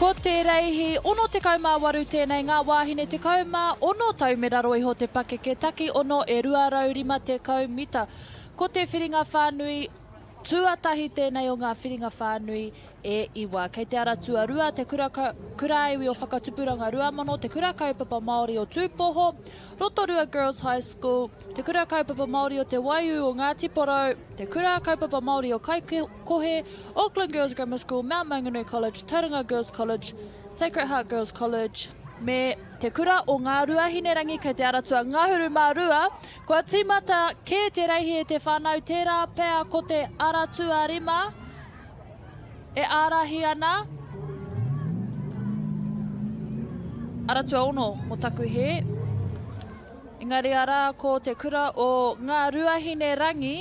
Ko te reihi, ono te kaumā waru tēnei ngā wāhine te kaumā, ono taumera roi ho te pake ke taki, ono e 205 te kaumita. Ko te whiringa whānui, tuatahi tēnei o ngā whiringa whānui e iwa. Kei te ara tuarua, te kuraiwi o whakatupuranga ruamono, te kura kaupapa Māori o Tūpoho, Rotorua Girls High School, te kura kaupapa Māori o te Waiu o Ngāti Porou, te kura kaupapa Māori o Kaikohe, Auckland Girls Grammar School, Mount Maunganui College, Tauranga Girls College, Sacred Heart Girls College, me te kura o ngā ruahine rangi kei te aratua ngahuru mā rua, kua tīmata ke te reihi e te whānau tērā pēa ko te aratua rima, e ārahi ana. Aratua ono mo taku he. Engari ara ko te kura o ngā ruahine rangi.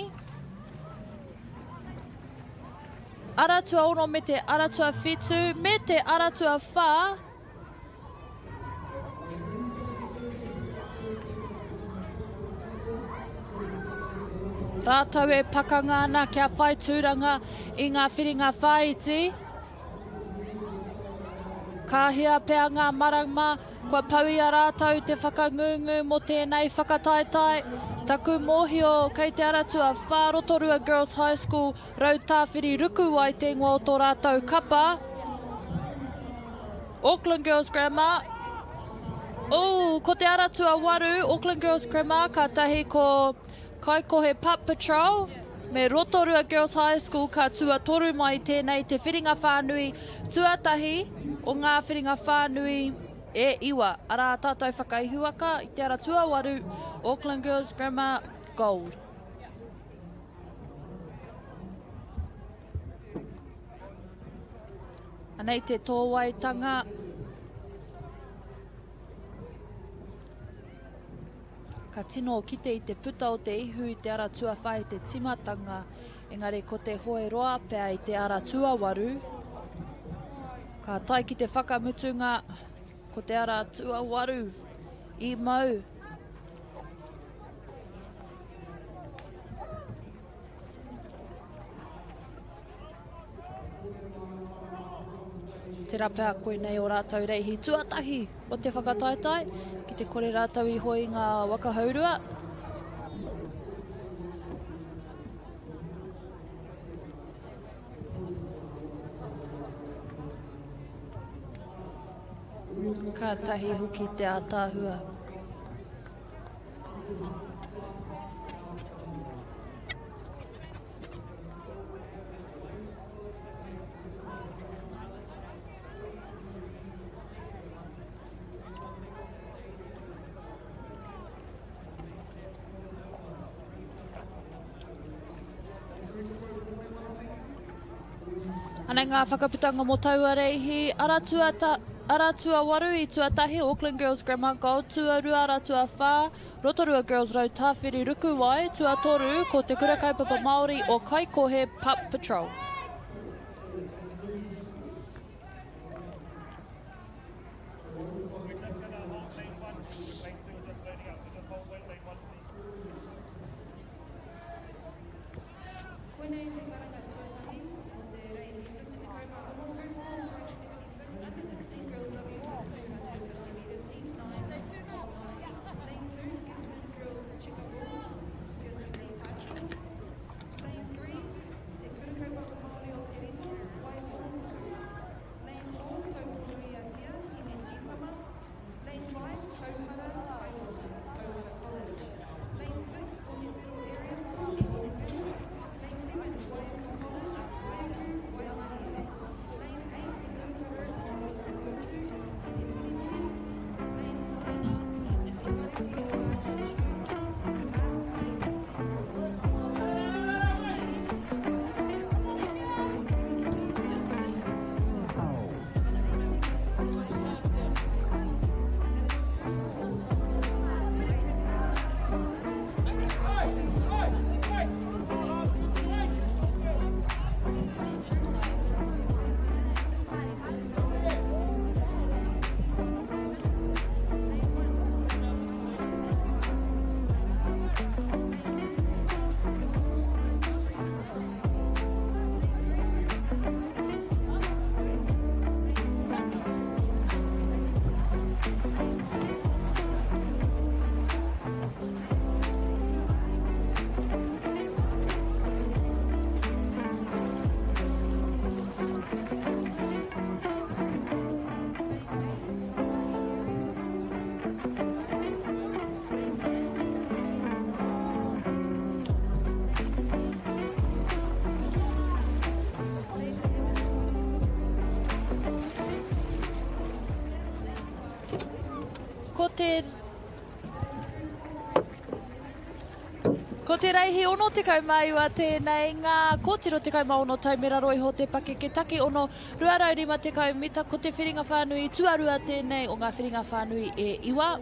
Aratua ono me te aratua whitu, me te aratua whā. Rātau e pakanga ana kia whai tūranga i ngā whiringa whaiti. Ka hia pēa ngā marama, kua pauia rātau te whakangungu mo tēnei whakataitai. Taku mōhio kei te aratua whā Rotorua Girls High School, rautāwhiri ruku wai te ingoa o tō rātau kapa. Auckland Girls Grammar. Ko te aratua waru, Auckland Girls Grammar, ka tahi ko Kaikohe Pup Patrol, me Rotorua Girls High School ka tuatoru mai tēnei te whiringa whānui tuatahi o ngā whiringa whānui e iwa. Ara tātou whakaihuaka i te aratua waru Auckland Girls Grammar Gold. Anei te tōwaitanga. Ka tino kite i te puta o te ihu i te aratua whai te timatanga, engari ko te hoe roa pēa i te aratua waru. Ka tai ki te whakamutunga ko te aratua waru i mau. Te rapea koe nei o rātau reihi tuatahi o te whakataitai, ki te kore rātau i hoi ngā wakahaurua. Ka tahi huki te ātāhua. Anei ngā whakaputanga mo taua reihi, aratua waru i tuatahi Auckland Girls Grammar Gold, tuarua aratua whā, Rotorua Girls rautāwhiri ruku wai, tuatoru ko te kura kaupapa Māori o Kaikohe Pup Patrol. Ko te reihi ono te kaumaiwa tēnei ngā kōtiro te kaumaono taumera roi ho te pake ke take ono ruaraurima te kaumita ko te whiringa whānui tuarua tēnei o ngā whiringa whānui e iwa.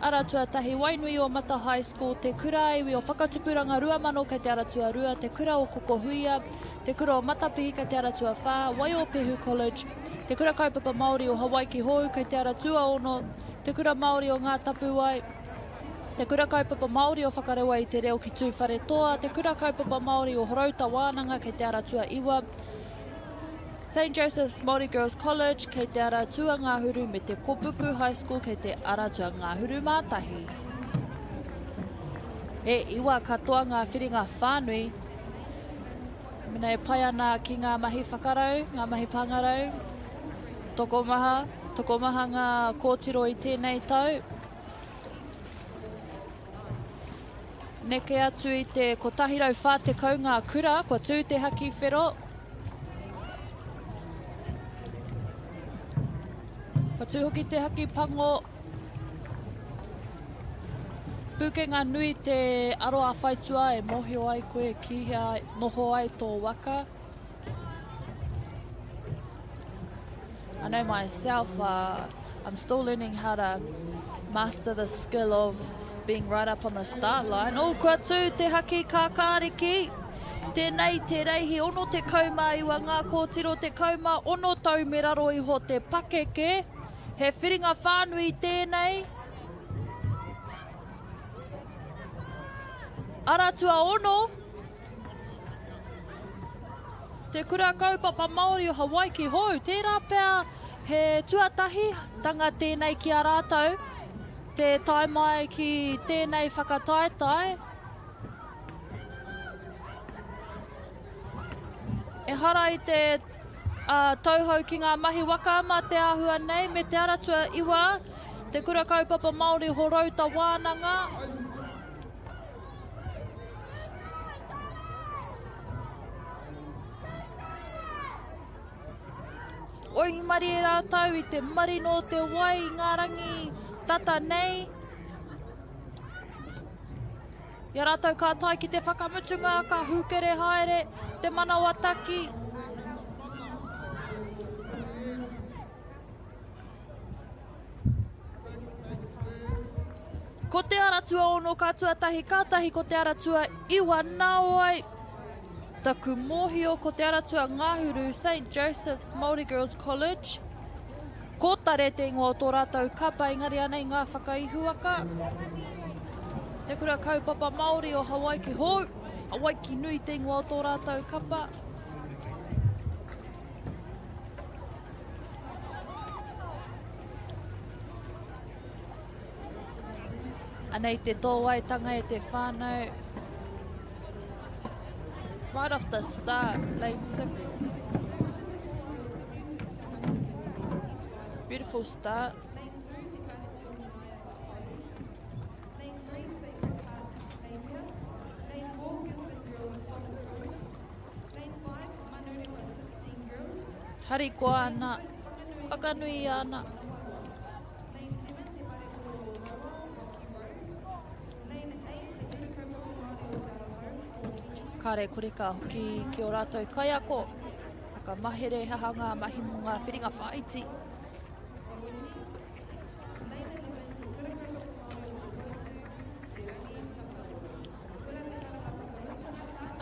Aratua tahi Wainui o Mata High School, te kura iwi o Whakatupuranga Ruamano kei te Aratua Rua, te kura o Kokohuia, te kura o Matapihi kei te Aratua Whā, Waiopehu College, te kura kaupapa Māori o Hawaii ki Hou kei te Aratua Ono, te kura Māori o Ngā Tapuai, te kura kaupapa Māori o Whakarewa i te reo ki tū whare toa, te kura kaupapa Māori o Horauta Wānanga kei te Aratua Iwa, St. Joseph's Māori Girls College kei te Aratua Ngāhuru me te Kopuku High School kei te Aratua Ngāhuru Mātahi. E iwa katoa ngā whiringa whānui, mena e pai ana ki ngā mahi whakarau, ngā mahi pangarau, toko maha ngā kōtiro i tēnei tau. Neke atu i te kotahirau whā te kau ngā kura, kua tū te haki whero. Kua tū hoki te haki pango. Pukenga nui te aroa whaitua e mohio ai koe kihia noho ai tō waka. I know myself, I'm still learning how to master the skill of being right up on the start line. O kua tū te haki kākāriki. Tēnei te reihi ono te kauma iwa ngā kōtiro te kauma ono taumera roi ho te pakeke. He whiringa whānui tēnei. Aratua ono. Te kura kaupapa Māori o Hawaii ki Hou. Tērā pēr he tuatahi tanga tēnei ki a rātou. Te taimai ki tēnei whakataetai. E hara i te tauhou ki ngā mahi waka ama te āhua nei me te Aratua Iwa, te kura kaupapa Māori Horauta Wānanga. Oi mari e rātau i te marino te wai i ngā rangi tata nei. Ia rātou ka tai ki te whakamutunga, ka hukere haere, te manawa taki. Ko te Aratua ono ka tuatahi kātahi ko te Aratua Iwa nāoai. Taku mōhio ko te Aratua Ngāhuru St. Joseph's Māori Girls College. Ko tare te ingoa o tō rātou kapa engari anei ngā whakaihuaka. Te kura kaupapa Māori o Hawaii ki Hou. Hawaii ki nui te ingoa o tō rātou kapa. Anei te tōwaitanga e te whānau. Right off the start, lane 6. Beautiful start. Hari ko ana, whakanui ana. Kare kore ka hoki ki o rātou kaiako. Haka mahere haha ngā mahi mo ngā whiringa whaiti.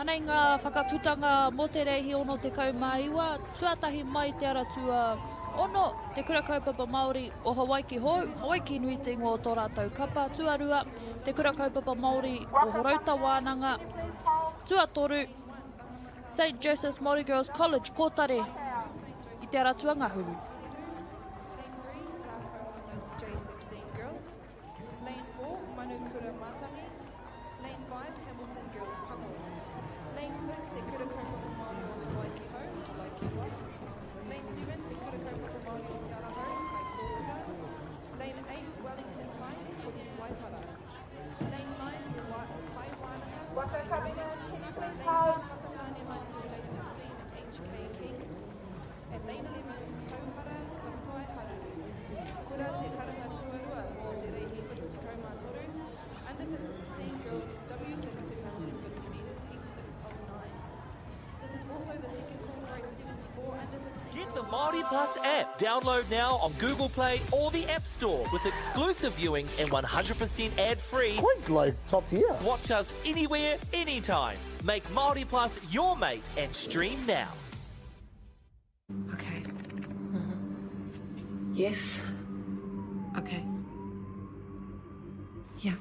Anei ngā whakaputanga mo te reihi ono te kaumaiwa, tuatahi mai te Aratua ono, te kura kaupapa Māori o Hawaii ki Hou, Hawaii ki nui te ingoa o tō rātou kapa, tuarua, te kura kaupapa Māori o Horauta Wānanga, tuatoru, St. Joseph's Māori Girls College, kōtare, i te Aratua Ngāhuru. Kura te karanga tuarua mō te reihi Under 16 girls W6 250 metres, heat 6:09. This is also the second call for race 74 under 16. Get the MāORI Plus app. Download now on Google Play or the App Store with exclusive viewing and 100% ad-free. Quite like top tier. Watch us anywhere, anytime. Make MāORI Plus your mate and stream now. Okay. Yes. Okay. Yeah.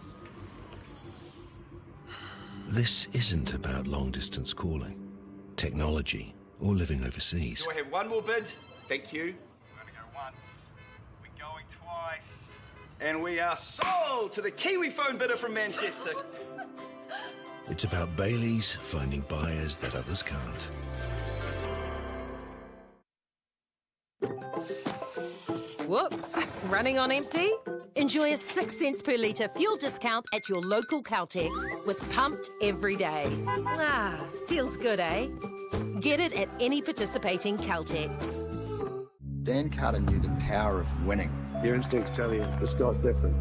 This isn't about long-distance calling, technology, or living overseas. Do I have one more bid? Thank you. We're going to go once. We're going twice. And we are sold to the Kiwi phone bidder from Manchester. It's about Bailey's finding buyers that others can't. Whoops, running on empty? Enjoy a 6 cents per litre fuel discount at your local Caltex with Pumped every day. Ah, feels good, eh? Get it at any participating Caltex. Dan Carter knew the power of winning. Your instincts tell you the sky's different.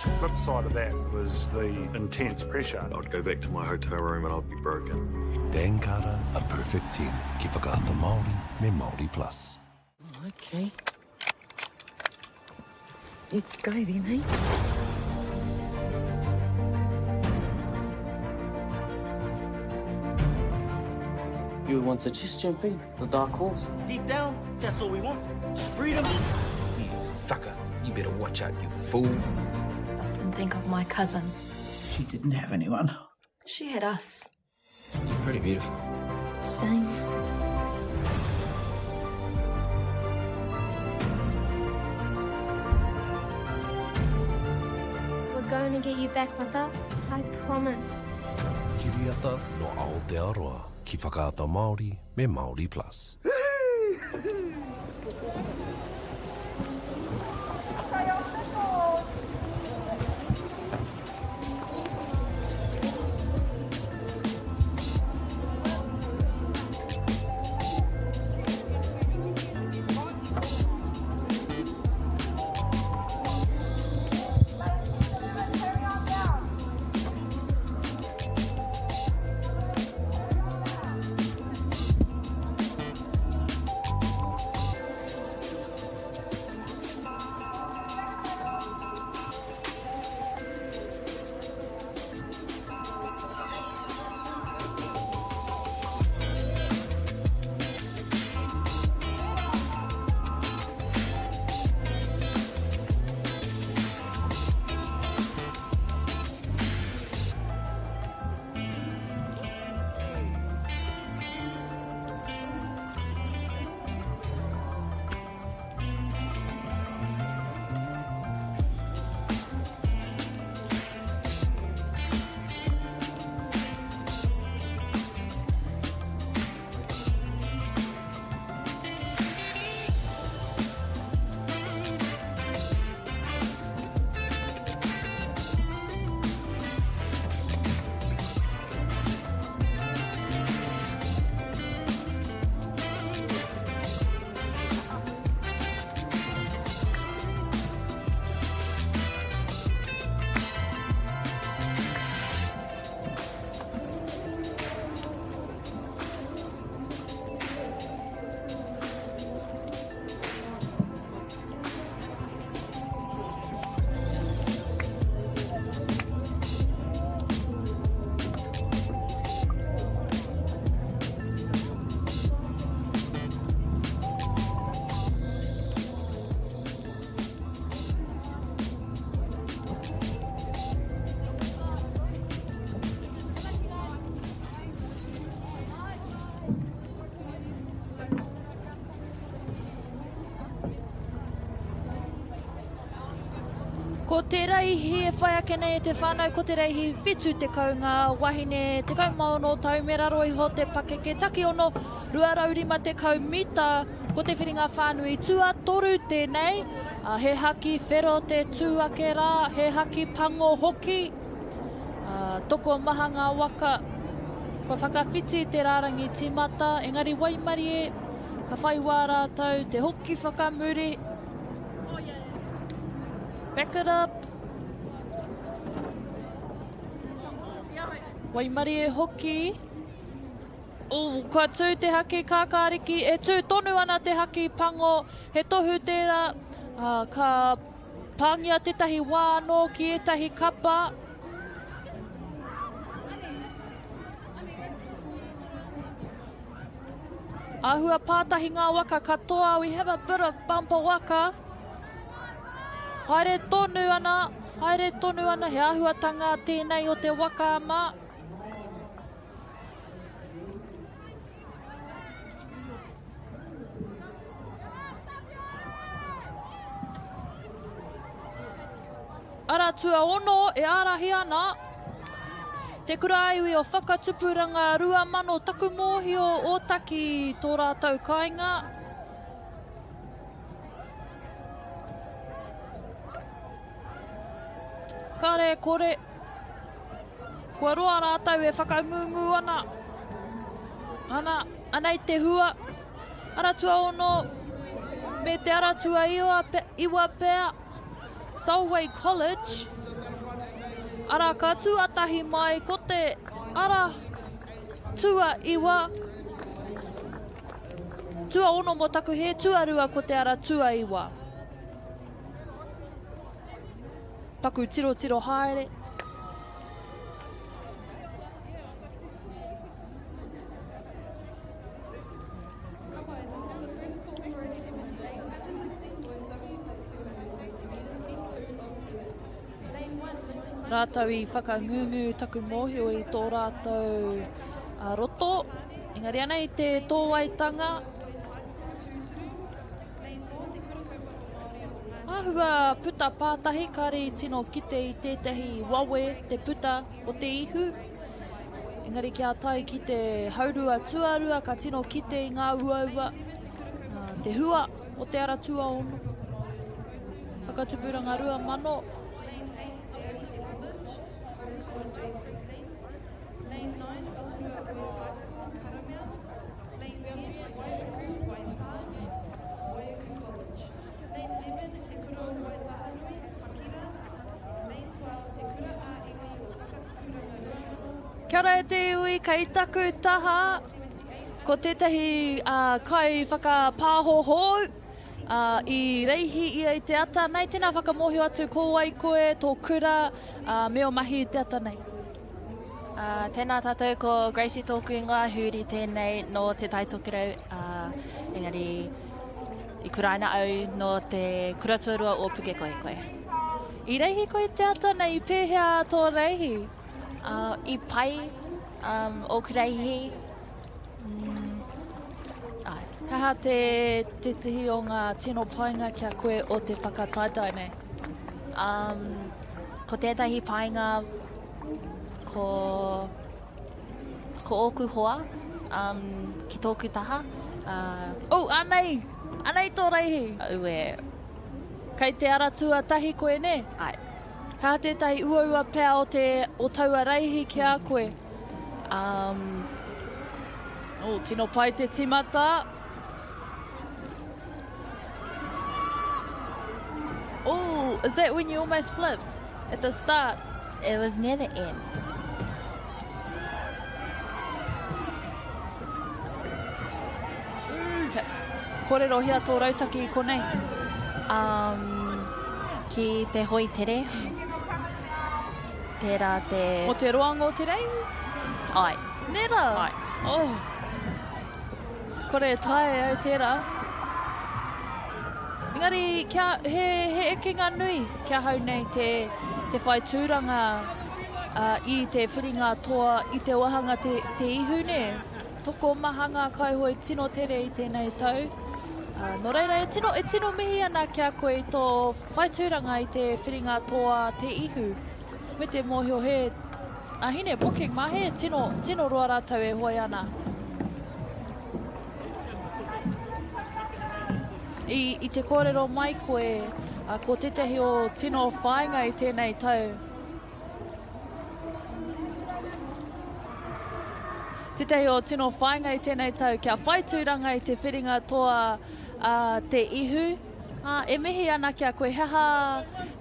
The flip side of that was the intense pressure. I'd go back to my hotel room and I'd be broken. Dan Carter, a perfect 10. Ki whakaata Māori, me MāORI Plus. Okay. Let's go then, eh? You want to just jump in, the dark horse. Deep down, that's all we want. Freedom. You sucker. You better watch out, you fool. I often think of my cousin. She didn't have anyone. She had us. You're pretty beautiful. Same. We're going to get you back, Mata. I promise. Kiriata no Aotearoa. Ki whakaata Māori, me MāORI Plus. Ko te reihi e whai ake nei e te whānau, ko te reihi whitu te kaunga wahine te kaumaono taumeraro iho te pakeke taki ono ruaraurima te kaumita ko te whiringa whānui tua toru tēnei he haki whero te tūake rā, he haki pango hoki toko maha ngā waka ko whakawhiti te rārangi timata engari waimari e ka whai wā rātou te hoki whakamuri. Back it up. Waimari e hoki. Kua tū te haki kākāriki, e tū tonu ana te haki pango, he tohu tērā, ka pāngia tetahi wāno ki etahi kapa. Ahua pātahi ngā waka katoa, we have a bit of bumper waka. Haere tonu ana, he ahuatanga tēnei o te Waka Ama. Ara tua ono e arahi ana. Te kura iwi o whakatupuranga 2,000 taku mōhio o taki tō rātau kāinga. Kare kore. Kua roa rātau e whakangungu ana. Ana i te hua. Ara tua ono me te ara tua iwa pēr. Solway College. Ara ka tuatahi mai ko te ara tua iwa. Tua ono mo taku he tuarua ko te ara tua iwa. Paku tiro tiro haere. Rātau i whakangungu taku mōhio i tō rātau roto. Engari ana i te tōwaitanga. Ahua puta pātahi kari tino kite i tētahi wawe te puta o te ihu. Engari kia tai ki te haurua tuarua ka tino kite i ngā uaua. Te hua o te ara tua ono. Whakatupuranga 2,000. Kia ora e te iwi, ka i taku taha. Ko tētahi kai whakapāhoho i reihi ia i te ata nei. Tēnā whakamohio atu ko ai koe, tō kura, meo mahi i te ata nei. Tēnā tātou ko Gracie tōku ngā huri tēnei no te taitokirau. Engari, i kuraina au no te kuraturua o puke koe koe. I reihi koe te ata nei, i pēhea tō reihi? I pai o kureihi. Kaha te tihi o ngā tino painga kia koe o te whakataitai nei? Ko tētahi painga ko oku hoa ki tōku taha. Anei! Anei tō reihi! Ue. Kei te ara tua tahi koe ne? Ai. Ka tētahi uaua pēr o taua reihi ki a koe. Tino pai te timata. Is that when you almost flipped at the start? It was near the end. Kōrero hia tō rautaki i konei? Ki te hoi tere. Tērā te... O te roanga o te rei? Ai. Nera? Ai. Kore tae au tērā. Engari, he ekinga nui kia hau nei te whai tūranga i te whiringa toa i te wahanga te ihu ne. Toko mahanga kai hoi tino tere i tēnei tau. No reira, e tino mihi ana kia koe i tō whai tūranga i te whiringa toa te ihu. Me te mōhio he, hine booking ma he tino roa rātau e hoi ana. I te kōrero mai koe, ko tētahi o tino whāinga i tēnei tau. Tētahi o tino whāinga i tēnei tau, kia whaitūranga i te whiringa toa te ihu. E mihi ana kia koe heha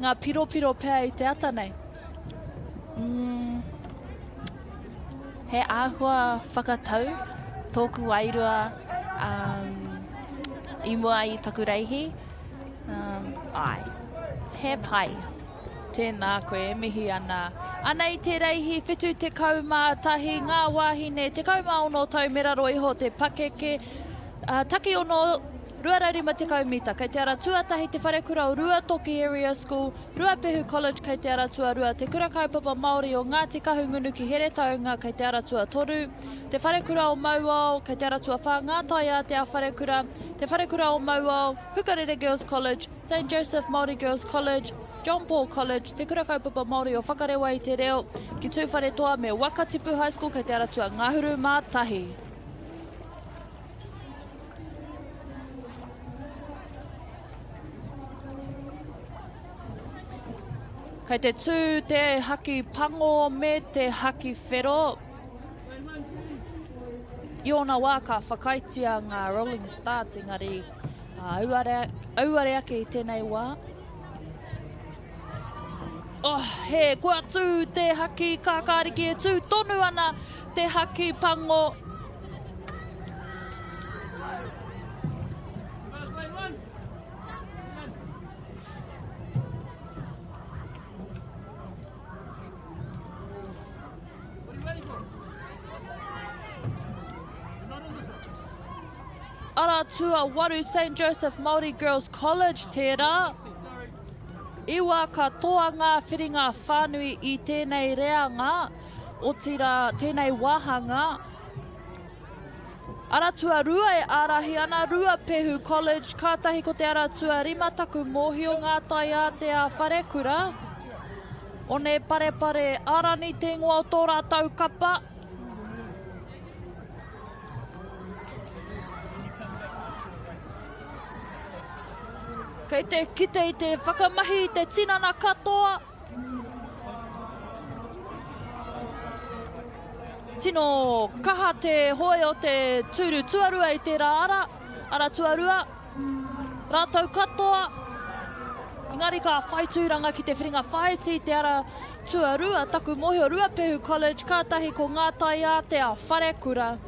ngā piropiro pēr i te ata nei. he āhua whakatau tōku wairua I mua I taku reihi. Ai, he pai. Tēnā koe, mihi ana. Ana I te reihi, whetū te kaumātahi, ngā wāhine, te kaumaono taumera iho te pakeke. Taki ono ruaraurima te kaumita, kei te ara tuatahi te wharekura o Ruatoki Area School, Ruapehu College kei te ara tuarua, te kura kaupapa Māori o Ngāti Kahungunu ki here taunga kei te ara tua toru, te wharekura o Mauao kei te ara tua whā ngātai a te a wharekura, te wharekura o Mauao, Hukarere Girls College, St. Joseph Māori Girls College, John Paul College, te kura kaupapa Māori o Whakarewa I te reo, ki tūwhare toa me Waka Tipu High School kei te ara tua Ngahuru Mātahi. Kei te tū te haki pango me te haki whero. I ona wā ka whakaitia ngā Rolling Stars engari auare ake I tēnei wā. Oh, he kua tū te haki kākāriki e tū tonu ana te haki pango. Ara tua waru St. Joseph Māori Girls College tērā. Iwa ka toa ngā whiringa whānui I tēnei reanga, o tira tēnei wāhanga. Ara tua rua e ārahi ana Ruapehu College, kātahi ko te ara tua rimataku mōhio ngātai a te a wharekura. O ne parepare arani te ngoa o tō rātau kapa. Kei te kite I te whakamahi I te tinana katoa. Tino kaha te hoe o te tūru tuarua I te rā ara tuarua. Rātau katoa. Engari ka whaitūranga ki te whiringa whaiti te ara tuarua. Taku mohi o Ruapehu College, kātahi ko ngātai a te a wharekura.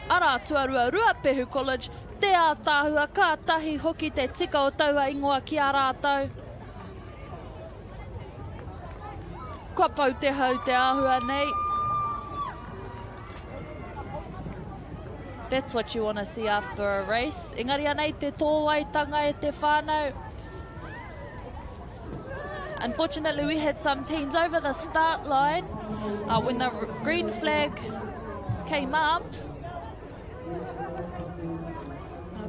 Ara tuarua Ruapehu College, te a tāhua kātahi hoki te tika o taua ingoa ki a rātau. Kua pau te hau te āhua nei. That's what you want to see after a race. Engari anei te tōwaitanga e te whānau. Unfortunately, we had some teams over the start line when the green flag came up.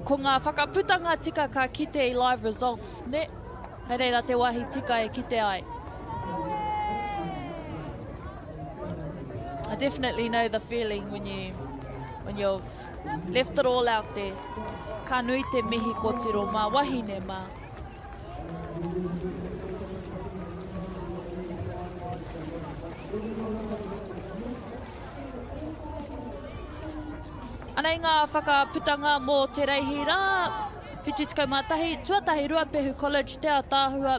Ko ngā whakaputanga tika ka kite I live results, ne? Hei reira te wahi tika e kite ai. I definitely know the feeling when you've left it all out there. Ka nui te mihi kotiro mā, wahine mā. Anei ngā whakaputanga mō te reihi rā, whititikau mātahi, tuatahi Ruapehu College, te a tāhua,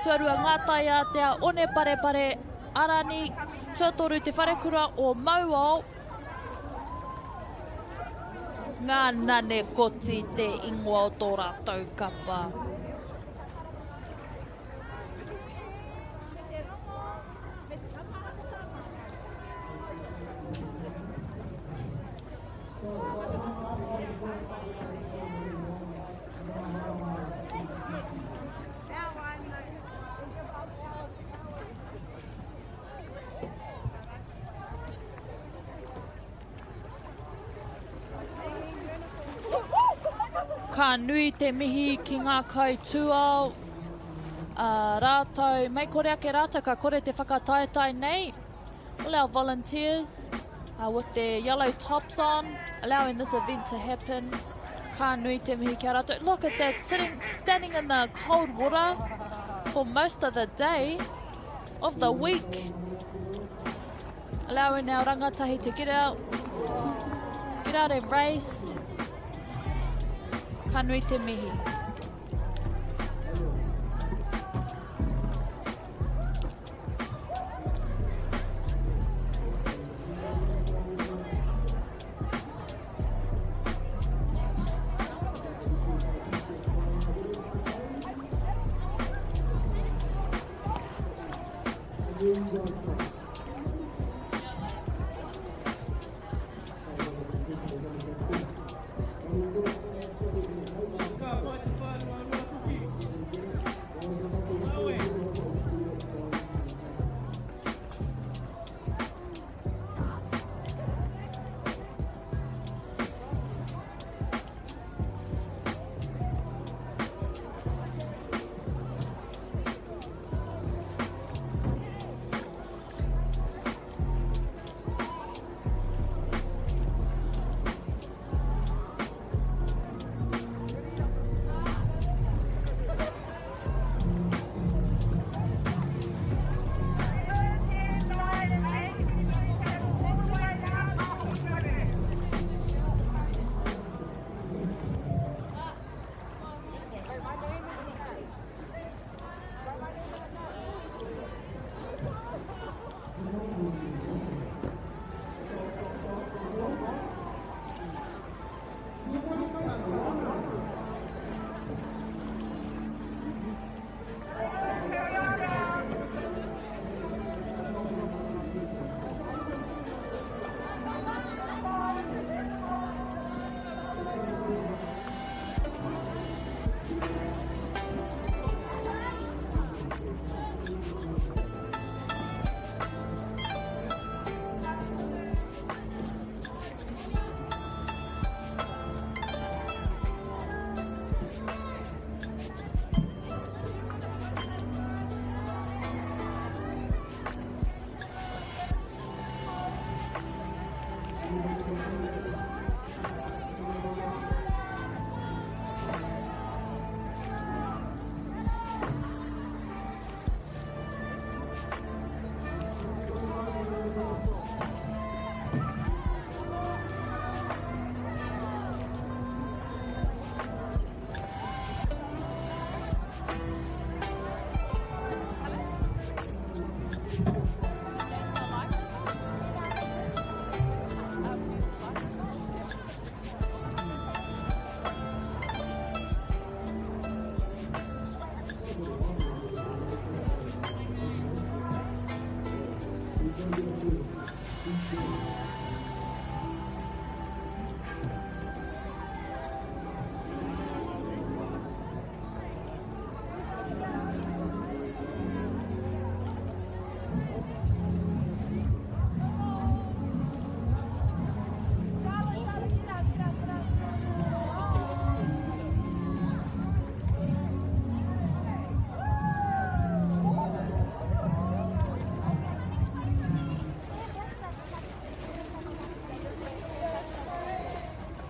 tuarua ngātai a te a one parepare arani, tuatoru te wharekura o Mauao. Ngā nane koti te ingoa o tō rātau kapa. Ka nui te mihi ki ngā kai tuao. Rātau, mei kore ake rātau ka kore te whakataetai nei. All our volunteers with their yellow tops on, allowing this event to happen. Ka nui te mihi kia rātau. Look at that, standing in the cold water for most of the day of the week. Allowing our rangatahi to get out and race. Ka nui te mihi.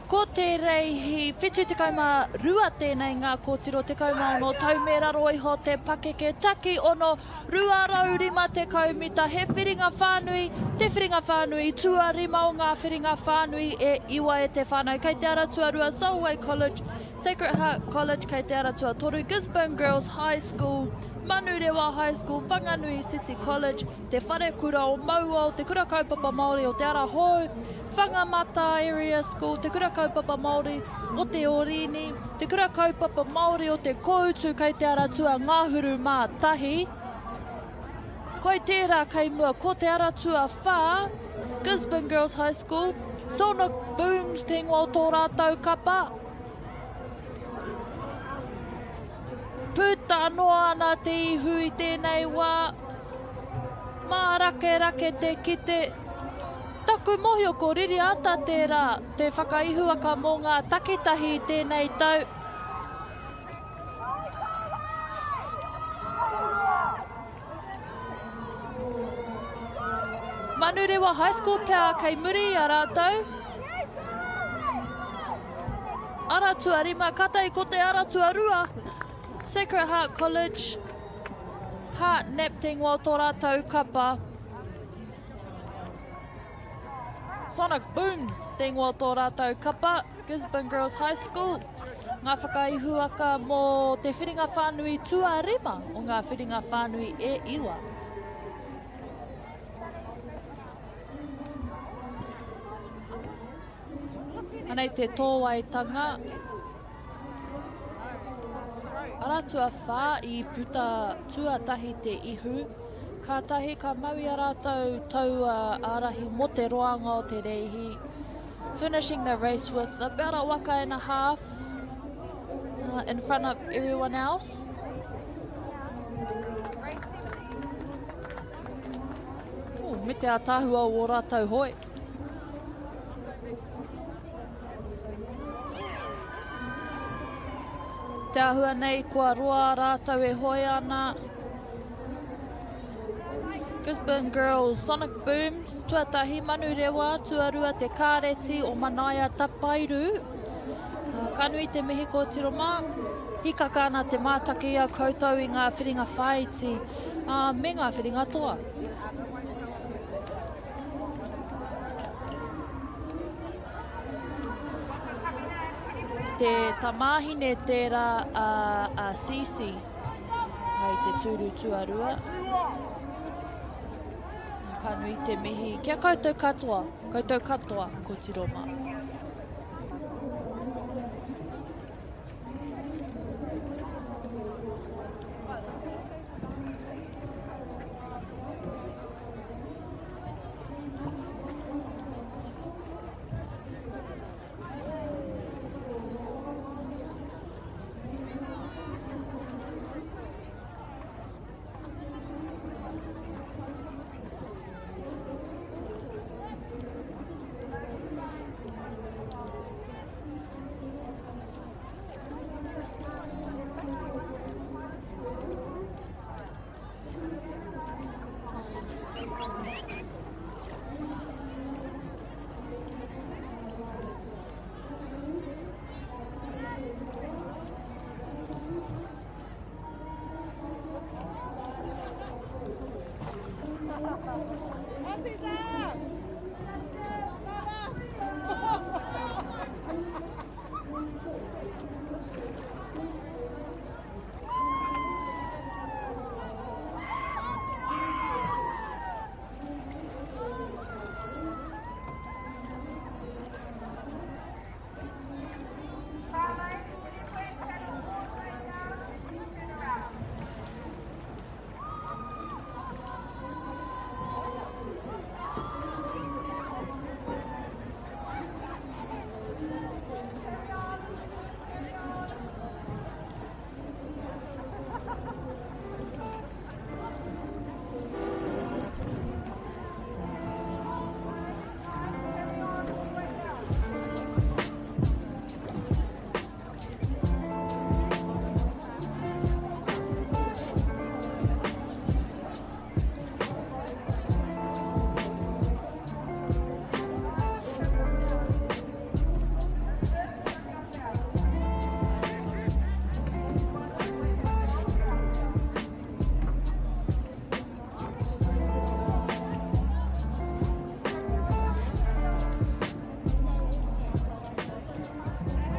Ko te reihi, whetū tekauma rua tēnei ngā kōtiro, tekauma ono taumera roiho te pakeke taki ono rua raurima te kaumita, he whiringa whānui, te whiringa whānui, tua rima o ngā whiringa whānui e iwa e te whānau. Kei te aratua rua Solway College, Sacred Heart College, kei te aratua toru Gisborne Girls High School, Manurewa High School, Whanganui City College, te whare kura o Maua, te kura kaupapa Māori o te Arahou, Whangamata Area School, te kura kaupapa Māori o te Orini, te kura kaupapa Māori o te Koutu, kei te aratua Ngāhuru Mā Tahi. Koi tērā kei mua, ko te aratua whā, Gisborne Girls High School, Sonic Booms te ngō tō rātau kapa. Puta noa ana te ihu i tēnei wā, mā rake te kite. Taku mohio ko riri ata tērā, te whakaihuaka mō ngā takitahi i tēnei tau. Manurewa High School pēa kei muri a rātau. Aratua rima, katai ko te aratua rua. Sacred Heart College, Heart Nep te ngō tō rātau kapa. Sonic Booms te ngō tō rātau kapa, Gisborne Girls High School. Ngā whakaihuaka mō te whiringa whānui tua rima o ngā whiringa whānui e iwa. Anei te tōwaitanga. Aratua whā i puta tuatahi te ihu. Kātahi ka maui a rātou taua ārahi mo te roanga o te reihi. Finishing the race with about a waka and a half in front of everyone else. Ooh, me te atahua o rātou hoi. Te ahua nei kua roa rātou e hoi ana. Gisborne Girls, Sonic Booms, tuatahi manu rewa, tuarua te kāreti o manaia tapairu. Kanui te mihi ko tiroma, hika kāna te mātaki a koutou i ngā whiringa whaiti, me ngā whiringa toa. Te tamahine tērā a Sisi, hei te tūru tuarua. Kanui te mihi, kia koutou katoa ko tiroma.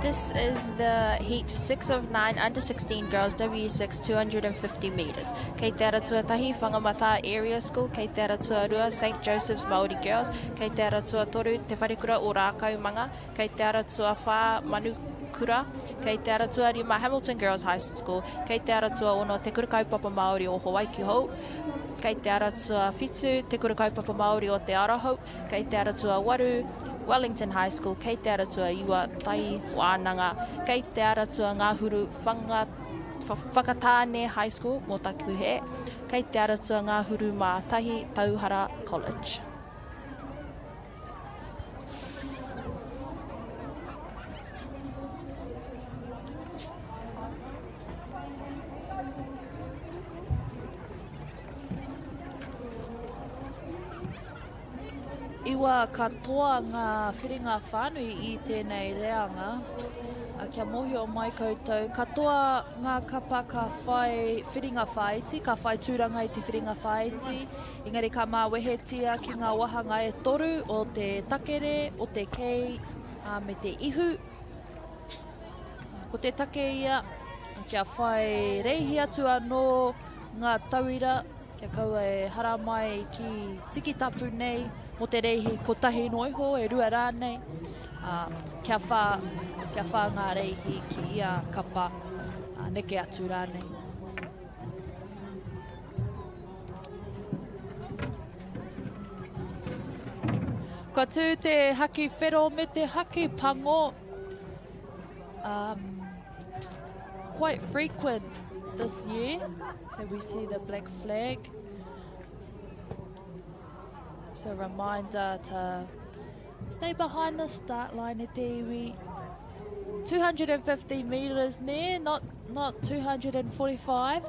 This is the heat 6 of 9 under 16 girls W6 250 metres. Kei te ara tuatahi Whangamata Area School, kei te ara tuarua St. Joseph's Māori Girls, kei te ara tuatoru Te Wharekura o Rākaumanga, kei te ara tuawha Manukura, kei te ara tuarima Hamilton Girls High School, kei te ara tuaono Te Kurakaupapa Māori o Hawaii Hou, kei te ara tua Whitu Te Kurakaupapa Māori o Te Araho, kei te ara tua Waru Wellington High School, kei te ara tua Iwa Tai Wānanga, kei te ara tua Ngāhuru Whakatāne High School mō Takuhe, kei te ara tua Ngāhuru Mā Tahi Tauhara College. Iwa katoa ngā whiringa whānui i tēnei reanga. Kia mohi o mai koutou. Katoa ngā kapa ka whai whiringa whaiti, ka whai tūranga i te whiringa whaiti. Engari ka māwehetia ki ngā wahanga e toru o te takere, o te kei, me te ihu. Ko te take ia, kia whai reihi atu anō ngā tauira, kia kaua e hara mai ki Tikitapu nei, mo te reihi ko tahi noiho e rua rānei. Kia whā ngā reihi ki ia kapa neke atu rānei. Ko tū te haki whero me te haki pango. Quite frequent this year that we see the black flag. So a reminder to stay behind the start line at the iwi. 250 metres near, not 245.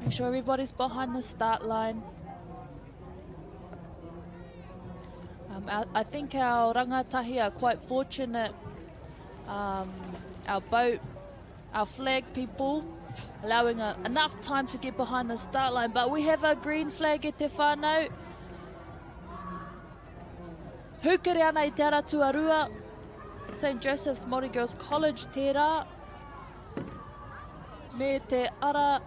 Make sure everybody's behind the start line. I think our rangatahi are quite fortunate. Our boat, our flag people, allowing enough time to get behind the start line. But we have a green flag e te whānau. Hukere ana i te ara tuarua. St. Joseph's Māori Girls College tērā. Me te ara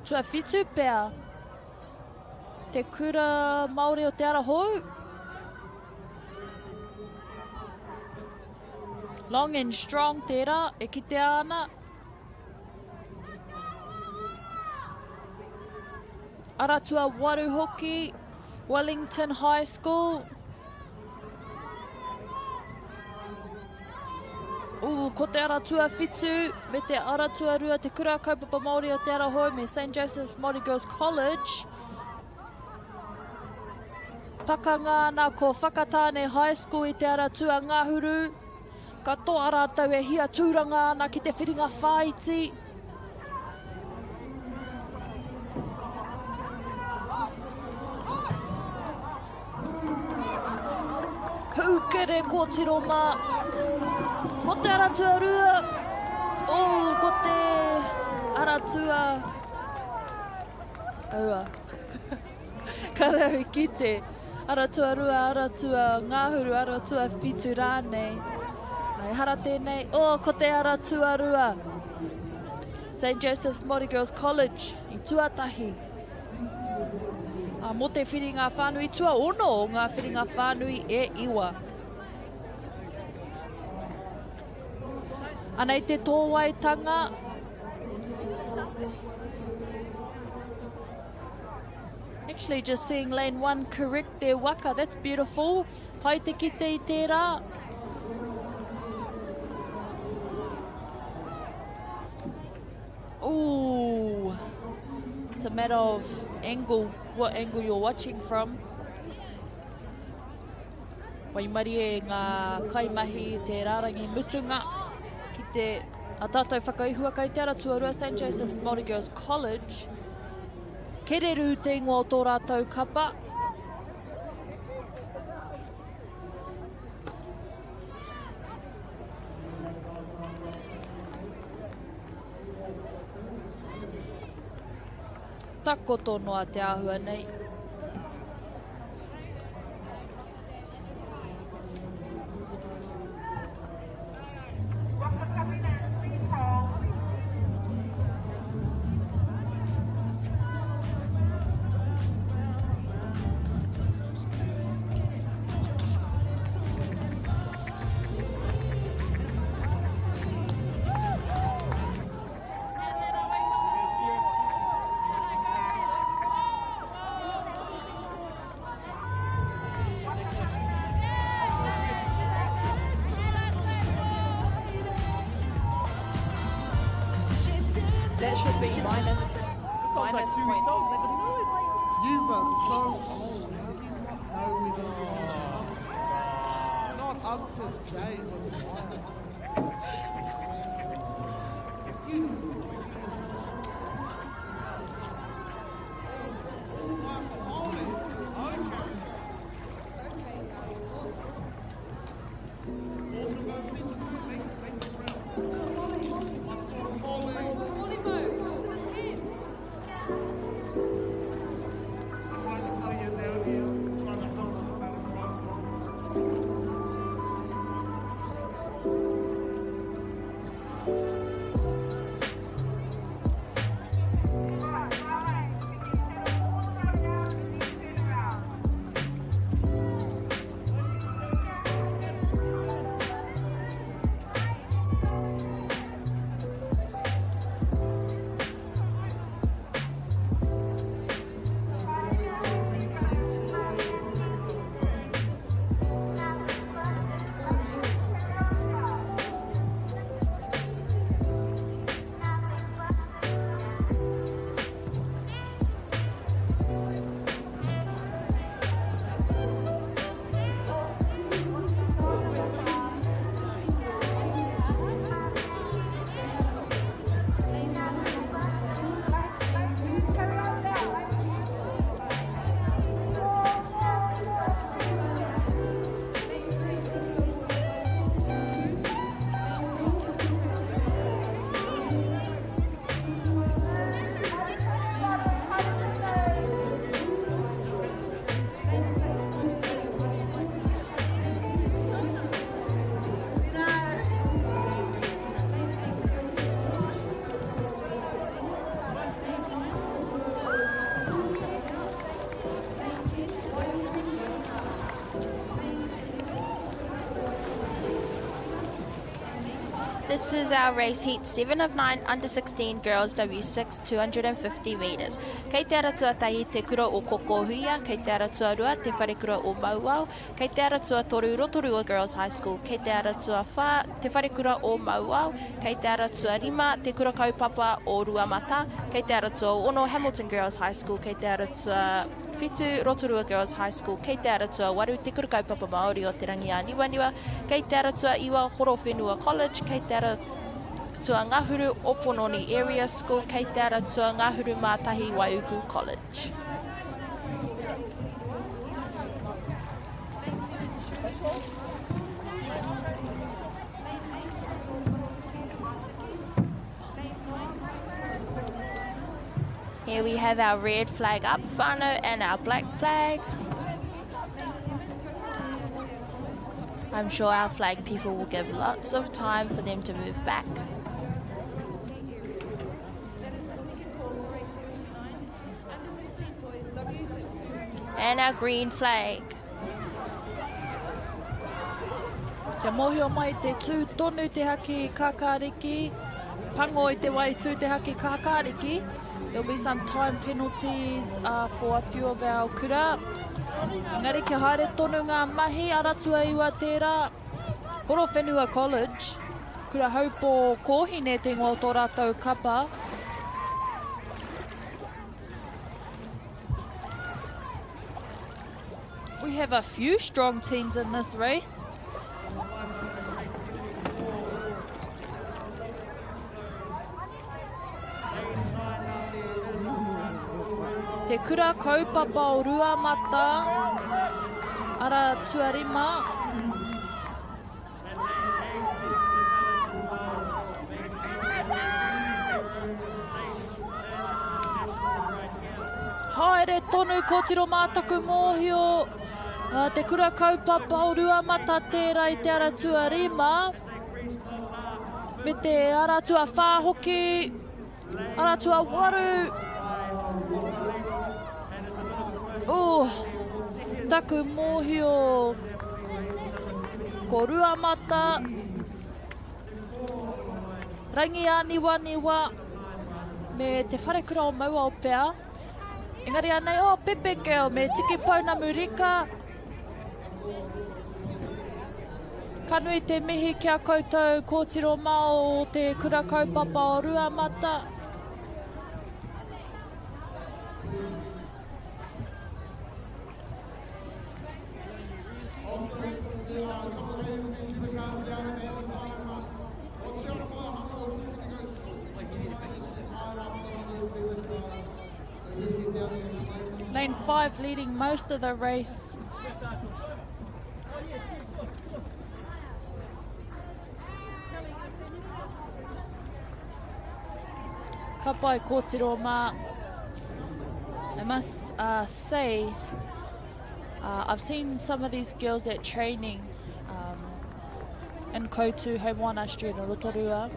tuawhitu pēr. Te kura Māori o te ara hou. Long and strong tērā, e kite ana. Aratua Waru hoki, Wellington High School. Ko te aratua whitu, me te aratua rua, te kura kaupapa Māori o te ara hou, me St. Joseph's Māori Girls College. Pakanga ana ko Whakatāne High School i te aratua ngāhuru. Ka toa rātau e hia tūranga ana ki te whiringa whaiti. Hukere ko tiroma. Ko te aratua rua. Ko te aratua. Aua. Karawi ki te aratua rua, aratua ngāhuru, aratua whitu rānei. Ai hara tēnei, ko te aratua rua. St. Joseph's Māori Girls College i tuatahi. Mo te whiringa whānui, tua ono o ngā whiringa whānui e iwa. Anei te tōwaitanga. Actually just seeing lane 1 correct there, Waka, that's beautiful. Pai te kite i tērā. Ooh, it's a matter of angle, what angle you're watching from. Waimari e ngā kaimahi te rārangi mutunga ki te a tātou whakaihua kai te aratuarua St. Joseph's Māori Girls College. Kereru te ingoa o tō rātou kapa. Takoto noa te āhua nei. That should be minus like 2 weeks old, never know it. You are so old. How do you not know with us? Not up to date with the this is our race heat 7 of 9 under 16 girls W6 250 metres. Kei te aratua tahi te kura o Kokohuia, kei te aratua rua te wharekura o Mauao, kei te aratua toru Rotorua Girls High School, kei te aratua wha te wharekura o Mauao, kei te aratua rima te kura kaupapa o Ruamata, kei te aratua o Ono Hamilton Girls High School, kei te aratua Whitu Rotorua Girls High School, kei te aratua Waru te kura kaupapa Māori o te rangi a Niwaniwa, kei te aratua Iwa Horowhenua College, kei te aratua Ngahuru Opononi Area School, kei te aratua Ngahuru Mātahi Waiuku College. Here we have our red flag up, whānau, and our black flag. I'm sure our flag people will give lots of time for them to move back. And our green flag. Kia mohio mai te tū tonu te haki kakariki. Pango I te wai tū te haki kakariki. There'll be some time penalties for a few of our kura. Engari kia haere tonu ngā mahi aratua iwa tērā. Horowhenua College. Kura haupo kōhine te ngō tō rātou kapa. We have a few strong teams in this race. Te kura kaupapa o Ruamata, ara tuarima. Haere tonu ko tiro mātaku mōhio. Te kura kaupapa o Ruamata tērā I te ara tuarima. Me te ara tua whāhoki, ara tua waru. Taku mōhio ko Ruamata, rangi a Niwaniwa, me te wharekura o Mauao pēr. Engari anei, Pepe Girl, me tiki pauna murika. Kanui te mihi kia koutou kōtiro mao o te kura kaupapa o Ruamata. Lane 5 leading most of the race. Ka pai kōtiro mā. I must say, I've seen some of these girls at training in Koutu, Haimwana Street in Rotorua.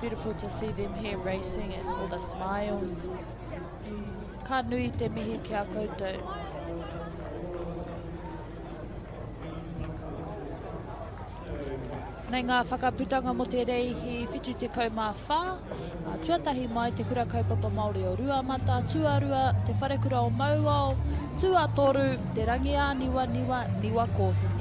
Beautiful to see them here racing and all the smiles. Ka nui te mihi ki a koutou. Nei ngā whakaputanga mo te reihi whitu te kaumawha, tuatahi mai te kura kaupapa Māori o Ruamata, tuarua te wharekura o Mauao, tuatoru te rangi a Niwaniwa, Niwa Kōhine.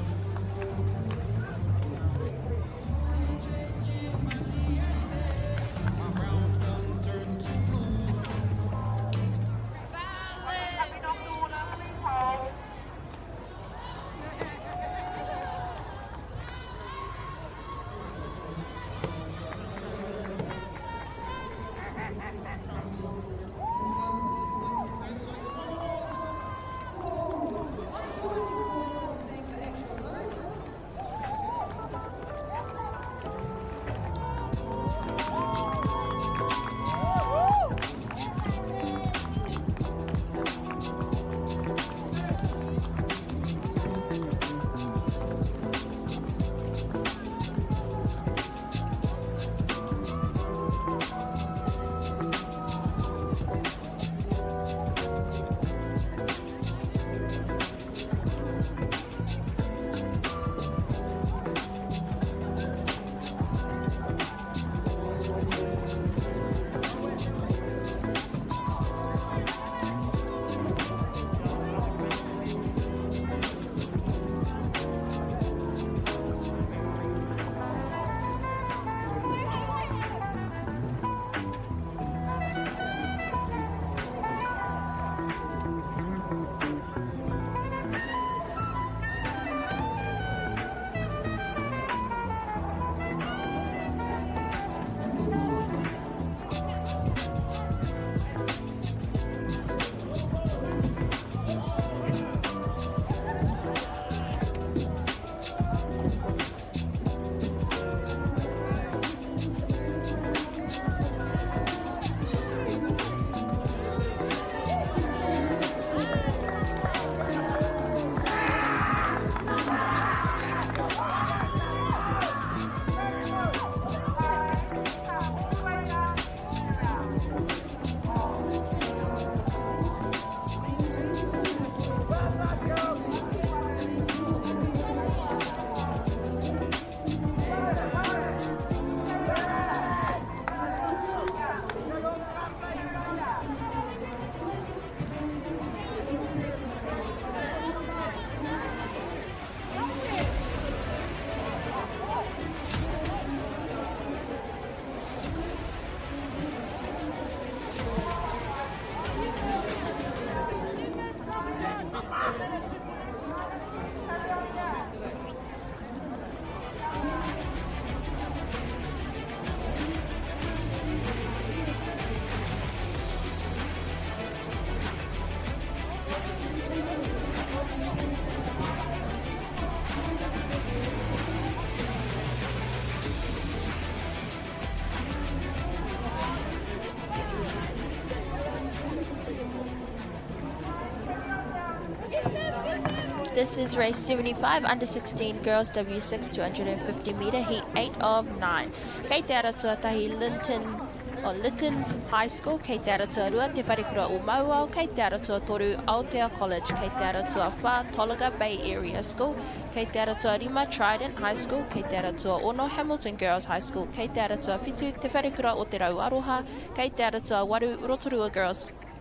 This is race 75, under 16 girls, W6 250 metre, heat 8 of 9. Kei te ara tuatahi Lytton High School, kei te ara tuarua te wharekura o Mauao, kei te ara tuatoru Aotea College, kei te ara tuawha Tolaga Bay Area School, kei te ara tuarima Trident High School, kei te ara tuaono Hamilton Girls High School, kei te ara tuawhitu te wharekura o te Rauaroha, kei te ara tuawaru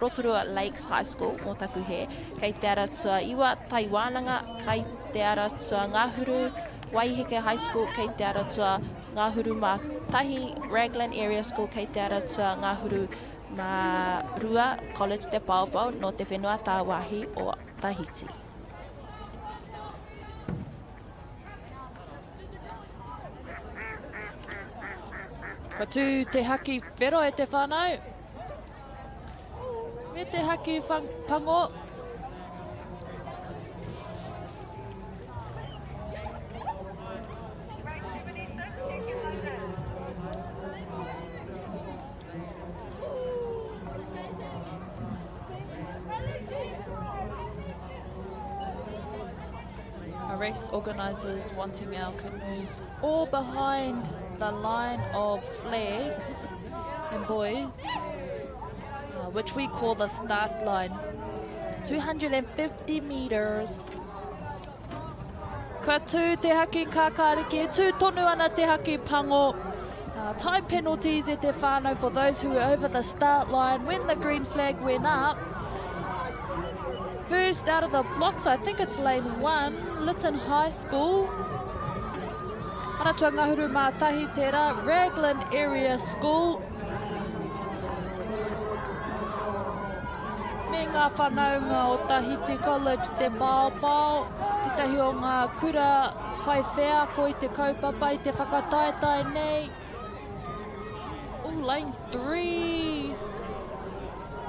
Rotorua Lakes High School, mō taku he, kei te ara tuaiwa Taiwananga, kei te ara tua Ngāhuru Waiheke High School, kei te ara tua Ngāhuru Mātahi Raglan Area School, kei te ara tua Ngāhuru Mārua College te Paopao no te whenua tāwahi o Tahiti. Ka tū te haki whero e te whānau. Me te haki pango. Our race organisers wanting our canoes all behind the line of flags and buoys, which we call the start line. 250 metres. Ka tū te haki kākāriki, tū tonu ana te haki pango. Time penalties e te whānau for those who were over the start line when the green flag went up. First out of the blocks, I think it's lane 1, Lytton High School. Aratua Ngāhuru Mātahi Tera, Raglan Area School. Me ngā whanaunga o Tahiti College te Paopao, te tahi o ngā kura whaiwhea ko i te kaupapa i te whakataetai nei. Lane 3.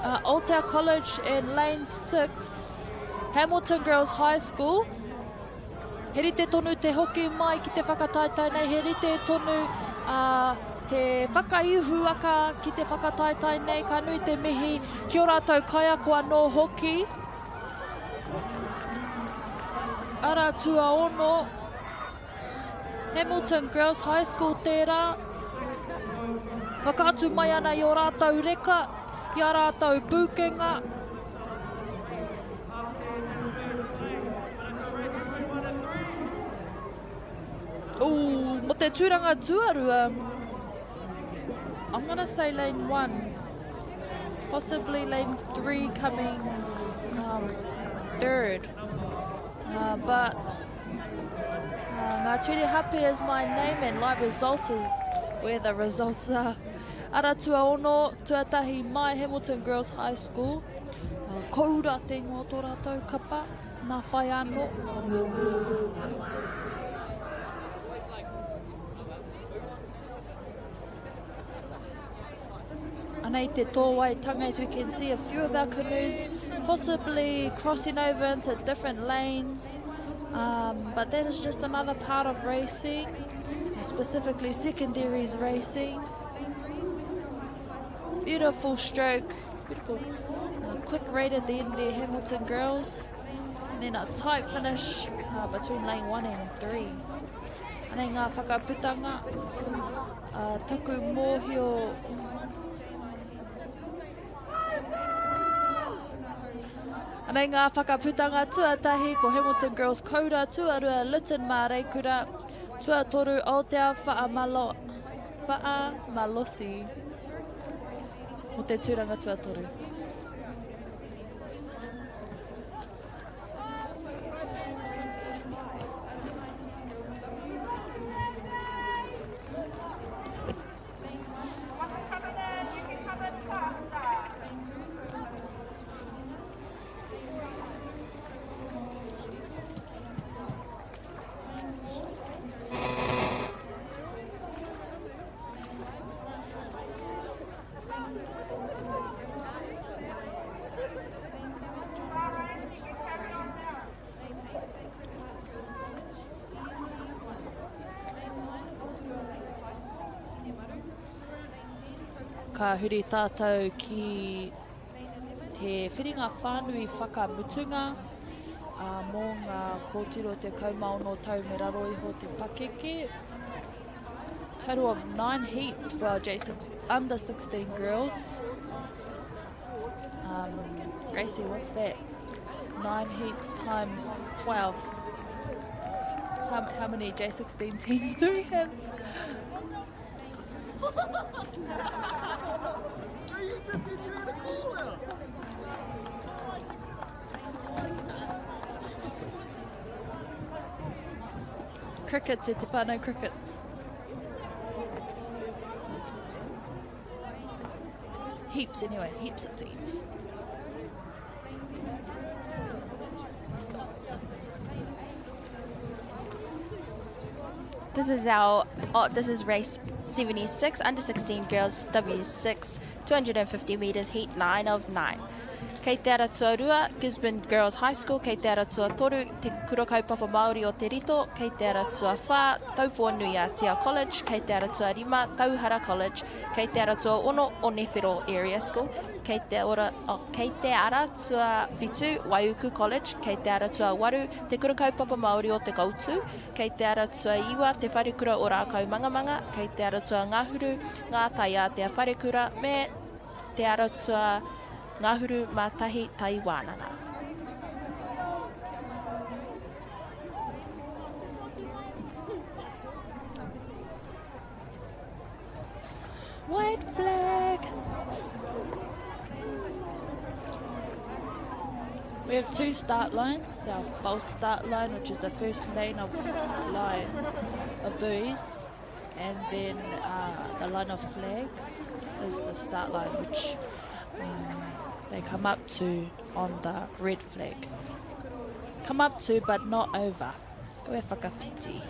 Aotea College and lane 6. Hamilton Girls High School. He rite tonu te hoki mai ki te whakataetai nei. He rite tonu te whakaihu aka ki te whakataetai nei. Ka nui te mihi ki o rātou kaia kua no hoki. Ara tua ono. Hamilton Girls High School tērā. Whakaatu mai ana i o rātou reka, i a rātou pūkenga. Mo te tūranga tuarua. I'm going to say lane 1. Possibly lane 3 coming third. But Ngā Ture Hape is my name and live results is where the results are. Ara tua ono, tuatahi mai Hamilton Girls High School. Koura te ngō tō rātou kapa, nā whai anō. Anei te tōwaitanga, as we can see a few of our canoes possibly crossing over into different lanes. But that is just another part of racing, specifically secondaries racing. Beautiful stroke, beautiful quick rate at the end there, Hamilton Girls. And then a tight finish between lane 1 and 3. Anei ngā whakaputanga, taku mōhio. Anei ngā whakaputanga tuatahi ko Hamilton Girls Koura, tuarua Lytton Māreikura, tuatoru Aotea Whaamalosi. O te tūranga tuatoru. Ka huri tātou ki te whiringa whānui whakamutunga. mō ngā kōtiro te kaumaono tau me raro iho te pakeke. Total of 9 heats for our under 16 girls. Gracie, what's that? 9 heats times 12. How many J16 teams do we have? Crickets, e te whānau crickets. Heaps anyway, heaps of teams. This is race 76, under 16 girls, W6, 250 metres, heat 9 of 9. Kei te aratua rua, Gisborne Girls High School, kei te aratua toru, te kura kaupapa Māori o te rito, kei te aratua whā, Taupua Nui a Tia College, kei te aratua rima, Tauhara College, kei te aratua ono, Onewhiro Area School, kei te aratua whitu, Waiuku College, kei te aratua waru, te kura kaupapa Māori o te Kautu, kei te aratua iwa, te wharekura o Rākau Mangamanga, kei te aratua ngahuru, ngā tai a te wharekura, me te aratua ngahuru mātahi tai wānanga. White flag! We have 2 start lines, our false start line, which is the first line of buoys, and then the line of flags is the start line, which they come up to on the red flag. Come up to, but not over. Go e whakapiti.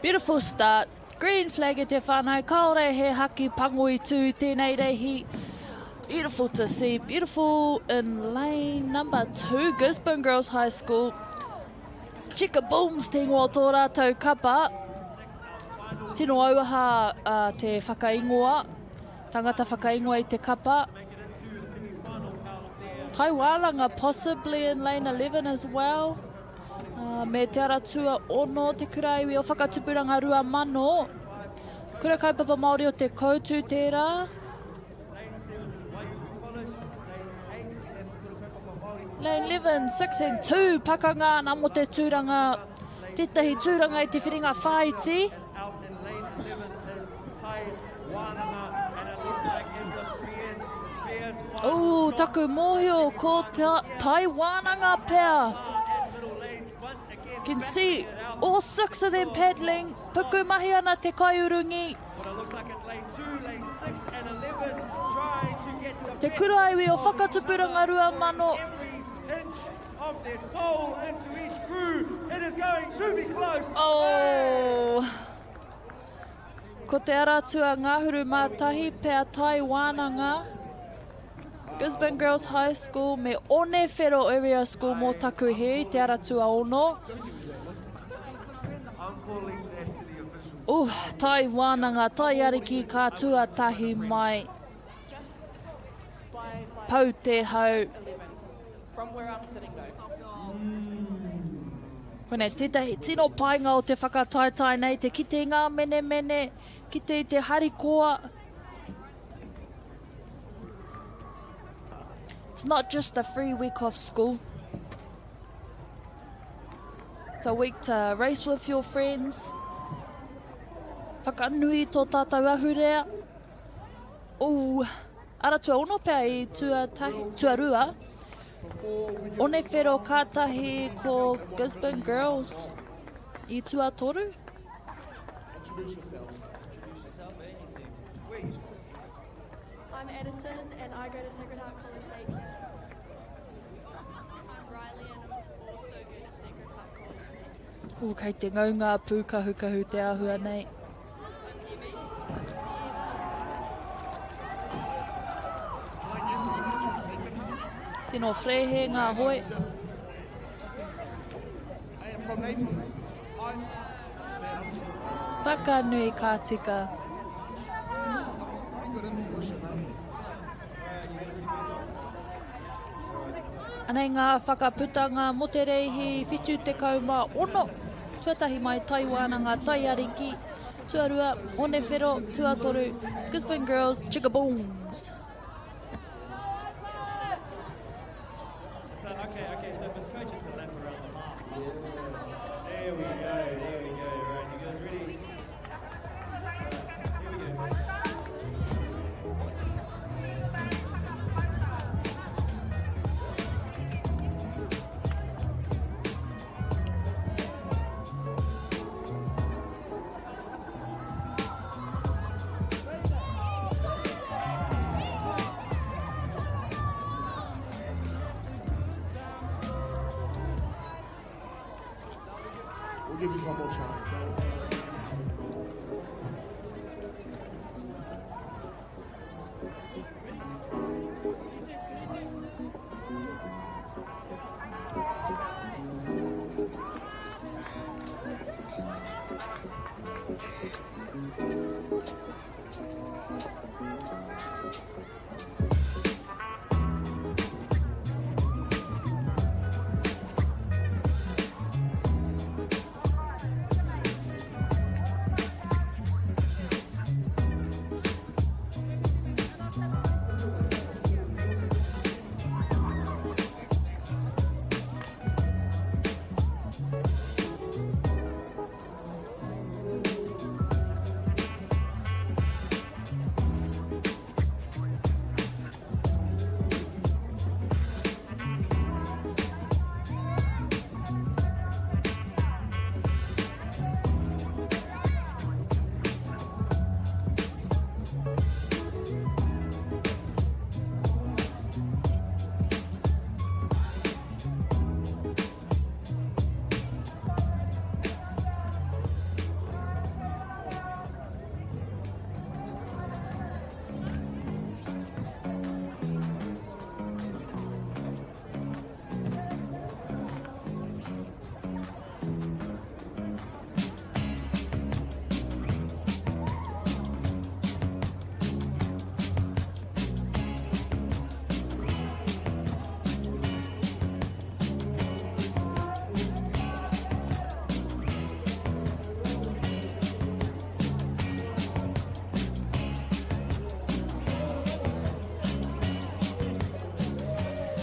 Beautiful start. Green flag e te whānau. Kaore he haki pangui tū tēnei reihi. Beautiful to see. Beautiful in lane number 2. Gisborne Girls High School. Chika booms te ingoa tō rātou kapa. Tino auaha te whakaingoa, tangata whakaingoa I te kapa. Tai wālanga possibly in lane 11 as well. Me te aratua ono te kuraiwi o whakatupuranga rua mano. Kura kaupapa Māori o te koutu tērā. Lane 11, 6 and 2, pakanga namo te tūranga. Tētahi tūranga I te whiringa whaiti. Oh, taku mōhio ko tai wānanga pēr. Can see all 6 of them paddling. Puku mahi ana te kaiurungi. Te kuraiwi o whakatupuranga rua mano. Oh! Ko te aratua ngahuru mātahi pēr tai wānanga. Gisborne Girls High School me Onewhiro Area School mō taku he, te aratua ono. Tai wānanga, tai ariki ka tuatahi mai. Pau te hau. From where I'm sitting though. Kone tētahi tino painga o te whakataitai nei, te kite ngā mene, kite I te harikoa. It's not just a free week off school. It's a week to race with your friends. Whakanui tō tātou ahurea. Aratua ono pēr I Tuarua. Onewhiro kātahi ko Gisborne Girls I Tuatoru. Introduce yourselves. Introduce yourself and your team. Please. I'm Edison and I go to Sacred Heart College Daycare. I'm Riley and I also go to Sacred Heart College Daycare. Kei te ngaunga pūkahukahu te ahua nei. Tino whrehe ngā hoi. I am from Naples. Whakanui ka tika. Anei ngā whakaputanga mo te reihi whitu te kauma ono. Tuatahi mai Taiwan ngā taiariki. Tuarua, one whero, tuatoru, Gisborne Girls, Chickabooms. So, okay, so if it's coaching, it's a lap around the mark. There we go, right, you guys ready? Here we go. We'll give you one more chance.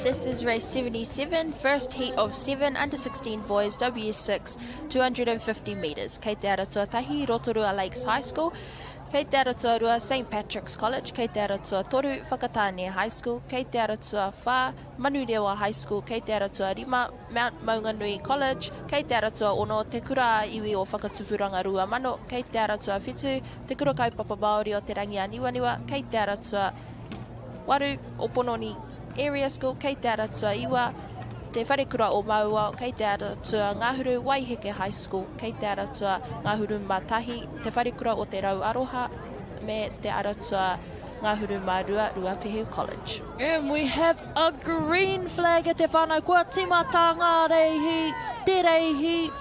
This is race 77, first heat of 7 under-16 boys, W6, 250 metres. Kei te aratuatahi, Rotorua Lakes High School. Kei te aratuarua, St. Patrick's College. Kei te aratua toru, Whakatāne High School. Kei te aratua whā, Manurewa High School. Kei te aratua rima, Mount Maunganui College. Kei te aratua ono, te kura iwi o Whakatupuranga Rua Mano. Kei te aratua whitu, te kura kaupapa Māori o te rangi a Niwaniwa. Kei te aratua waru o Pononi Area School, kei te aratua iwa, te wharekura o Maua, kei te aratua Ngāhuru Waiheke High School, kei te aratua Ngāhuru Mātahi, te wharekura o te Rau Aroha, me te aratua Ngāhuru Mārua Ruapehu College. And we have a green flag at te whānau kua timata ngā reihi, te reihi,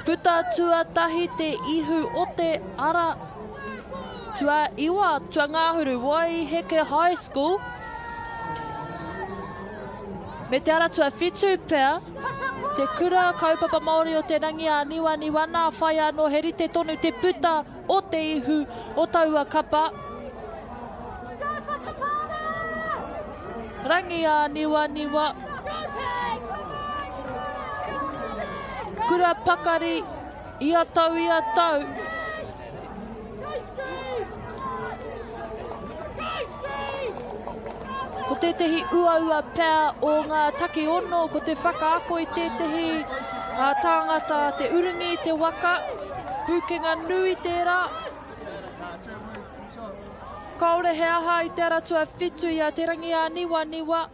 puta tuatahi te ihu o te ara, tua iwa, tua Ngāhuru Waiheke High School, me te aratua whitu pea, te kura kaupapa Māori o te rangi a Niwaniwa, nā whai anō he rite tonu te puta o te ihu o taua kapa. Rangi a Niwaniwa, kura pakari, ia tau, ia tau. Ko tetehi ua pea o ngā take ono, ko te whakaako i tetehi tāngata, te urungi, te waka, pukenga nui tērā. Kaore he aha i te aratua whitu ia te rangi a Niwaniwa.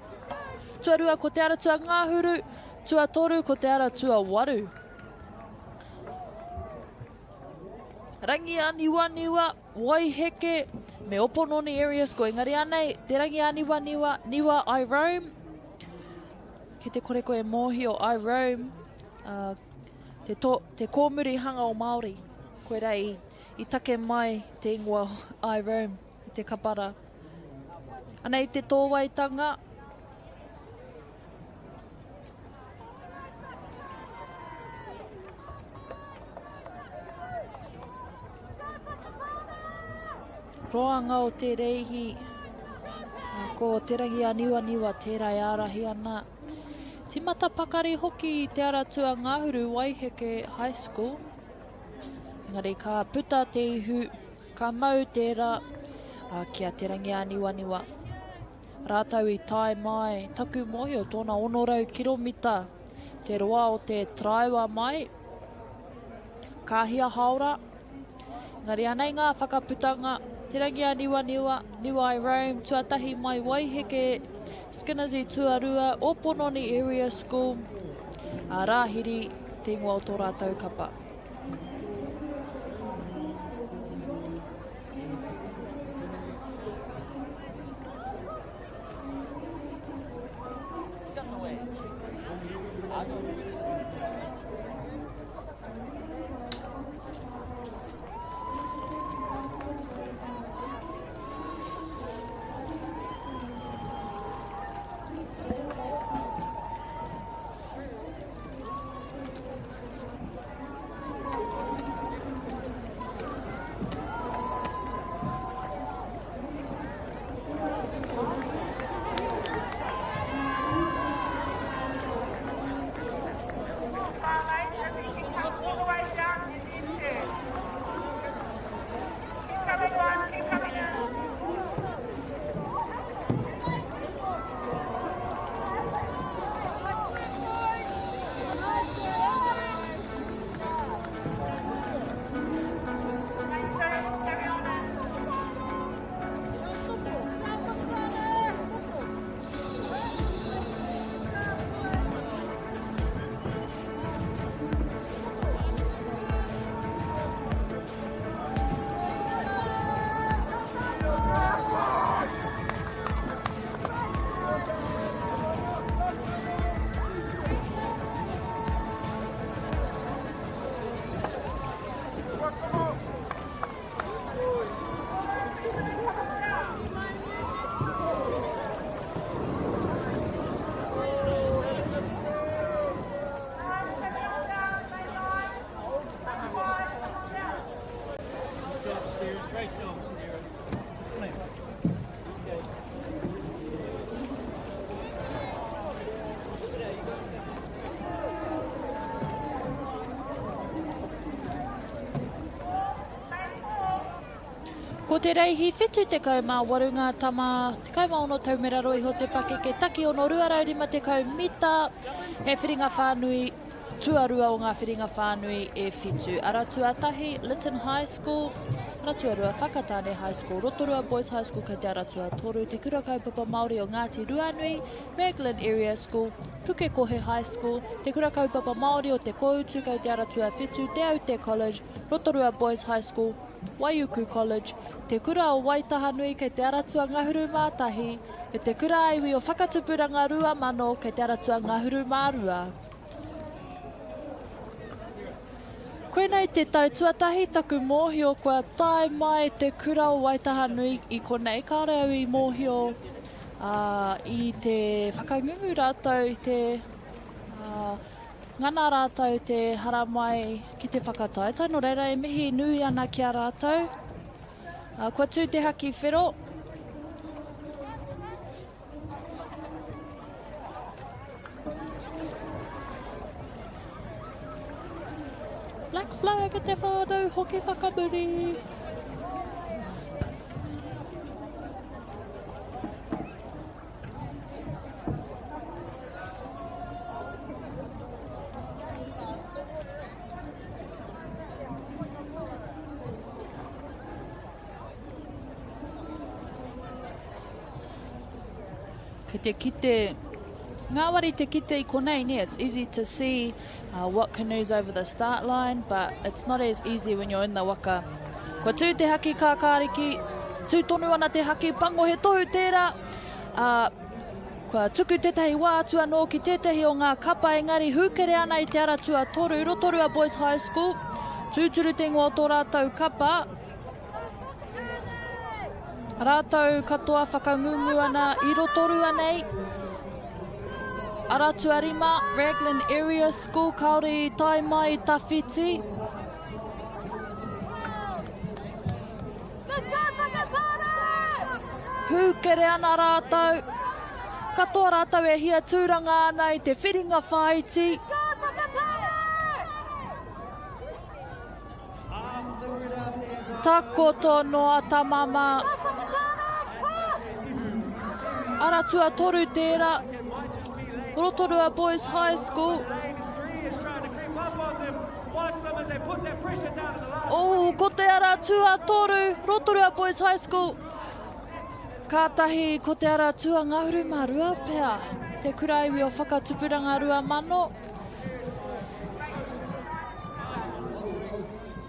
Tuarua ko te aratua Ngāhuru, tuatoru ko te aratua Waru. Rangi a Niwaniwa, Waiheke, me Opononi Area School. Engari anei, te rangi a Niwaniwa, Niwa I Roam. Ki te kore koe mōhi o I Roam, te kōmuri hanga o Māori. Koe rei, i take mai te ingoa I Roam, i te kapara. Anei te tōwaitanga, roanga o te reihi. Ko te rangi a niwa tērā ārahi ana. Timata pakari hoki i te aratua Ngāhuru Waiheke High School. Engari ka puta te ihu, ka mau tērā kia te rangi a niwa. Rātau i tae mai, taku mohi o tōna 100 kiromita. Te roa o te traiwa mai. Kāhia haora. Engari anei ngā whakaputanga, te rangi a niwa I Rome, tuatahi mai Waiheke, Skinners I Tuarua, Opononi Area School, Rāhiri, te ingoa o tō rātau kapa. Ko te reihi whetu te kau mā warunga tama, te kau mā ono taumiraro iho te pake ke taki ono ruaraurima te kau mita, he whiringa whānui, tuarua o ngā whiringa whānui e whitu. Aratua tahi, Lytton High School, Aratua rua Whakatāne High School, Rotorua Boys High School, kei te aratua toru, te kura kaupapa Māori o Ngāti Ruanui, Raglan Area School, Pukekohe High School, te kura kaupapa Māori o te Koutu, kei te aratua whitu, te Aute College, Rotorua Boys High School, Waiuku College, te kura o Waitaha Nui kei te aratua Ngahuru Mātahi, e te kura aiwi o Whakatupuranga Rua Mano kei te aratua Ngahuru Mārua. Koenei te tau tuatahi taku mōhio kua tae mai te kura o Waitaha Nui I konei kāreau I mōhio I te whakangungu rātou, I te ngana rātou te haramai ki te whakataeta. No reira e mihi nui ana ki a rātou. Kua tū te haki whero. Black flag a te whānau hoki whakamuri. Te kite, ngāwari te kite I konei ne, it's easy to see what canoes over the start line, but it's not as easy when you're in the waka. Kua tū te haki ka kāriki, tū tonu ana te haki, pango he tohu tērā. Kua tuku tētahi wā atua no ki tētahi o ngā kapa engari hūkere ana I te aratua toru, Rotorua Boys High School. Tūturu te ingoa o tō rātou kapa. Rātou katoa whakangungu ana I Rotorua nei. Aratua rima, Raglan Area School, kaore tai mai I Tawhiti. Let's go, Hūkere ana rātou. Katoa rātou e hia tūranga ana i te whiringa whaiti. Takoto noa tamama. Aratua toru tērā. Rotorua Boys High School. Oh, ko te aratua toru. Rotorua Boys High School. Kātahi ko te aratua ngahuru mā rua pēr. Te kuraiwi o whakatupuranga rua mano.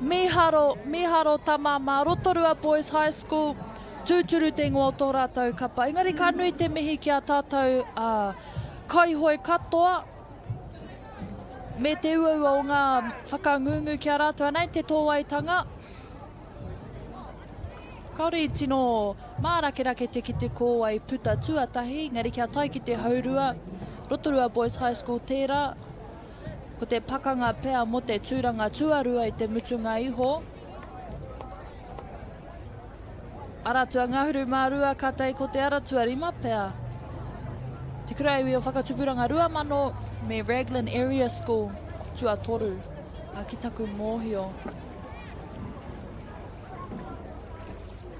Miharo tamama, Rotorua Boys High School, tūturu te ngoa tō rātou kapa. Engari ka nui te mihi ki a tātou kaihoi katoa. Me te ua o ngā whakangungu ki a rātou anei, te tōwaitanga. Kaore i tino mārakerake te ki te kōwai puta tuatahi, engari kia tai ki te haurua, Rotorua Boys High School tērā. Ko te pakanga pēa mo te tūranga tuarua i te mutunga iho. Aratua ngahuru mā rua kātai ko te aratua rima pēa. Te kuraiwi o whakatupuranga rua mano me Raglan Area School tua toru a ki taku mōhio.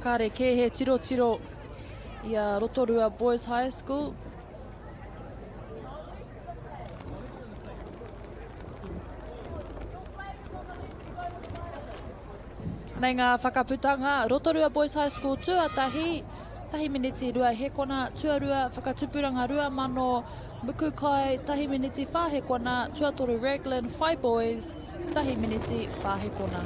Kāre kē he tiro i a Rotorua Boys High School. Nei ngā whakaputanga, Rotorua Boys High School tuatahi, tahi miniti rua hekona, tuarua whakatupuranga rua mano, muku kai, tahi miniti whahekona, tuatoru Raglan, whai boys, tahi miniti whahekona.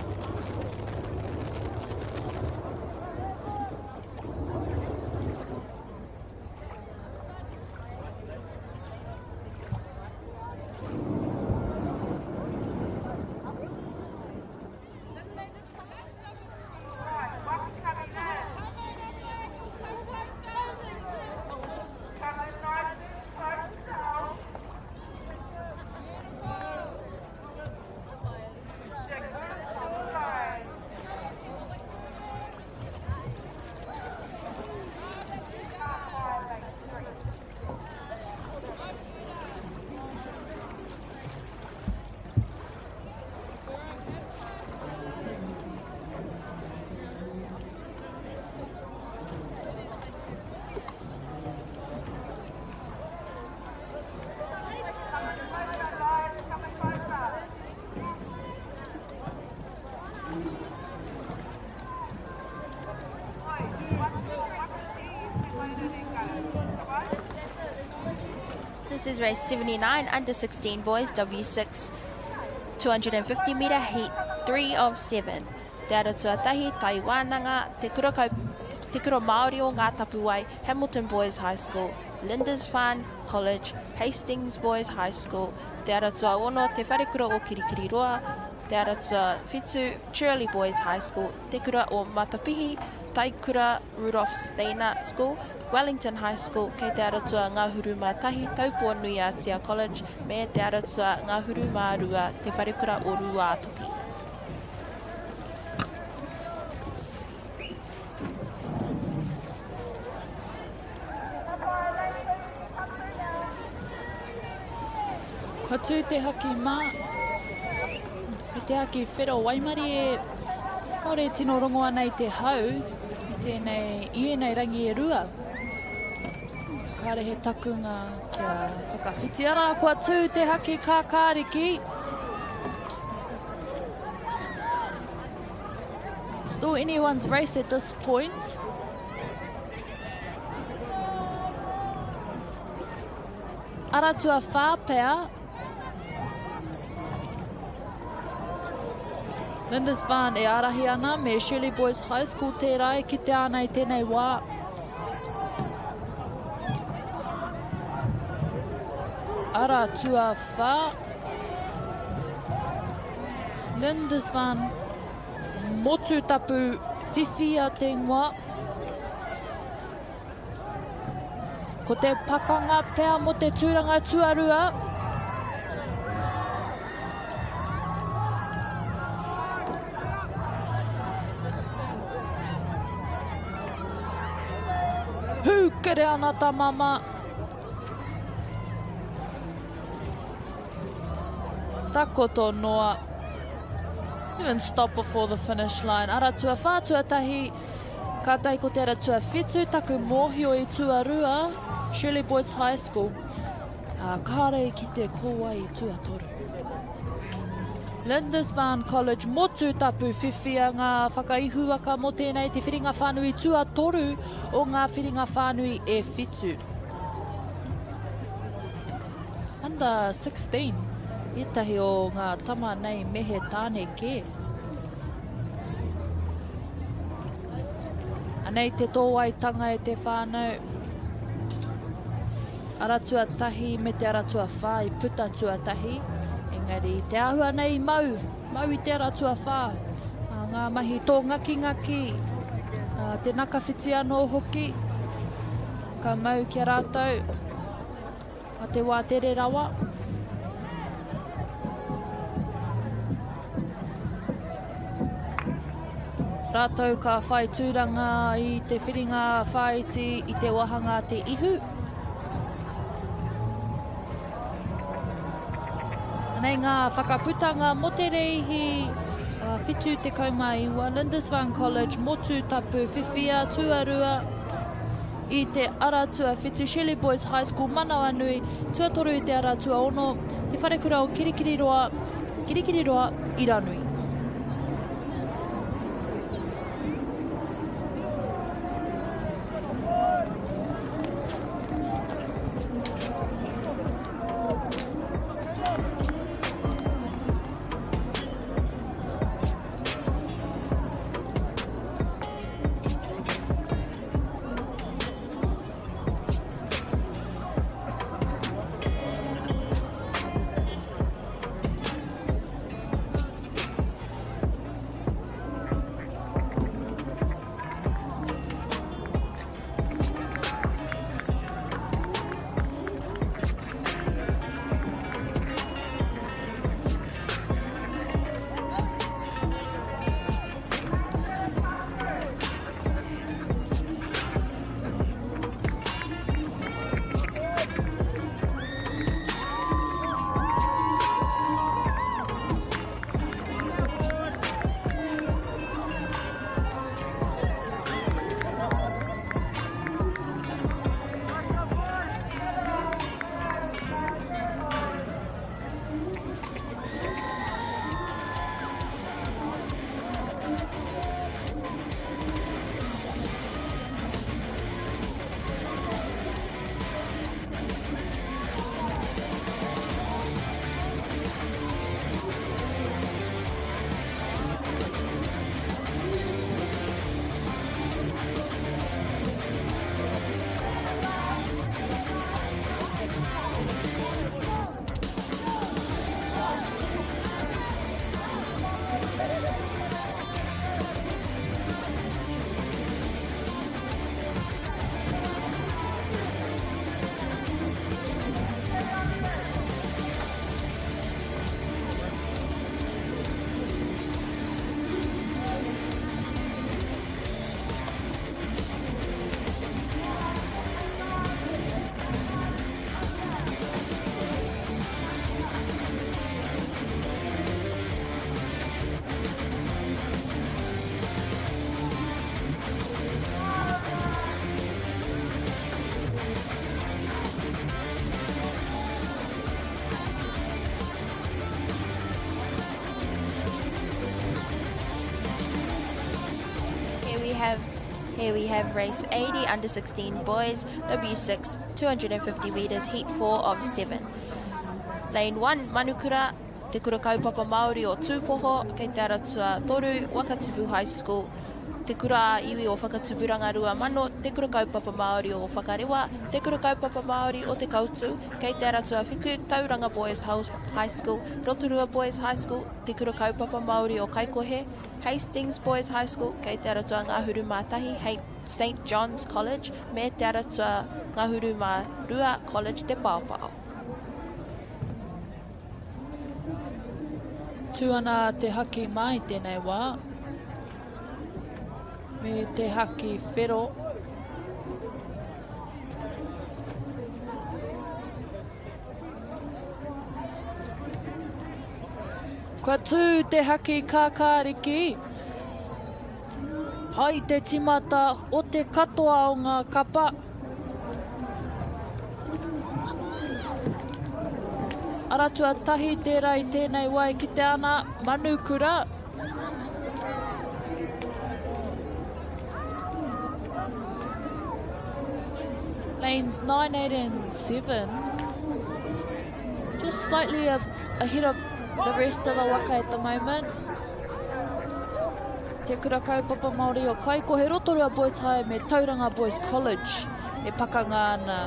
This is race 79, under 16 boys, W6, 250 metre heat, 3 of 7. Te aratua tahi, Taiwananga, te kura Māori o ngā tapuai, Hamilton Boys High School, Lindisfarne College, Hastings Boys High School, te aratua ono, te wharekura o Kirikiriroa, te aratua whitu, Shirley Boys High School, te kura o Matapihi, Taikura Rudolph Steiner School, Wellington High School, kei te aratua ngā huru mā tahi, Taupua Nui Atia College, me te aratua ngā huru mā rua, te wharekura o Rua Atoki. Ka tū te haki mā, te haki whero Waimari e kaore tino rongo ana i te hau, i tēnei ienei rangi e rua. Kāre he takunga kia whakawhiti ara, kua tū te haki kākāriki. Still anyone's race at this point. Aratua whāpea. Lindisfarne e arahi ana me Shirley Boys High School tērā e kite ana i tēnei wā. Aratua whā. Lindisfarne motu tapu whiwhi a te ngoa. Ko te pakanga pēa mo te tūranga tuarua. Kere ana ta mama. Takoto noa. Even stop before the finish line. Aratua whā tuatahi. Ka tahi ko te aratua whitu. Taku mōhio i Tuarua. Shirley Boys High School. Kārei ki te kōwai i Tuatoru. Lindisfarne College motu tapu whiwhia ngā whakaihuaka mo tēnei te whiringa whānui Tuatoru o ngā whiringa whānui e whitu. Under 16, etahi o ngā tama nei mehe tāne ke. Anei te tōwaitanga e te whānau. Aratua tahi me te aratua whā i puta tuatahi. Engari, te ahua nei mau i te aratua whā. Ngā mahi tō ngaki, te nakawhiti anō hoki. Ka mau ki a rātou. A te wā tere rawa. Rātou ka whai tūranga i te whiringa whaiti i te wahanga te ihu. Nei ngā whakaputanga mo te reihi whitu te kaumaiwa Lindisfarne College motu tapu whiwhia Tuarua i te aratua whitu Shirley Boys High School manawa nui Tuatoru i te aratua ono te wharekura o Kirikiriroa Iranui. Here we have race 80 under 16 boys, W6, 250 metres, heat 4 of 7. Lane 1, Manukura, te kura kaupapa Māori o Tūpoho, kei te aratua toru, Waka Tipu High School. Te kura iwi o whakatupuranga rua mano, te kura kaupapa Māori o Whakarewa, te kura kaupapa Māori o Te Kautu, kei te aratua whitu, Tauranga Boys High School, Rotorua Boys High School, te kura kaupapa Māori o Kaikohe, Hastings Boys High School, kei te aratua Ngāhuru Mātahi, St. John's College, me te aratua Ngāhuru Mā Rua College te Pāpao. Tuana te haki mai tēnei wā. Me te haki whero. Kua tū te haki kākāriki. Pai te timata o te katoa o ngā kapa. Aratua tahi tērā i tēnei wai ki te ana manukura. Lanes 9, 8 and 7. Just slightly ahead of the rest of the waka at the moment. Te kura kaupapa Māori o Kaikohe Rotorua Boys High me Tauranga Boys College e pakanga ana.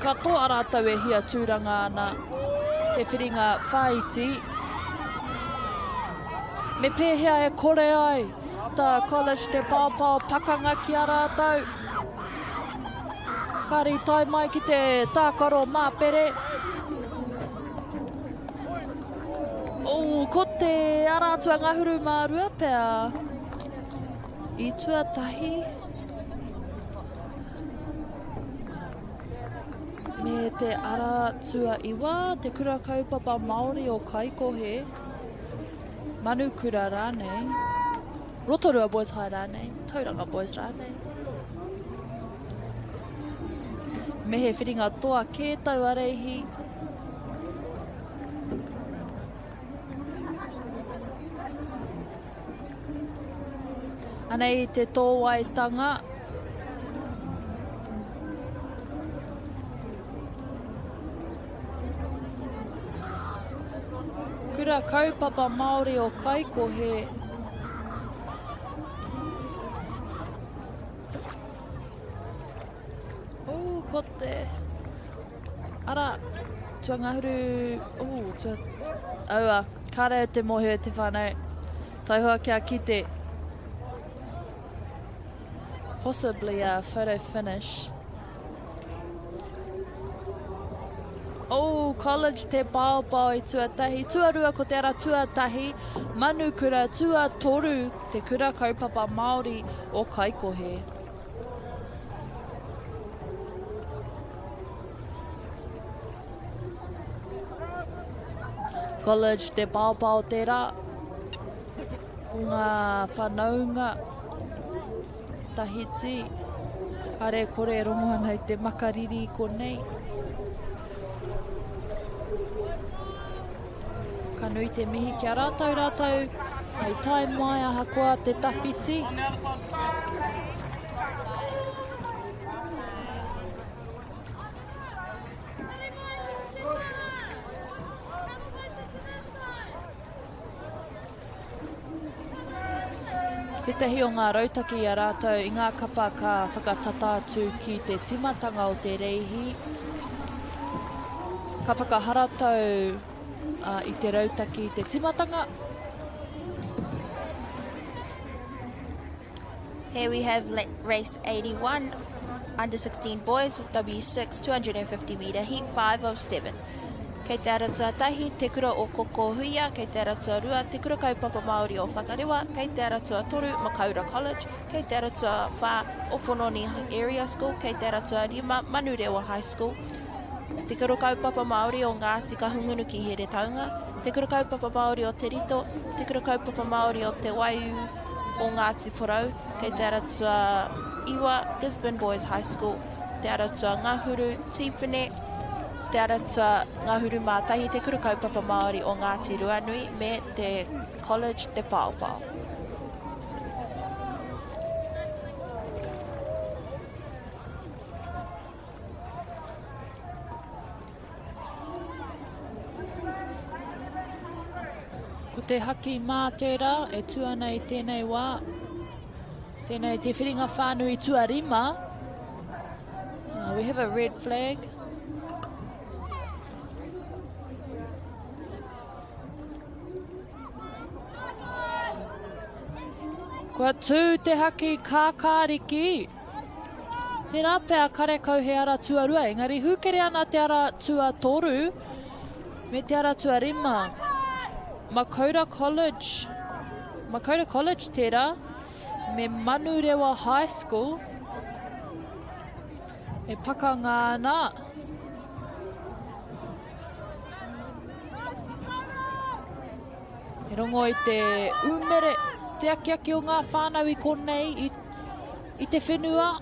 Katoa rātau e hia tūranga ana te whiringa whaiti. Me pēhea e kore ai tā college te pāpao pakanga ki a rātau. Kari tai mai ki te tākaro māpere. Ko te arātua ngahuru mārua pēr. I tuatahi. Me te arātua iwa, te kura kaupapa Māori o Kaikohe. Manukura rānei. Rotorua Boys High rānei. Tauranga Boys rānei. Me he whiringa toa kētau areihi. Anei te tōwaitanga. Kura kaupapa Māori o Kaikohe. Ko te ara tuangahuru aua kare te mohe te whanau taihua kia kite possibly a photo finish. College te pāopao i tuatahi tuarua ko te ara tuatahi manukura tuatoru te kura kaupapa Māori o Kaikohe. College te pāopao tērā. Ngā whanaunga tahiti. Kare kore rongoa nei te makariri konei. Ka nui te mihi kia rātau. Hei tai mai aha koa te tawhiti. Te tehi o ngā rautaki a rātou i ngā kapa ka whakatata atu ki te timatanga o te reihi. Ka whakaharatau i te rautaki te timatanga. Here we have race 81, under 16 boys, W6, 250 metre heat, 5:07. Kei te aratua tahi, te kura o Koko Huia, kei te aratua rua, te kura kaupapa Māori o Whakarewa, kei te aratua toru, MāORI College, kei te aratua wha, Opononi Area School, kei te aratua rima, Manurewa High School, te kura kaupapa Māori o Ngāti Kahungunu ki Here Taunga, te kura kaupapa Māori o Te Rito, te kura kaupapa Māori o Te Waiu o Ngāti Porou, kei te aratua Iwa, Gisborne Boys High School, te aratua Ngahuru, Tipene, te aratua Ngahuru Mātahi, te kura kaupapa Māori o Ngāti Ruanui, me te college te Pāopao. Ko te haki mātera e tuana i tēnei wā. Tēnei te whiringa whānui tuarima. We have a red flag. Kua tū te haki kākāriki. Te rāpea karekau he ara tuarua, engari hūkere ana te ara tuatoru me te ara tuarima. MāORI College tērā, me Manurewa High School, e pakanga ana. rongo i te umere, te akiaki o ngā whānau I konei I te whenua.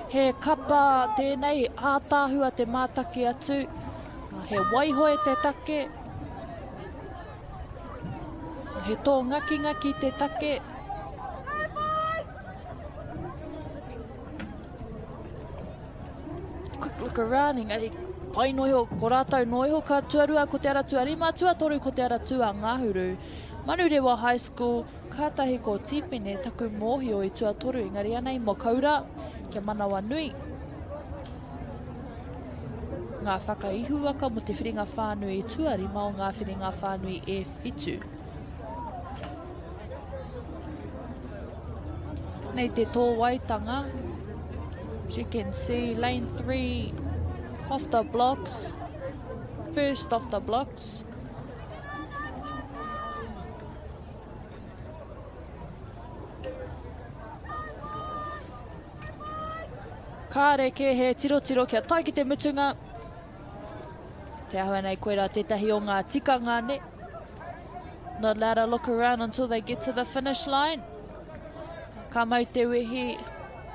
He kapa tēnei ātāhua te mātaki atu. He waihoe te take. He tō ngaki te take. Quick look around, engari pai noiho, ko rātou noiho ka tuarua ko te ara tuarima, tuatoru ko te ara tua ngāhuru. Manurewa High School, kātahi ko tipene taku mōhio I tuatoru, engari anei mo kaura, kia manawa nui. Ngā whakaihuaka mo te whiringa whānui I tuarima o ngā whiringa whānui e whitu. Nei te tō waitanga. As you can see, lane 3 off the blocks, first off the blocks. Kāreke he tiro kia tai ki te mutunga. Te ahua nei koera tētahi o ngā tikanga ne. Not allowed to look around until they get to the finish line. Ka mau te wehi,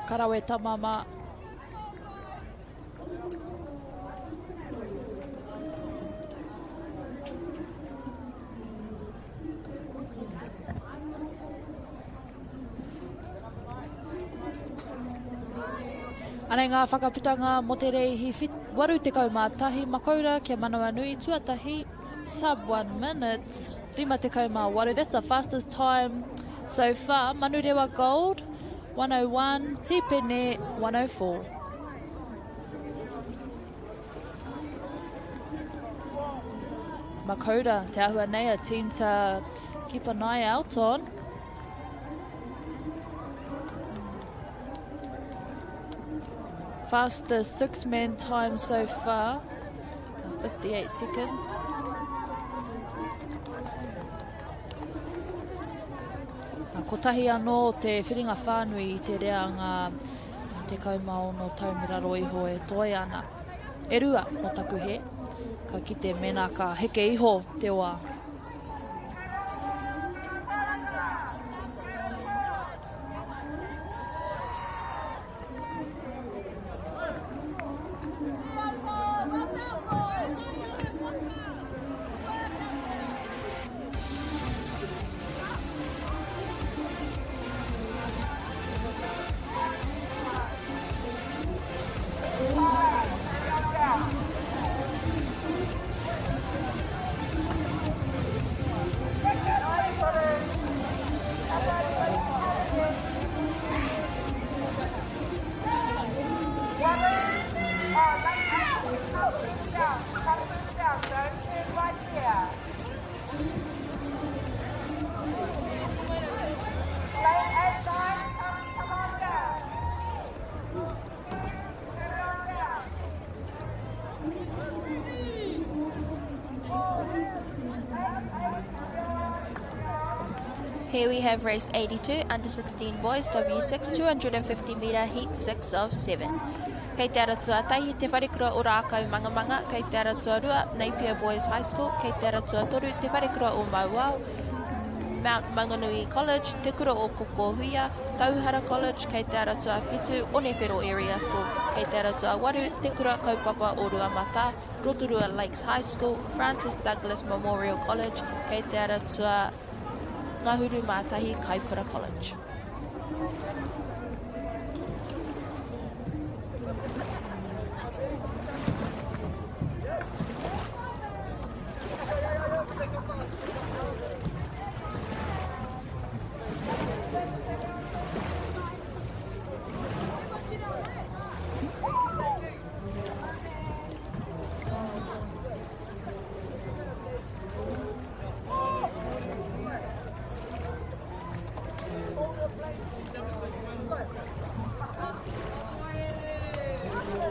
karawe tamama. Anei ngā whakaputanga mo te reihi waru te kaumātahi makaura kia manawa nui tuatahi sub 1 minute. Rima te kaumāwaru. That's the fastest time so far. Manurewa Gold 101, Tipene 104. Makaura, te ahua nei, a team to keep an eye out on. Fastest 6-man time so far, 58 seconds. Ko tahi anō te whiringa whānui I te reanga te kaumao taumiraro iho e toi ana. E rua o taku he, ka kite mena ka heke iho te wā. Here we have race 82, under 16 boys, W6, 250 metre, heat 6 of 7. Kei te aratua tahi, te wharekura o rākau mangamanga, kei te aratua rua, Napier Boys High School, kei te aratua toru, te wharekura o MΑORI, Mount Maunganui College, te kura o Kokohuia, Tauhara College, kei te aratua whitu, Onewhero Area School, kei te aratua waru, te kura kaupapa o Ruamata, Rotorua Lakes High School, Francis Douglas Memorial College, kei te aratua Ngahuru Mātahi Kaipura College.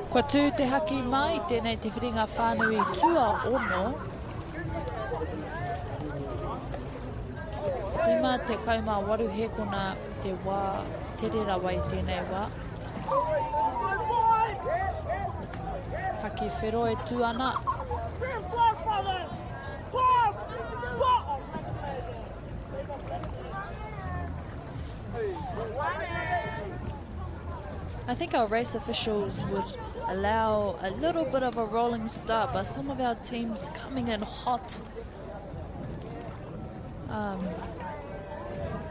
Kua tū te haki mai, tēnei te whiringa whānui tua ono. Rima te kaumā waru he kona te wā, te rera wai tēnei wā. ki whero e tū ana. I think our race officials would allow a little bit of a rolling start, but some of our teams coming in hot,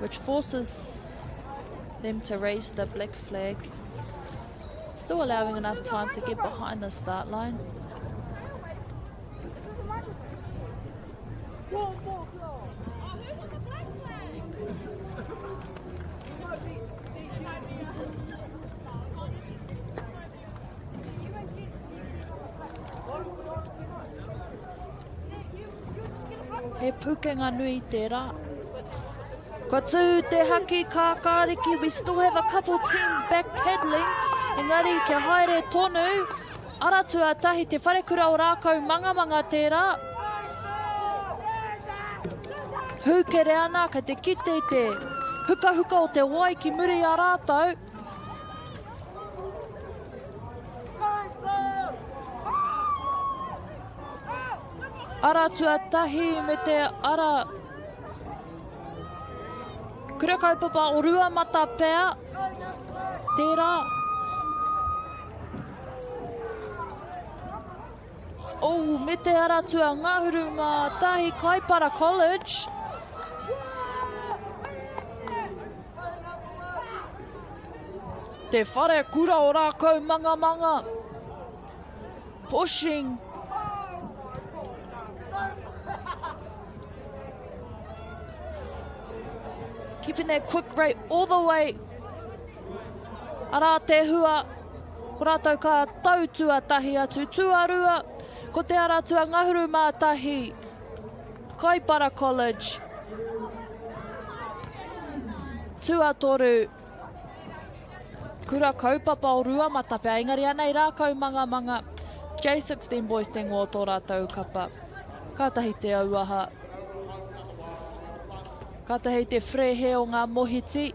which forces them to raise the black flag, still allowing enough time to get behind the start line. He pukenga nui te rā. Ko tū te haki ka kāriki, we still have a couple teams backpedaling. Engari, kia haere tonu, aratua tahi te wharekura o rākau manga tērā. Hūkere ana, ka te kite te huka o te wai ki muri a rātau. Aratua tahi me te ara kura kaupapa o rua mata pēa, tērā. Me te aratua ngahuru mā tahi Kaipara College. Te whare kura o rākau manga. Pushing. Keeping their quick rate all the way. Ara te hua, ko rātou ka tautua tahi atu tuarua, ko te aratua ngahuru mā tahi Kaipara College. Tuatoru, kura kaupapa o rua matapea, engari anei rākau manga, J16 boys te ngō tō rātou kapa. Kātahi te auaha. Kātahi te whrehe o ngā mohiti.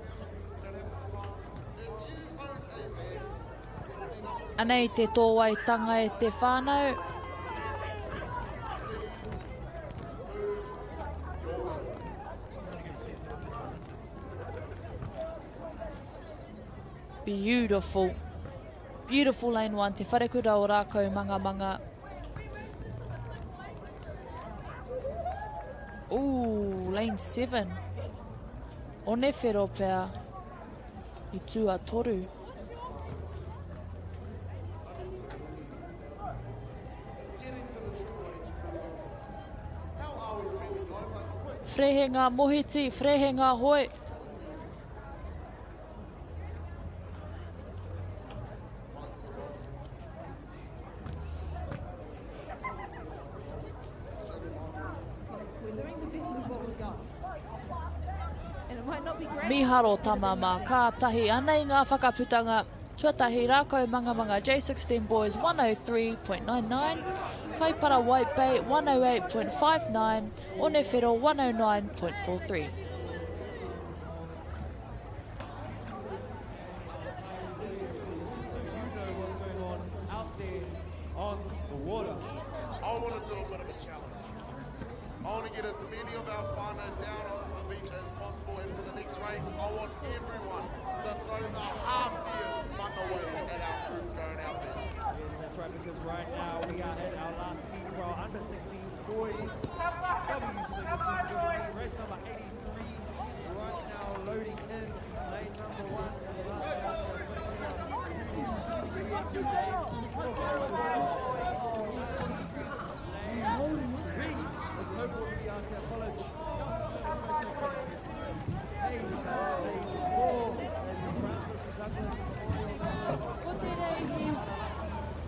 Anei te tōwai tanga e te whānau. Beautiful. Beautiful lane 1, te wharekura o rākau manga. Lane 7. One whero pēr I tuatoru. Whrehe ngā mohiti, whrehe ngā hoi. Miharo tamama, kātahi anei ngā whakaputanga. Tuatahi rākau manga J16 boys 103.99, Kaipara White Bay 108.59, Onewhero 109.43. On the water. I want to do a bit of a challenge. I want to get as many of our whānau down onto the beach as possible, and for the next race, I want everyone to throw the heartiest fun away at our crews going out there. Yes, that's right, because right now we are at our last meet for our under-16 boys. W16, race number 83, right now loading in lane number 1.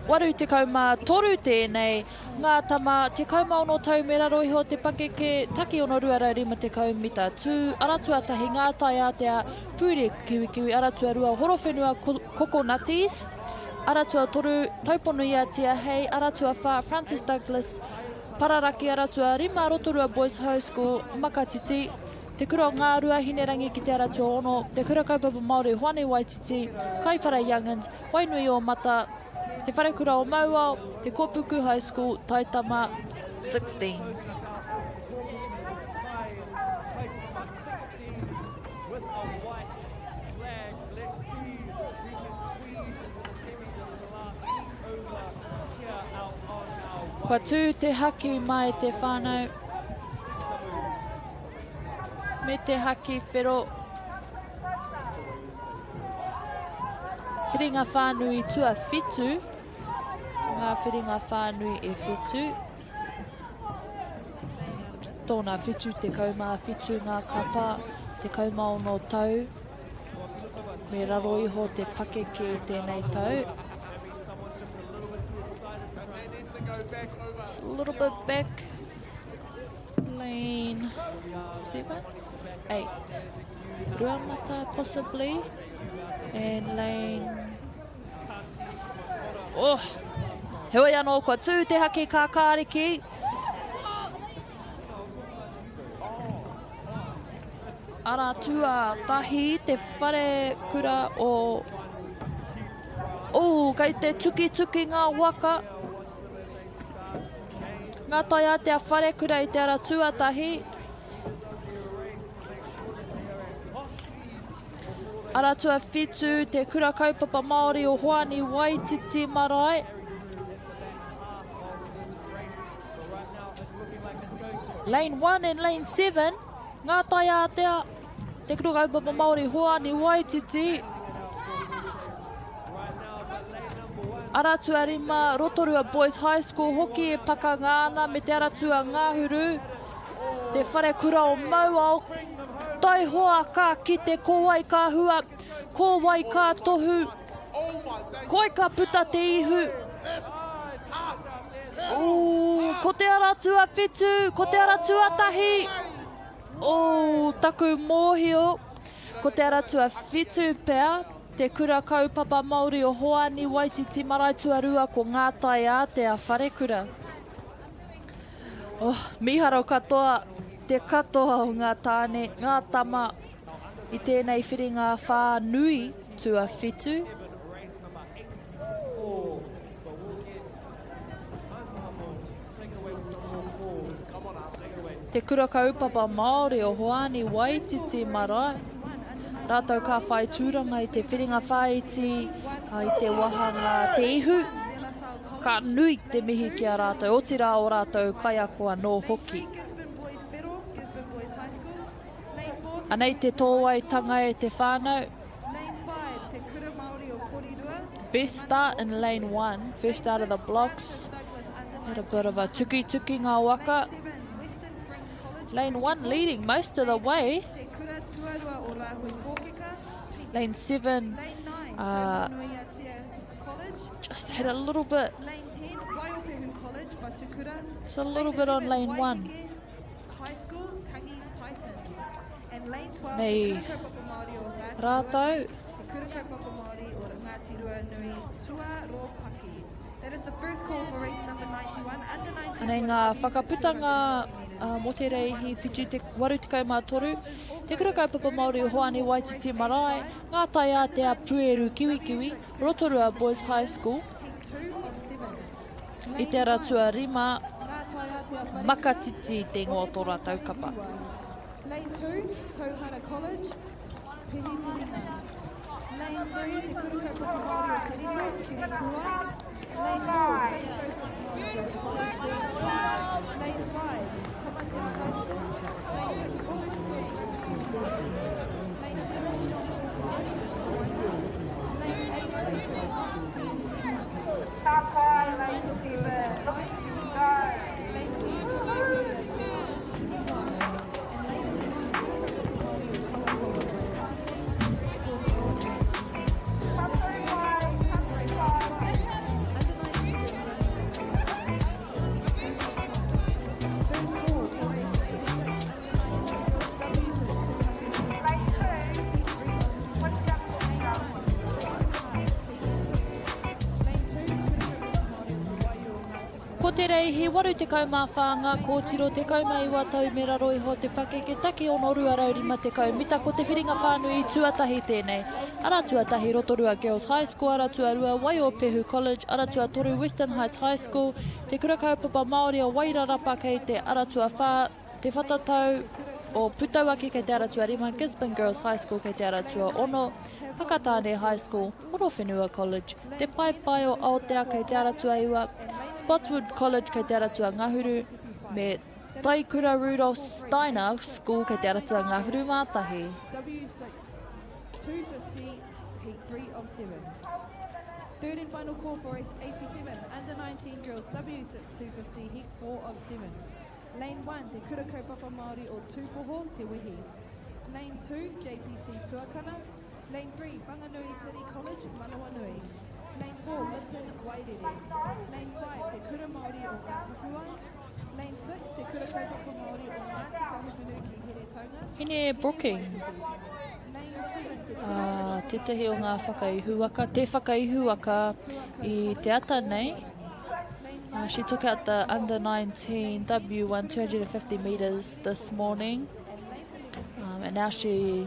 Waru te kauma toru tēnei, ngā tama te kauma ono tau me raro iho te pake ke taki ono ruara rima te kaumita. Tū aratua tahi ngā tai atea pūre kiwi aratua rua horowhenua kokonatis. Aratua toru tauponu ia tia hei, aratua wha Francis Douglas, pararaki aratua rima Rotorua Boys High School, Makatiti. Te kura ngā rua hinerangi ki te aratua ono, te kura kaupapa Māori Hoane Waititi, Kaipara Young'uns, Wainui o Mata, Te wharekura o Mauao, Te Kopuku High School, Taitama 16s. Kua tū te haki mai te whānau. Me te haki whero. Whiringa whānui tua whitu. Ngā whiringa whānui e whitu. Tōna whitu te kaumā whitu ngā kapa. Te kaumā ono tau. Me raro iho te pake ki tēnei tau. Just a little bit back. Lane 7, 8. Ruamata possibly. And lane... Oh! Heoi anō, kua tū te haki ka kāriki. Ara tua tahi te whare kura o... Oh, kei te tuki ngā waka. Ngā tai a te a whare kura i te ara tuatahi. Ara tua whitu, te kura kaupapa Māori o Hoani Waititi marae. Lane 1 and lane 7. Ngā tai a te kura kaupapa Māori Hoani Waititi. Aratua rima, Rotorua Boys High School hoki e paka ngāna me te aratua ngāhuru. Te whare kura o Mauao. Tai hoa ka ki te kōwai ka hua, kōwai ka tohu. Koi ka puta te ihu. Ko te aratua whitu, ko te aratua tahi. Taku mōhio. Ko te aratua whitu pea. Te kura kaupapa Māori o Hoani Waititi marae tuarua ko ngā tai a te a whare kura. Miharo katoa, te katoa o ngā tāne, ngā tama i tēnei whiringa whānui tua whitu. Te kura kaupapa Māori o Hoani Waititi marae. Rātau ka whai tūranga i te whiringa whaiti, i te wahanga te ihu. Ka nui te mihi ki a rātau, o tira o rātau kai akoa no hoki. Anei te tōwaitanga e te whānau. Best start in lane 1, first out of the blocks. Had a bit of a tuki ngā waka. Lane 1 leading most of the way. Lane 7 just had a little bit. Just a little bit on lane 1. Nei rātau. Anei ngā whakaputanga mo te reihi whitu te waru te kaumātoru. Te kura kaupapa Māori o Hoani Waititi marae. Ngā tai a te a Pueru Kiwi, Rotorua Boys High School. I te aratua rima, makatiti te ngotora taukapa. Lane 2, Tauhara College, Pihi Pihinga. Lane 3, Te Kura Kaupapa Māori o Te Rito, Kirikua. Lane 4, St. Joseph's Māori College, Kirikua. Lane 5, Tamatea High School. Lane 6, Auckland Girls Grammar School. Lane 7, John Paul College, Hawaii. Lane 8, St. Paul Arts TNT. Lane 10, Lane 10, Tamatea College, Kirikua. And Lane 11, Te Kura Kaupapa Māori o Tawakoa. Under 19 Ko te rei, he waru te kaumā whānga, ko tiro te kaumā iwa tau me raro iho te pake ke taki ono rua raurima te kaumita, ko te whiringa whānui tuatahi tēnei. Ara tuatahi Rotorua Girls High School, ara tuarua Waiōpehu College, ara tua toru Western Heights High School, te kura kaupapa Māori o Wairarapa kei te ara tua whā, te whatatau o Putauaki kei te ara tua Rima, Gisborne Girls High School kei te ara tua Ono, Whakatāne High School, Horowhenua College, te Paipai o Aotea kei te ara tua Iwa, Spotswood College kei te ara tua Ngahuru, me Taikura Rudolph Steiner School kei te ara tua Ngahuru Mātahi. W6, 250, heat 3 of 7. Third and final call for race 87, under 19 girls, W6, 250, heat 4 of 7. Lane 1, Te Kura Kaupapa Māori o Tūpoho, Te Wehi. Lane 2, JPC Tuakana. Lane 3, Whanganui City College, Manawanui. Lane 4, Lytton Wairere. Lane 5, Te Kura Māori o Ngātapua. Lane 6, Te Kura Kaupapa Māori o Ngāti Kahupunu ki Heretaunga. Hine Brooking. Tētahi o ngā whakaihuaka. Te whakaihuaka I te ata nei. She took out the under 19 W1 250 metres this morning. And now she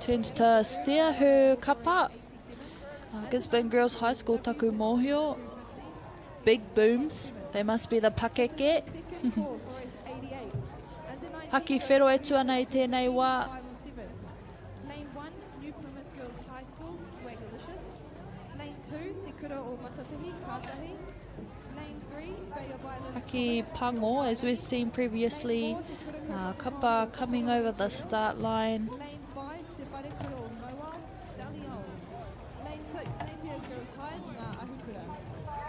turns to steer her kapa. Gisborne Girls High School taku mōhio. Big booms. They must be the pakeke. Haki whero e tuana I tēnei wā. Lane 1, New Plymouth Girls High School, Swagalicious. Lane 2, Te Kura o Matapihi, Kātahi. Lane 3, Bay of Islands. Haki Pango, as we've seen previously. Kapa coming over the start line. Lane 5, Te Whare Kura o Moa, Stallions. Lane 6, Napier Girls High, Ngā Ahukura.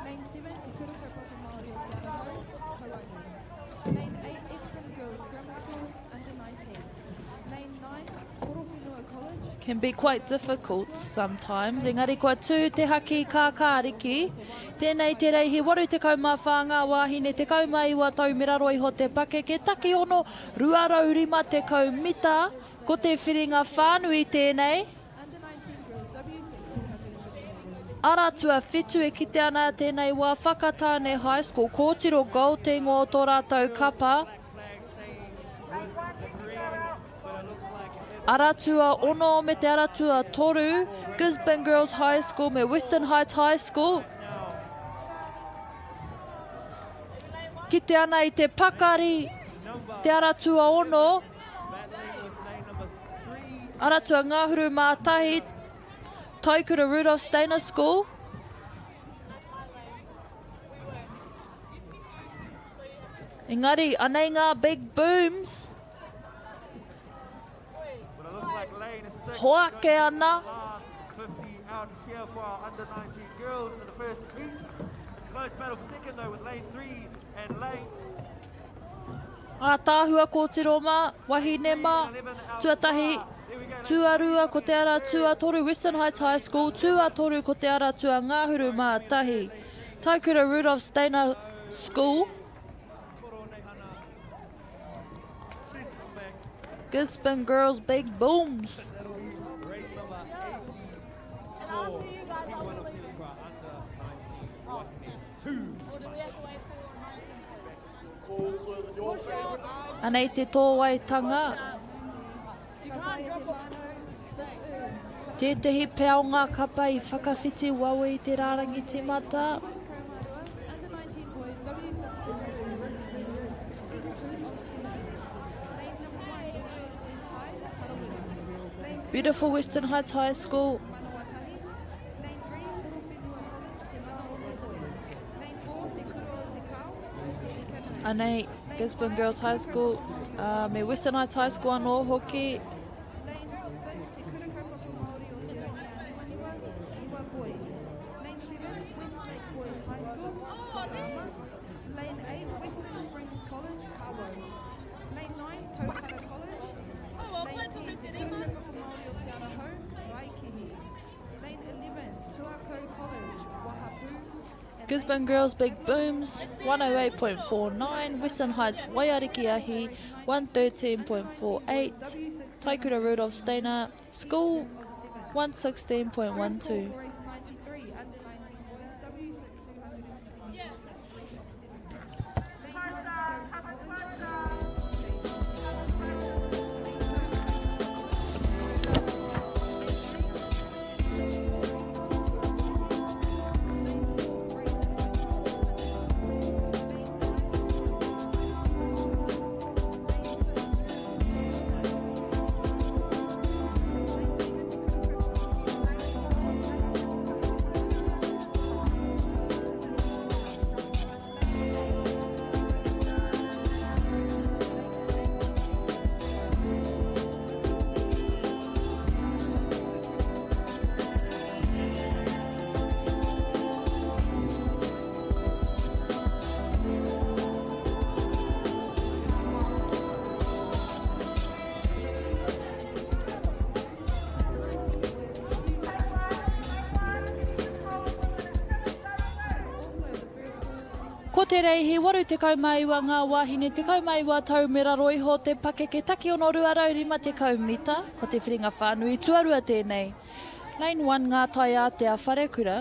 Lane 7, Te Kura Kaupapa Māori o Te Araho, Harangi. Lane 8, Epsom Girls Grammar School, under 19. Lane 9, Horowhenua College. Can be quite difficult sometimes. Engari kua tū te haki kā kāriki. Tēnei te rei he waru te kaumā whānga wāhine te kaumā iwa tau me raro iho te pake ke taki ono ruarau rima te kaumita ko te whiringa whānui tēnei. Ara tua whitu e kite ana tēnei wā Whakatāne High School. Kōtiro Gauteng o tō rātou kapa. Aratua ono me te aratua toru, Gisborne Girls High School me Western Heights High School. Ki te ana I te pakari, te aratua ono. Aratua Ngāhuru Mātahi, Taikura Rudolph Steiner School. Engari, anei ngā big booms. Hoake ana. 50 out here for our under 19 girls in the first heat. It's a close battle for second though with lane 3 and lane. Tāhua kōtiro mā, wahine mā, tuatahi, tuarua ko te ara tuatoru Western Heights High School, tuatoru ko te ara tua Ngāhuru Mātahi, Taikura Rudolph Steiner School, Gisborne Girls Big Booms. Race number 84. Heat 1 of 7 for our under 19 2. Anei te tōwaitanga. Tētahi pēo ngā kapa I whakawhiti wawe I te rārangi tīmata. Beautiful Western Heights High School. Anei Gisborne Girls High School, me Western Heights High School anō hoki. Lane 8, Western Springs College, Cabo. Lane 9, Tauhara College. Lane 10, Te Kura Kaupapa Māori o Te Araho, Waikihi. Lane 11, Tuako College, Wahapu. Gisborne Girls Big Booms, 108.49. Western Heights Waiarikiahi, 113.48. Taikura Rudolph Steiner School, 116.12. Ko te reihi, 89 ngā wāhine, 12 tau me raro iho te pake ke taki ono ruaraurima te kaumita, ko te whiringa whānui, tuarua tēnei. Lane 1 ngā tai a te a wharekura,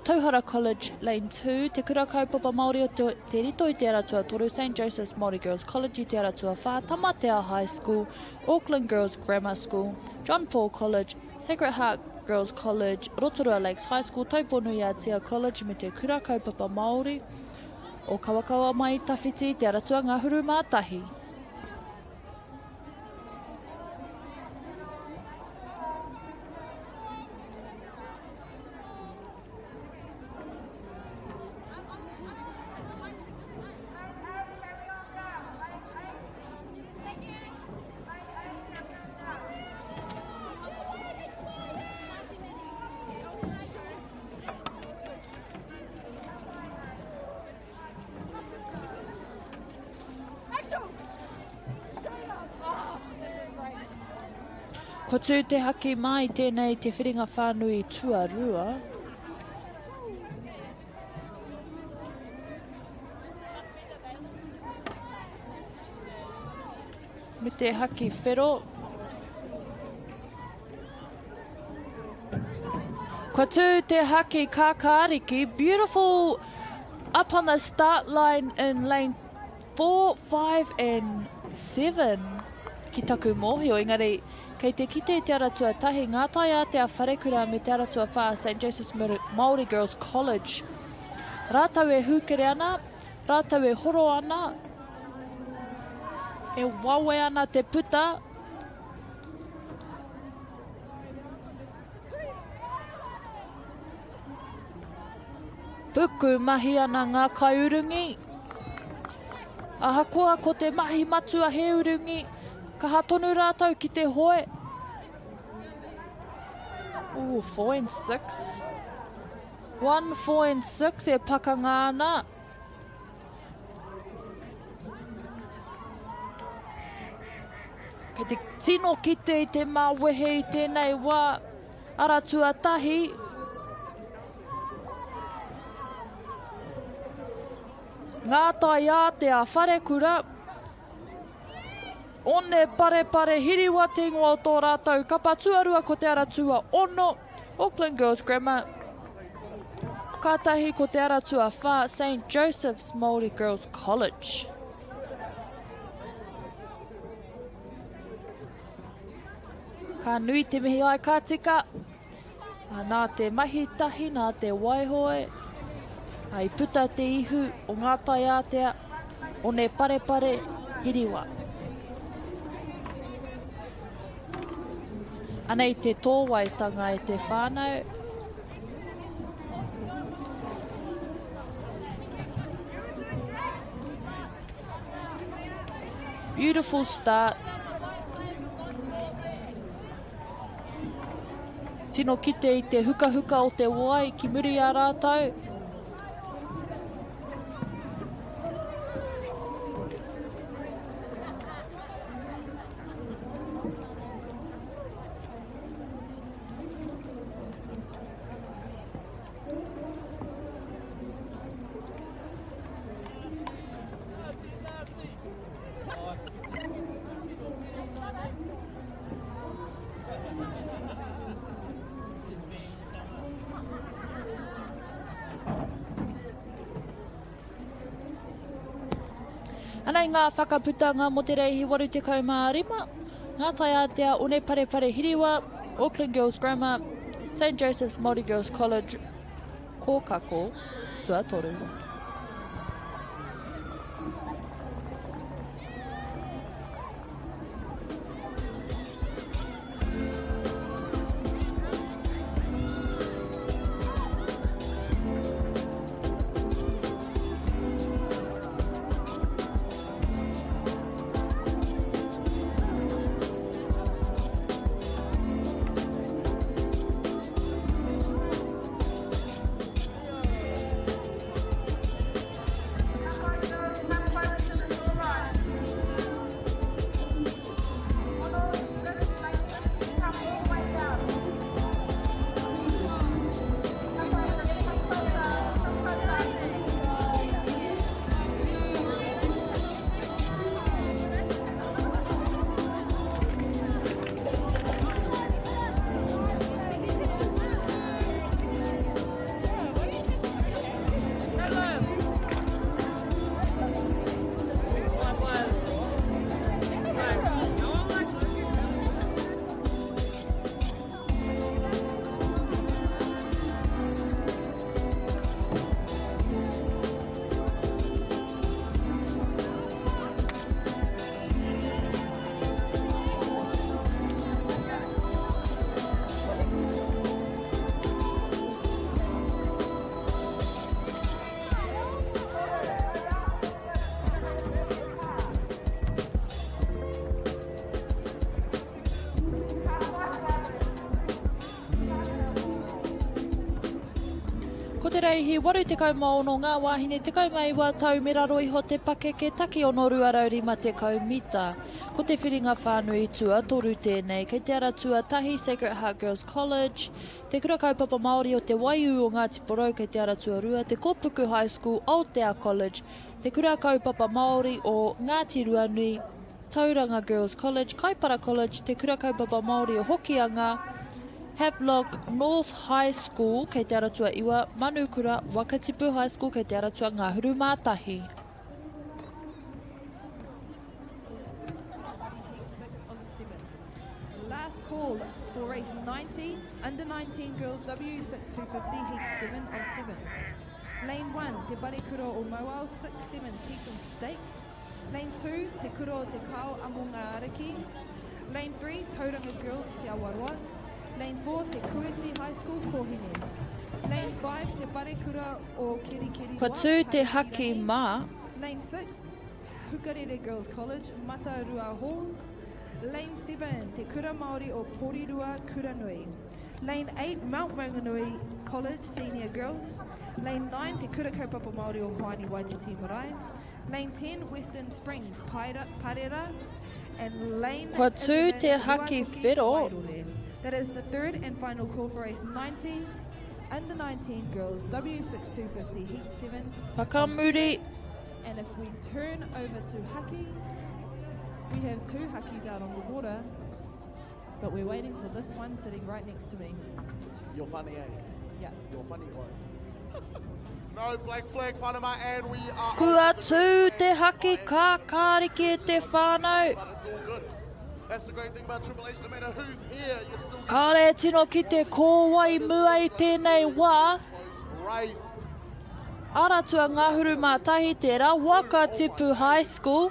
Tauhara College, Lane 2, te kura kaupapa Māori o te rito I te aratua toru, St. Joseph's Māori Girls College I te aratua whā, Tamatea High School, Auckland Girls Grammar School, John Paul College, Sacred Heart Girls College, Rotorua Lakes High School, Tauponu Iatia College, me te kura kaupapa Māori, o Kawakawa mai tawhiti te aratua ngahuru mātahi. Ko tū te haki mai tēnei te whiringa whānui tuarua. Me te haki whero. Ko tū te haki kākāriki. Beautiful up on the start line in lane 4, 5 and 7. Ki taku mōhio, engari, kei te kite te aratua tahi, ngā tai a te a wharekura me te aratua whā St. Joseph's Māori Girls College. Rātau e hūkere ana, rātau e horo ana, e wawe ana te puta. Puku mahi ana ngā kaiurungi. Ahakoa ko te mahi matua he urungi. Ka tonu rātau ki te hoe. Ooh, 4 and 6. 1, 4 and 6 e pakanga ana. Kei te tino kite I te māwehe I tēnei wā aratua tahi. Ngā tai a te a wharekura. One pare hiriwa te ingoa o tō rātau kapa tuarua ko te aratua ono, Auckland Girls Grammar. Kātahi ko te aratua whā St. Joseph's Māori Girls College. Ka nui te mihi ai ka tika. Nā te mahi tahi, nā te waihoe. Ai puta te ihu o ngā tai ātea, one pare hiriwa. Anei te tōwaitanga e te whānau. Beautiful start. Tino kite I te huka o te wai ki muri a rātau. Anei ngā whakaputanga mo te reihi 85, ngā tai ātea one pare hiriwa, Auckland Girls Grammar, St. Joseph's Māori Girls College, kōkako, tuatoru. te reihi, 86 ngā wāhine, 12 tau me raro iho te pake ke taki ono ruarauri ma te kaumita. Ko te whiringa whānui tua, toru tēnei, kei te ara tua tahi Sacred Heart Girls College, te kura kaupapa Māori o te waiu o Ngāti Porou, kei te ara tua rua, te Kopuku High School, Aotea College, te kura kaupapa Māori o Ngāti Ruanui, Tauranga Girls College, Kaipara College, te kura kaupapa Māori o Hokianga, Havelock North High School, kei te aratua iwa, Manukura, Wakatipu High School, kei te aratua Ngāhuru Mātahi. 6 of 7. Last call for race 90, under 19 girls W6250, heat 7 of 7. Lane 1, Te Parekura o Mauao, 6-7, keep and stake. Lane 2, Te Kuro o Te Kao Amunga Ariki. Lane 3, Tauranga Girls, Te Awaroa. Lane 4, Te Kuriti High School, Kohine. Lane 5, Te Parekura o Kirikiri. Kua tū te haki mā. Lane 6, Hukarere Girls College, Matarua Hall. Lane 7, Te Kura Māori o Porirua, Kuranui. Lane 8, Mount Maunganui College, Senior Girls. Lane 9, Te Kura Kaupapa Māori o Hawaii Waititi Marae. Lane 10, Western Springs, Parera. And lane Kua tū te haki whiro. That is the third and final call for race 90, under 19 girls, W6250, heat 7. Whakamuri. And if we turn over to haki, we have 2 hakis out on the water, but we're waiting for this one sitting right next to me. You're funny, eh? Yeah. You're funny, guy. No black flag, whanama, and we are... Kua tū te haki ka kāriki e te whānau. But it's all good. That's the great thing about Triple H, no matter who's here, you're still... Kāre tino ki te kōwai mua i tēnei wā. Race. Aratua Ngāhuru Mātahi tērā, Wakatipu High School.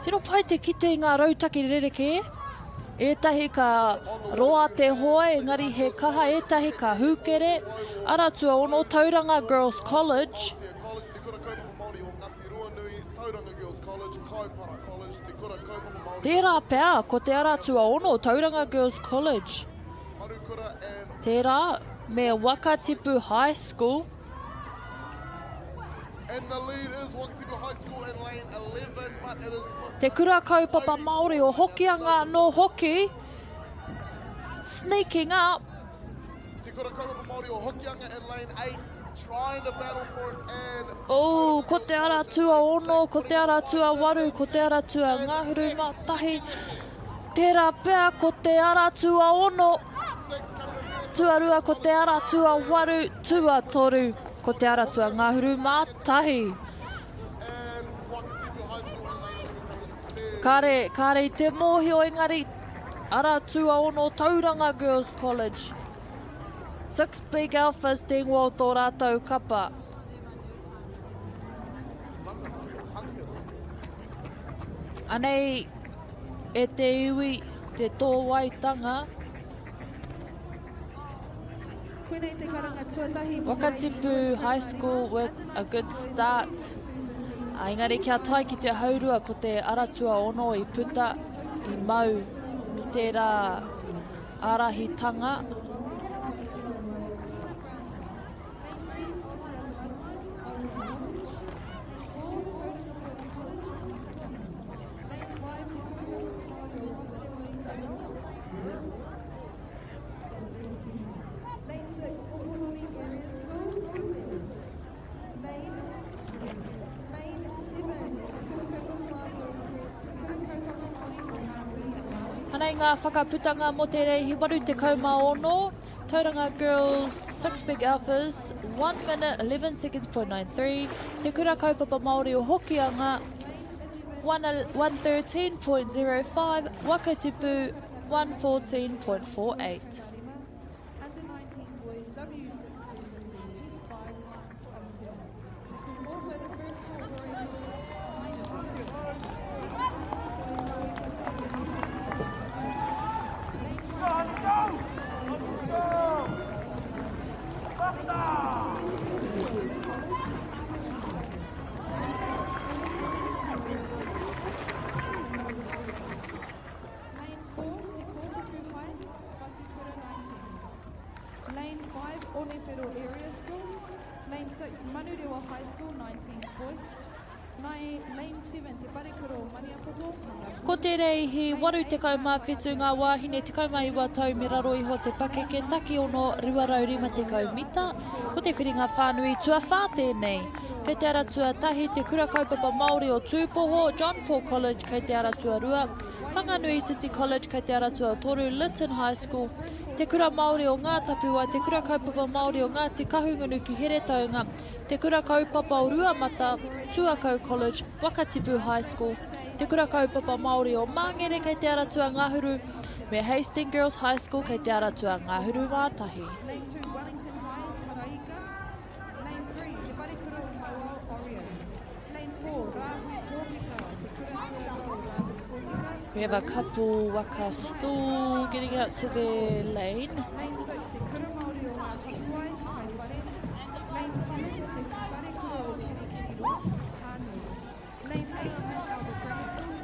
Tino pai te kite i ngā rautaki rereke. Ētahi ka roa te hoa, engari he kaha, ētahi ka hūkere. Aratua ono Tauranga Girls College. Tērā pēr, ko te aratua ono, Tauranga Girls College. Tērā, me Wakatipu High School. And the lead is Wakatipu High School in lane 11, but it is... Te kura kaupapa Māori o Hokianga no Hoki. Sneaking up. Te kura kaupapa Māori o Hokianga in lane 8. Trying to battle for it and... Oh, ko te aratua ono, ko te aratua waru, ko te aratua Ngāhuru Mātahi. Tērā pēr, ko te aratua ono. Tuarua, ko te aratua waru, tua toru, ko te aratua Ngāhuru Mātahi. Kāre i te mōhio engari, aratua ono Tauranga Girls College. 6 big alphas te ngō tō rātou kapa. Anei, e te iwi, te tō waitanga. Wakatipu High School with a good start. Engari kia tai ki te haurua ko te aratua ono i puta, i mau, ki tērā arahitanga. Anei ngā whakaputanga mo te reihi waru te kaumaono. Tauranga Girls, 6 big alphas, 1 minute 11 seconds .93. Te kura kaupapa Māori o Hokianga, 113.05. Wakatipu, 114.48. High School, 19 boys. Lane 7, Te Parekuro, Maniapoto. Ko te reihi, waru te kaumawhitu ngā wāhine te kaumaiwa tau me raro iho te pake ke taki ono 250 mita. Ko te whiringa whānui tua whā tēnei. Kei te aratua tahi te kura kaupapa Māori o Tūpoho, John Paul College kei te aratua rua. Whanganui City College kei te aratua o Toru, Lytton High School. Te kura Māori o ngā Tapuai, te kura kaupapa Māori o ngā Te Kahungunu ki Here Taunga. Te kura kaupapa o Ruamata, Tuakau College, Wakatipu High School. Te kura kaupapa Māori o Māngere kei te aratua Ngāhuru, me Hastings Girls High School kei te aratua Ngāhuru Mātahi. Lane 2, Wellington High, Paraika. Lane 3, Te Parekuro, MāORI. Lane 4, Rahui Pōhika, Te Kura Tuarau, Rahui Pōhika. We have a couple waka still getting out to their lane. Lane 6, Te Kura Māori o ngā Tapuai, Kai Whare. Lane 7, Te Parekuro o Kirikiriwa, Hānui. Lane 8, Albert Grammar School,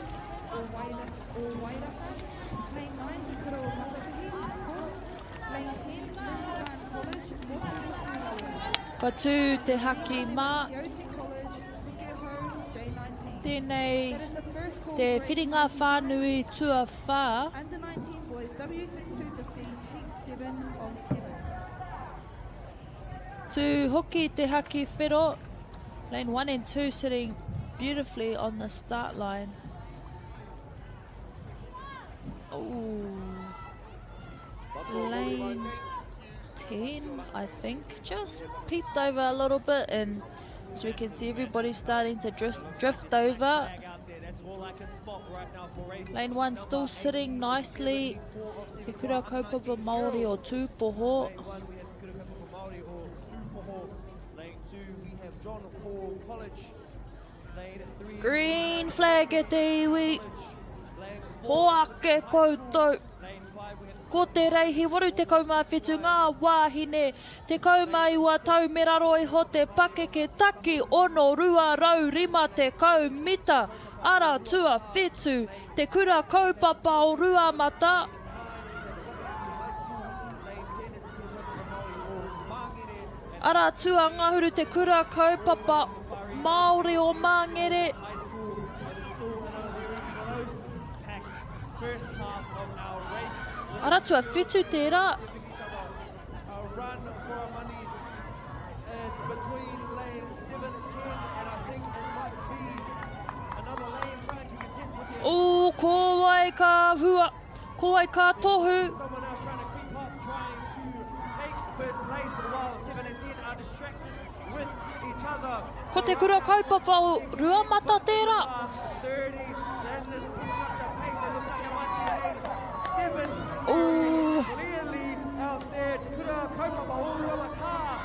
o Wairaka. Lane 9, Te Kura o Matatuhi, Ko. Lane 10, Lincoln College, Rotorua. Patu te haki mā. Te Oti College, Pukeho, J19. Tēnei That is the first call te race. whiringa whānui tua whā. Under 19 boys, W6250, heat 7 of 7. To hoki te haki whiro. Lane 1 and 2 sitting beautifully on the start line. Oh, lane 10, I think, just peeped over a little bit, and as we can see, everybody's starting to drift over. Lane 1 still sitting nicely. Te kura kaupapa Māori o Tūpoho. Green flag e te iwi. Hoake koutou. Ko te reihi, waru te kaumawhitu ngā wāhine, te kaumaiwa tau me raro iho te pake ke taki ono rua rau rima te kaumita. Ara tua whetu, te kura kaupapa o Ruamata. Ara tua ngahuru te kura kaupapa Māori o Māngere. Ara tua whetu tērā. O, ko wai ka hua, ko wai ka tohu. Ko te kura kaupapa o Ruamata tērā.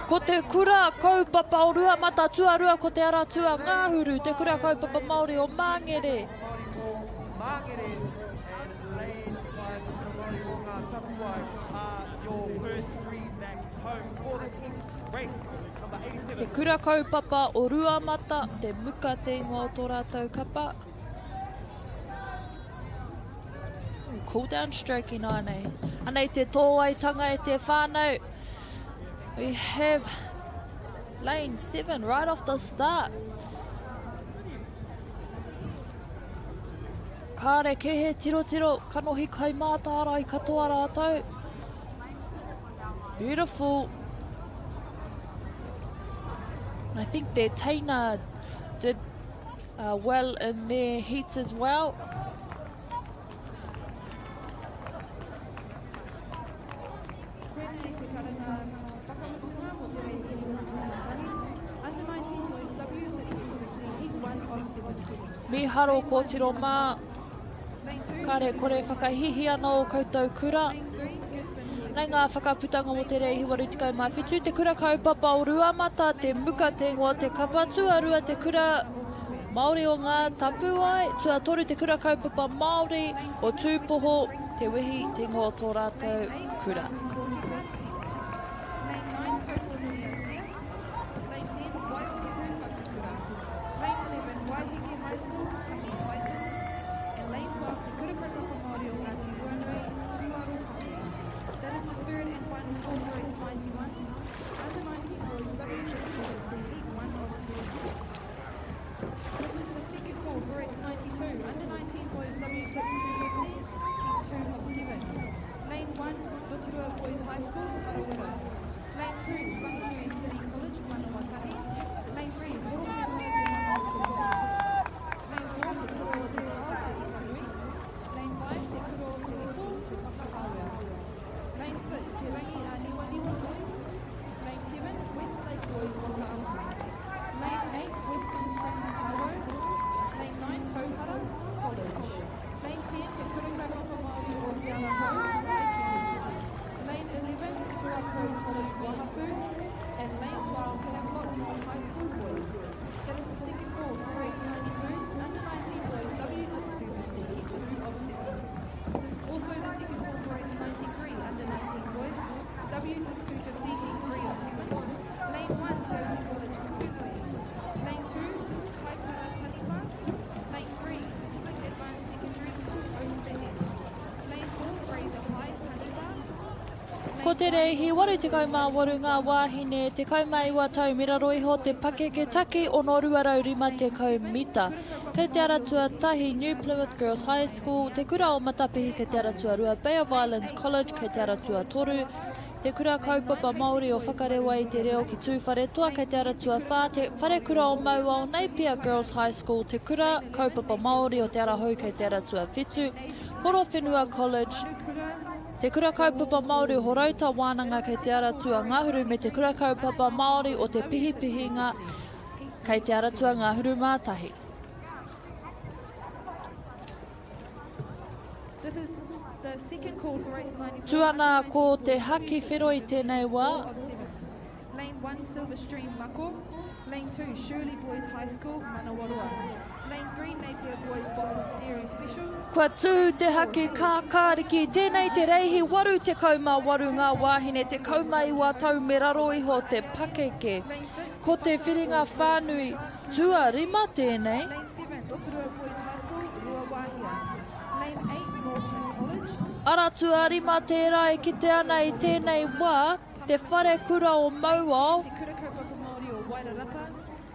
Ko te kura kaupapa o Ruamata tuarua ko te aratua Ngāhuru, te kura kaupapa Māori o Māngere. Te kura kaupapa o Ruamata, te muka te ingoa o tō rātou kapa. Cool down stroking anei. Anei te tōaitanga e te whānau. We have lane 7 right off the start. Kāre ke he tiro tiro, kanohi kai mātāra I katoa rātou. Beautiful. I think their Taina did well in their heats as well. Miharo ko tiro mā. Kare kore whakahihi ana o koutou kura. Nei ngā whakaputanga mo te reihi waru te kaumawhitu, te kura kaupapa o Ruamata, te muka te ingoa te kapa, tuarua te kura Māori o ngā Tapuai, tuatoru te kura kaupapa Māori o Tūpoho, te wihi te ingoa o tō rātou kura. te reihi, 88 ngā wāhine, te kaumaiwa tau miraro iho te pakeke taki o no ruaraurima te kaumita. Kei te aratua tahi New Plymouth Girls High School, te kura o matapihi kei te aratua rua Bay of Islands College, kei te aratua toru, te kura kaupapa Māori o whakarewa i te reo ki tūwhare toa kei te aratua whā, te whare kura o Maua o Napier Girls High School, te kura kaupapa Māori o te arahau kei te aratua whitu, Horo Whenua College, te kura kaupapa Māori o Horauta Wānanga kei te aratua Ngāhuru me te kura kaupapa Māori o te pihipihinga kei te aratua Ngāhuru Mātahi. This is the second call for race 94. Tuana ko te haki whiro i tēnei wā. Lane 1, Silver Stream, Mako. Lane 2, Shirley Boys High School, Manawarua. Lane 3, Napier Boys Bosses Dairy Special. Kua tū te haki kākāriki, tēnei te reihi waru te kaumā ngā wāhine, te kaumaiwa tau me raro iho te pakeke. Ko te whiringa whānui, tua rima tēnei. Lane 7, Rotorua Boys High School, Ruawahia. Lane 8, Northland College. Ara tua rima tērā e ki te ana i tēnei wā, te whare kura o Maua. Te kura kaupapa Māori o Wairarapa.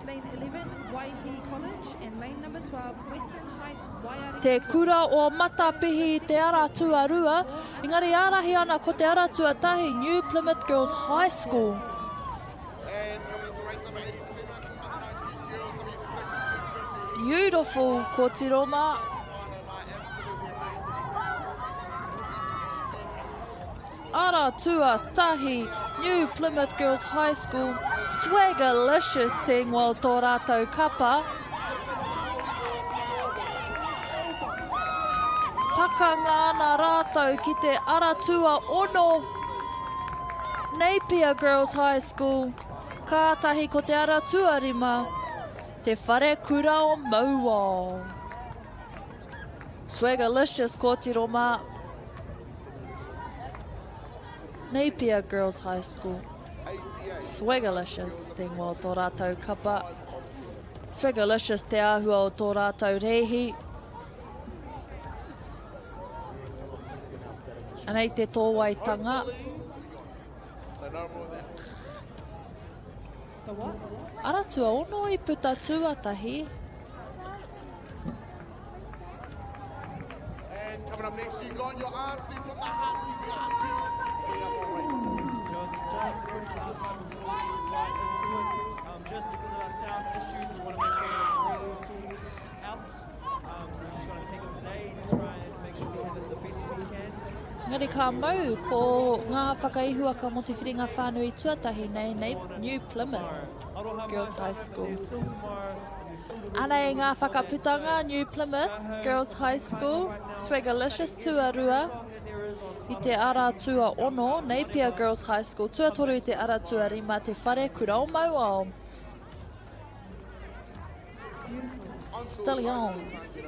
Lane 11, Waihi College. And lane number 12, Western Heights, Waiari. Te kura o matapihi i te ara tua rua. Engari arahi ana ko te ara tua tahi New Plymouth Girls High School. And coming into race number 87, under 19 girls, W6 250. Beautiful, ko tiroma. Ara tua tahi New Plymouth Girls High School. Swagalicious te ngō tō rātou kapa. Pakanga ana rātou ki te ara tua ono. Napier Girls High School. Kātahi ko te ara tua rima. Te whare kura o Maua. Swagalicious ko tiroma. Napier Girls High School. Swagalicious te ngō tō rātou kapa. Swagalicious te āhua o tō rātou reihi. Anei te tōwaitanga. Ara tua ono i puta tuatahi. And coming up next, you got your auntie from the Hearty Party. Just because of our sound issues, we want to make sure that it's really sorted out. So we're just going to take it today to try and make sure we have it the best we can. Ngari ka mau ko ngā whakaihuaka mo te whiringa whānui tuatahi nei New Plymouth Girls High School. Anei ngā whakaputanga New Plymouth Girls High School, Swagalicious tuarua. I te ara tua ono, Napier Girls High School, tuatoru i te ara tua rima te whare kura o Maua. Stallions.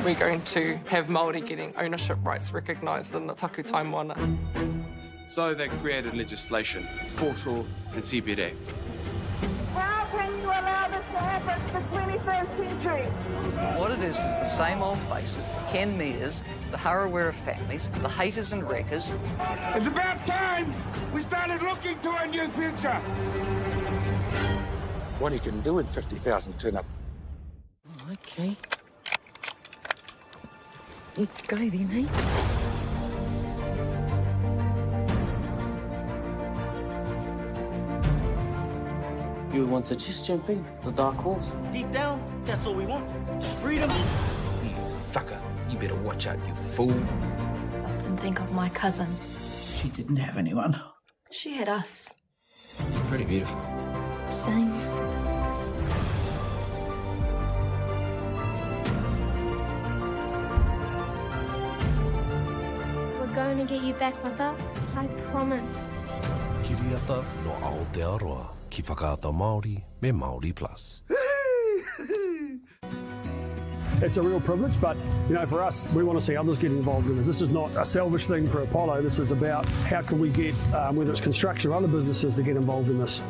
We're going to have Māori getting ownership rights recognised in the taku taimoana. So they created legislation, foreshore and CBD. How can you allow this to happen in the 21st century? What it is the same old faces, the Ken Mears, the Harawira families, the haters and wreckers. It's about time we started looking to a new future. What you can do in 50,000 turn up. Okay. Let's go then, eh? You want to chase champion, the dark horse. Deep down, that's all we want. Just freedom. You sucker. You better watch out, you fool. I often think of my cousin. She didn't have anyone. She had us. You're pretty beautiful. Same. We're going to get you back, Mata. I promise. Kiriata no Aotearoa, ki whakaata Māori me MāORI Plus. It's a real privilege, but for us, we want to see others get involved in this. This is not a selfish thing for Apollo. This is about how can we get, whether it's construction or other businesses, to get involved in this.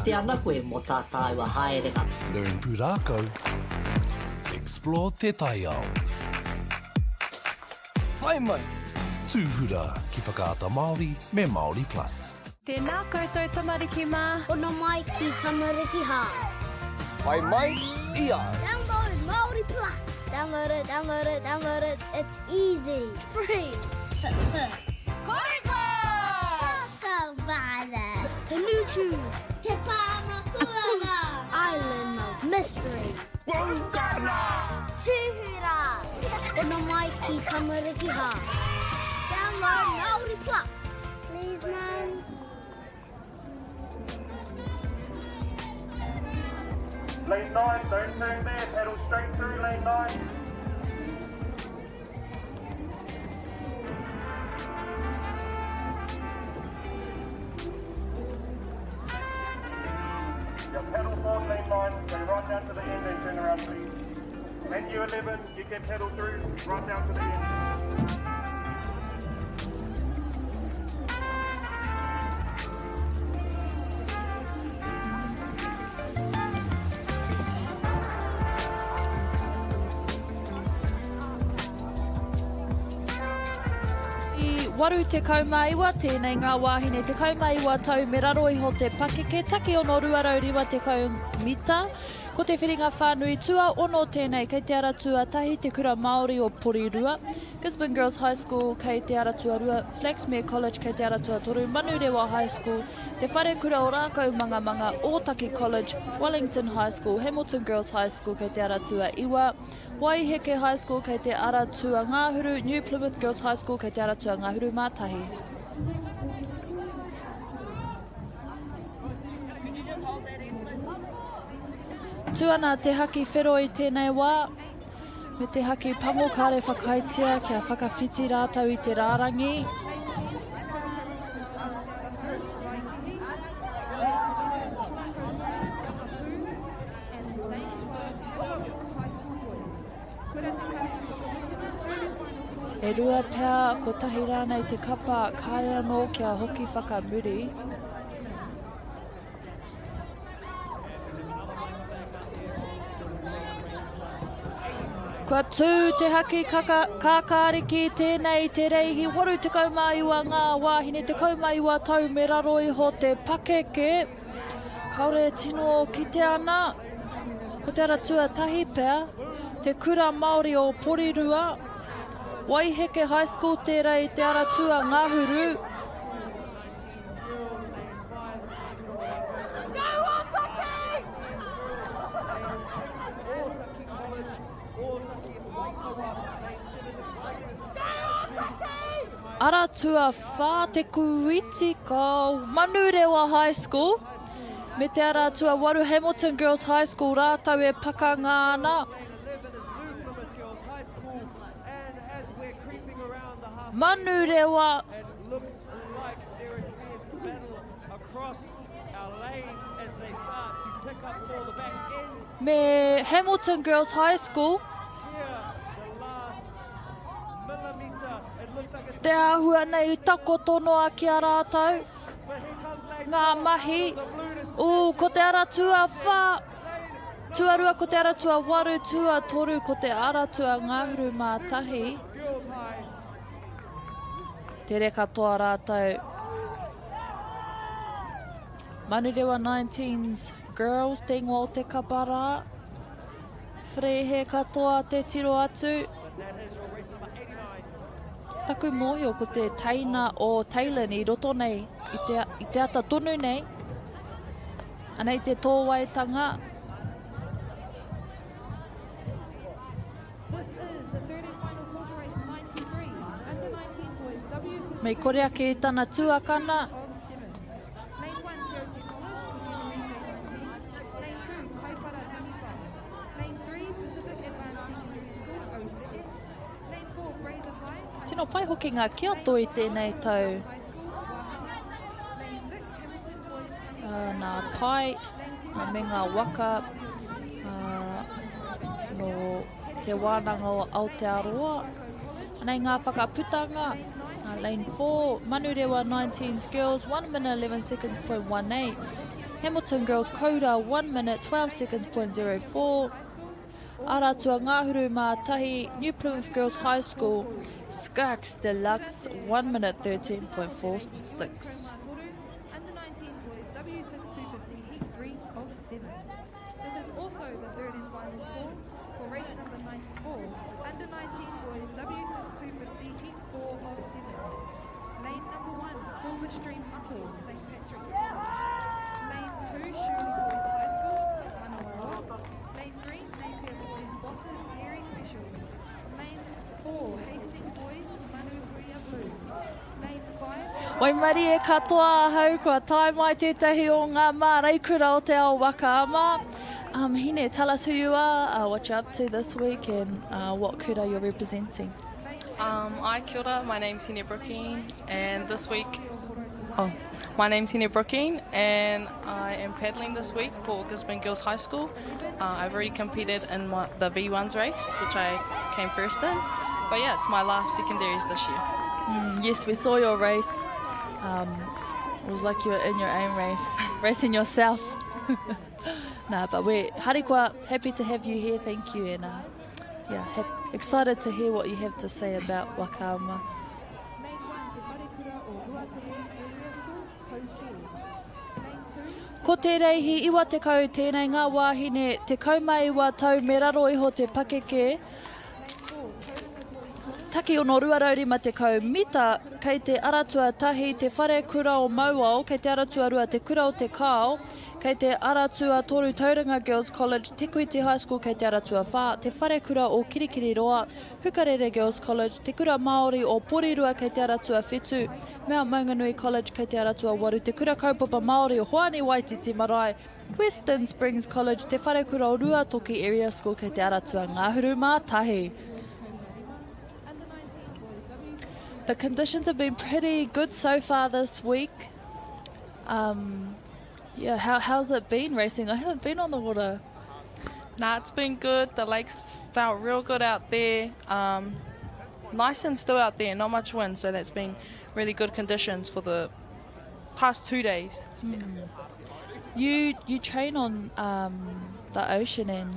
Te ana koe mo tā tāua haerenga. Learn pūrākau. Explore te taiao. Whai mai. Tūhura ki whakaata Māori me Māori Plus. Tēnā koutou tamariki mā. Ono mai ki tamariki hā. Whai mai, ia. Download MāORI Plus. Download it, download it, download it. It's easy. It's free. Koika! Kakavada. Tanuchu. Te Pāmakuana. Island of Mystery. Wokana. Tūhura. Ono mai ki tamariki hā. Download MāORI Plus. Please, Mum. Lane 9, don't turn there, pedal straight through lane 9. Your pedal forward lane 9, go right down to the end and turn around please. Menu 11, you can pedal through, right down to the end. Waru te kaumaiwa, tēnei ngā wāhine te kaumaiwa tau me raro iho te pakeke, take ono ruarauriwa te kaumita. Ko te whiringa whānui tua ono tēnei kei te aratua tahi te kura Māori o Porirua. Gisborne Girls High School kei te aratua rua, Flaxmere College kei te aratua toru, Manurewa High School, te whare kura o rākau mangamanga, Otaki College, Wellington High School, Hamilton Girls High School kei te aratua iwa, Waiheke High School kei te aratua Ngāhuru, New Plymouth Girls High School kei te aratua Ngāhuru Mātahi. Tuana te haki whero i tēnei wā, me te haki pango kāre whakaitia kia whakawhiti rātau i te rārangi. E rua pēr ko tahi rānei te kapa kāre anō kia hoki whakamuri. Kua tū te haki kākāriki tēnei te reihi, waru te kaumaiwa ngā wāhine, te kaumaiwa tau me raro iho te pakeke. Kaore tino ki te ana, ko te aratua tahi pēr, te kura Māori o Porirua, Waiheke High School tērei te aratua Ngāhuru. Aratua whā te kuiti ko Manurewa High School, me te aratua waru Hamilton Girls High School rātau e pakangāna. Manurewa. Looks like there is a fierce battle across our lanes as they start to pick up for the back end. Me Hamilton Girls High School. Te āhua nei tako tono a kia rātau. Ngā mahi. Ko te aratua whā. Tuarua ko te aratua waru, tua toru ko te aratua Ngāhuru Mātahi. Te reka toa rātau. Manurewa 19s Girls, te ingoa o te kapara. Whrehe katoa te tiro atu. Taku mōhio ko te taina o Taylor i roto nei, i te ata tonu nei. Anei te tōwaitanga. Mei korea ki tana tuakana. Tino pai hoki ngā kia toi tēnei tau. Nā pai, me ngā waka, no te wānanga o Aotearoa. Anei ngā whakaputanga, lane 4, Manurewa 19's Girls, 1 minute 11 seconds .18. Hamilton Girls Koura 1 minute 12 seconds .04. Aratua Ngāhuru Mātahi New Plymouth Girls High School Skarks Deluxe 1 minute 13.46. Under 19 boys W6250 heat 3 of 7. This is also the third and final call for race number 94. Under 19 boys W6250 heat 4 of 7. Lane number 1 Silver Stream Uphill St Patrick's College. Lane 2 Shirley Boys High School Manawa. Lane 3 Napier Boys Bosses Dairy Special. Lane 4 Hastings Boys Manuhria Blue. Lane 5 Wai mari e katoa ahau kua tai mai tētahi o ngā māreikura o te ao Waka Ama. Hine, tell us who you are, what you're up to this week and what kura you're representing. Kia ora, my name's Hine Brookine and this week, my name's Hine Brookine and I am paddling this week for Gisborne Girls High School. I've already competed in the V1s race, which I came first in, but yeah, it's my last secondaries this year. Yes, we saw your race. It was like you were in your own race, racing yourself. Nah, but we're harikwa, happy to have you here, thank you, and excited to hear what you have to say about Waka Ama. Ko te reihi iwa te kau tēnei ngā wāhine, te kaumaiwa tau me raro iho te pakeke. Taki ono ruarauri ma te kau mita, kei te aratua tahi te whare kura o Mauao, kei te aratua rua te kura o te kao, kei te aratua toru tauranga Girls College, te Kuiti High School kei te aratua whā, te whare kura o Kirikiri Roa, Hukarere Girls College, te kura Māori o Porirua kei te aratua whetū, Mount Maunganui College kei te aratua waru, te kura kaupapa Māori o Hoani Waititi Marae, Western Springs College, te whare kura o Ruatoki Area School kei te aratua Ngāhuru Mātahi. The conditions have been pretty good so far this week. Yeah, how's it been racing? I haven't been on the water. Nah, it's been good. The lakes felt real good out there. Nice and still out there, not much wind, so that's been really good conditions for the past 2 days. You train on the ocean and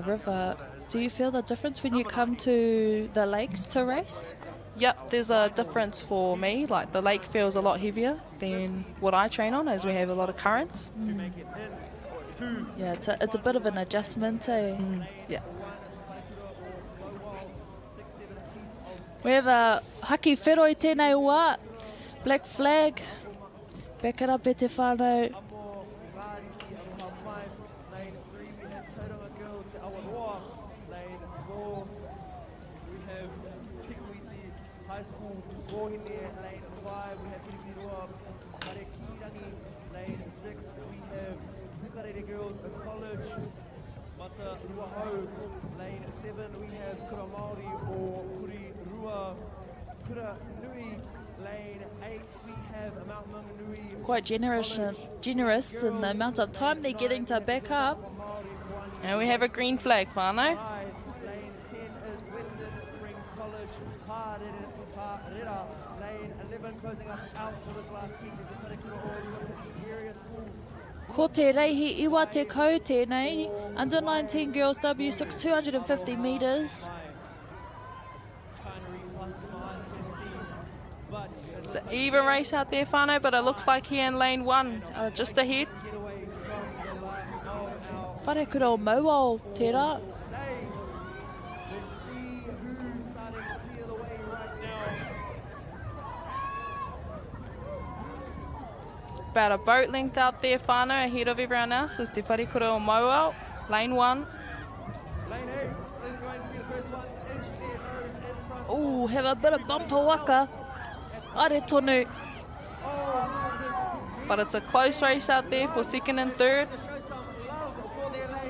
river. Do you feel the difference when you come to the lakes to race? Yep, there's a difference for me. Like the lake feels a lot heavier than what I train on, as we have a lot of currents. Yeah, it's a bit of an adjustment, eh? Yeah. We have a haki wheroi tēnei wā, black flag, back it up e te whānau. High School, Rohine, lane 5, we have Kirikirua, Marekirangi, lane 6, we have Hukarere Girls College, Mata Ruahau, lane 7, we have Kura Māori or Kuri Rua, Kura Nui, lane 8, we have Mount Maunganui. Quite generous in the amount of time they're getting to back up. And we have a green flag, whānau. Lane 10 is Western Springs College, lane 11 closing us out for this last heat is the Wharekura o Ruatoki Area School. Ko te reihi iwa te kau tēnei, under 19 girls W6 250 metres. It's an even race out there, whānau, but it looks like here in lane 1, just ahead. Wharekura o Mauao, tērā. About a boat length out there, whānau, ahead of everyone else is Te Wharekura o Mauao, lane 1. Lane 8 is going to be the first one to inch their nose in front. Oh, have a bit of bumper waka. Are tonu. But it's a close race out there for second and third.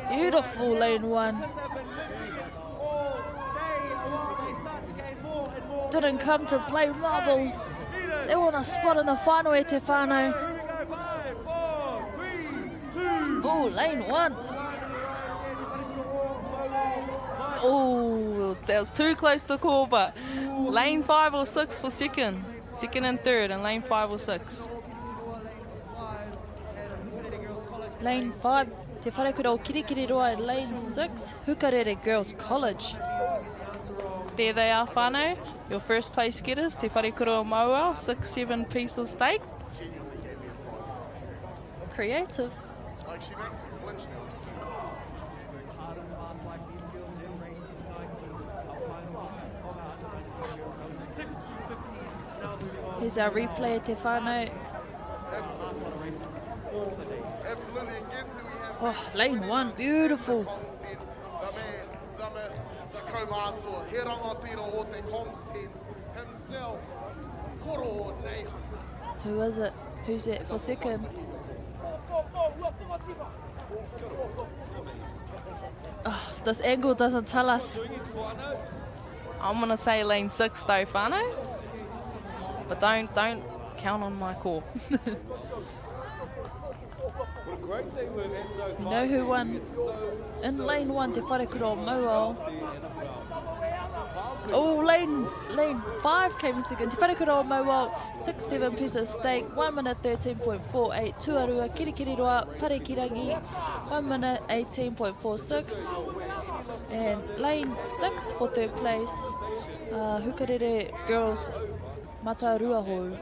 Beautiful lane 1. Didn't come to play marbles. They want a spot in the final e te whānau. Oh, lane 1. Oh, that was too close to call, but lane 5 or 6 for second and third, and lane 5 or 6. Lane 5, Te Wharekura o Kirikiri Roa. Lane 6, Hukarere Girls College. There they are, whānau. Your first place getters, Te Wharekura o Maua, 6-7 piece of steak. Creative. Here's our replay, Te Whānau. Oh, lane 1, beautiful. Who is it? Who's it for second? Oh, this angle doesn't tell us. I'm going to say lane 6 though, whānau. But don't count on my call. You know who won in lane 1, Te Wharekura o Maua. Oh, lane 5 came in second. Te Wharekura o Maua, 6-7 piece of steak, 1 minute 13.48. Tuarua, Kirikiri Roa, Parekirangi, 1 minute 18.46. And lane 6 for third place, Hukarere Girls Matarua Hou.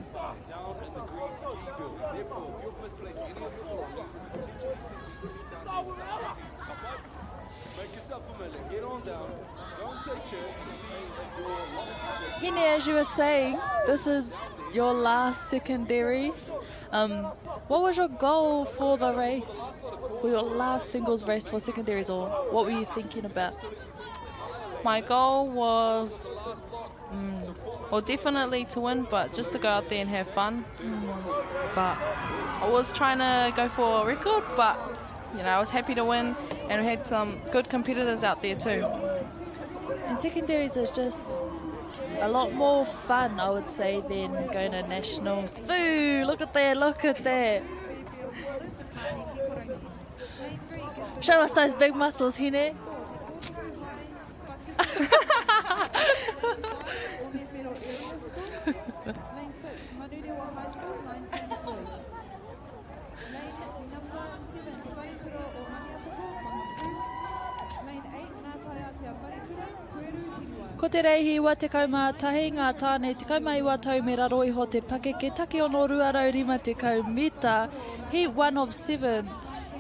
Hine, as you were saying, this is your last secondaries. What was your goal for the race? For your last singles race for secondaries, or what were you thinking about? My goal was, well, definitely to win, but just to go out there and have fun. But I was trying to go for a record, but you know, I was happy to win, and we had some good competitors out there too. And secondaries is just a lot more fun, I would say, than going to nationals. Boo! Look at that! Look at that! Show us those big muscles, Hine. Ko te reihi wa te kaumātahi, ngā tāne te kaumaiwa tau me raro iho te pake ke taki ono ruarau rima te kaumita. Heat 1 of 7.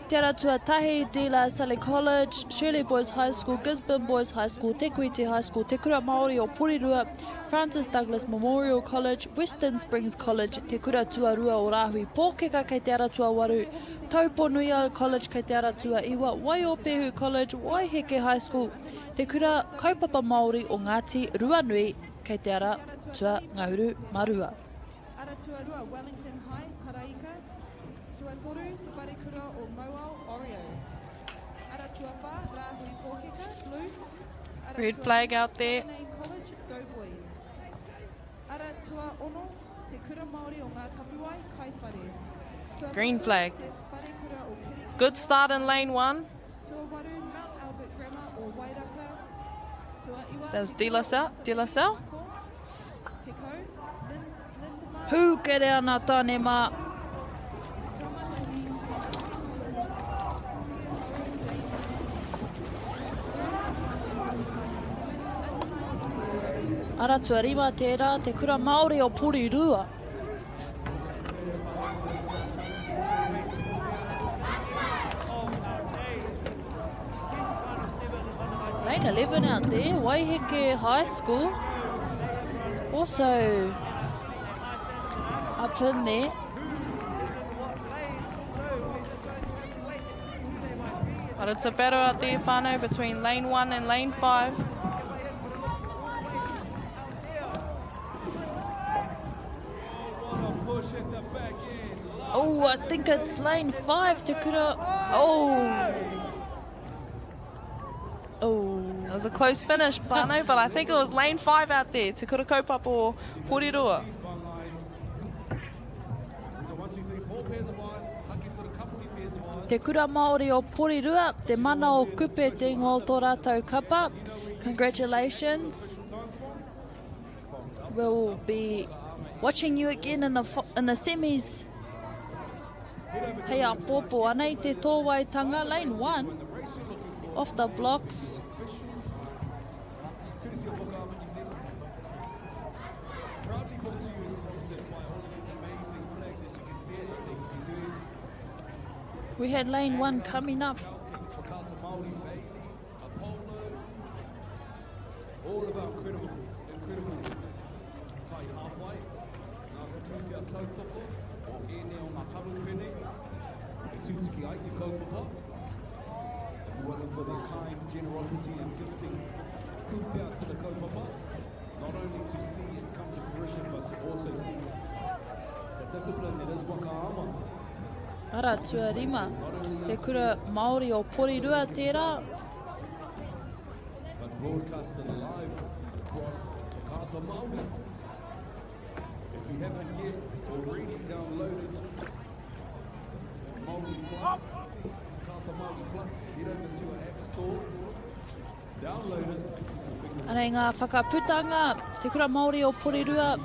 Te Aratua Tahi, De La Salle College, Shirley Boys High School, Gisborne Boys High School, Te Kuiti High School, Te Kura Māori o Porirua, Francis Douglas Memorial College, Western Springs College, Te Kura Tuarua o Rahui Pōkeka kei Te Aratua Waru, Tauponuia College kei Te Aratua Iwa, Waiopehu College, Waiheke High School, Te Kura Kaupapa Māori o Ngāti Ruanui kei Te Aratua Ngauru Marua. Aratua Rua, Wellington High, Paraika. Tuatoru, Te Wharekura o MāORI. Aratua Wha, Rahui Pōkeka, Blue. Red flag out there. College, Go Boys. Aratua Ono, Te Kura Māori o Ngā Tapuai, Kaiwhare. Green flag. Good start in lane 1. Tuawaru, Mount Albert Grammar o Wairaka. Tuaiwa. There's De La Salle. Who kere ana tāne mā? Aratua rima tērā, Te Kura Māori o Porirua. Lane 11 out there, Waiheke High School. Also up in there. But it's a battle out there, whānau, between lane 1 and lane 5. Oh, I think it's lane 5, Te Kura. Oh. It was a close finish, whānau, but I think it was lane 5 out there, Te Kura Kaupapa o Porirua. Te Kura Māori o Porirua, te mana o kupe te ngol tō rātou kapa. Congratulations. We'll be watching you again in the semis. Hei a pōpō ana I te tōwaitanga, lane 1, off the blocks. Courtesy of Waka Ama New Zealand. Proudly brought to you and sponsored by all of these amazing flags, as you can see at Lake Tikitapu. We had lane 1 coming up. MāORI, Baileys, Apollo, all of our incredible kai hāpai, ngā tukutia tautoko, o ene o ngā karupene, e tūtiki ai te kaupapa. If it wasn't for their kind generosity and gifting, put out to the kaupapa, not only to see it come to fruition, but to also see the discipline that is Waka Ama. Ara tua rima, te kura Māori o Porirua tērā. But broadcasted live across Whakaata Māori. If you haven't yet already downloaded MāORI Plus, Whakaata MāORI Plus, head over to our app store, download it. Anei ngā whakaputanga, te kura Māori o Porirua,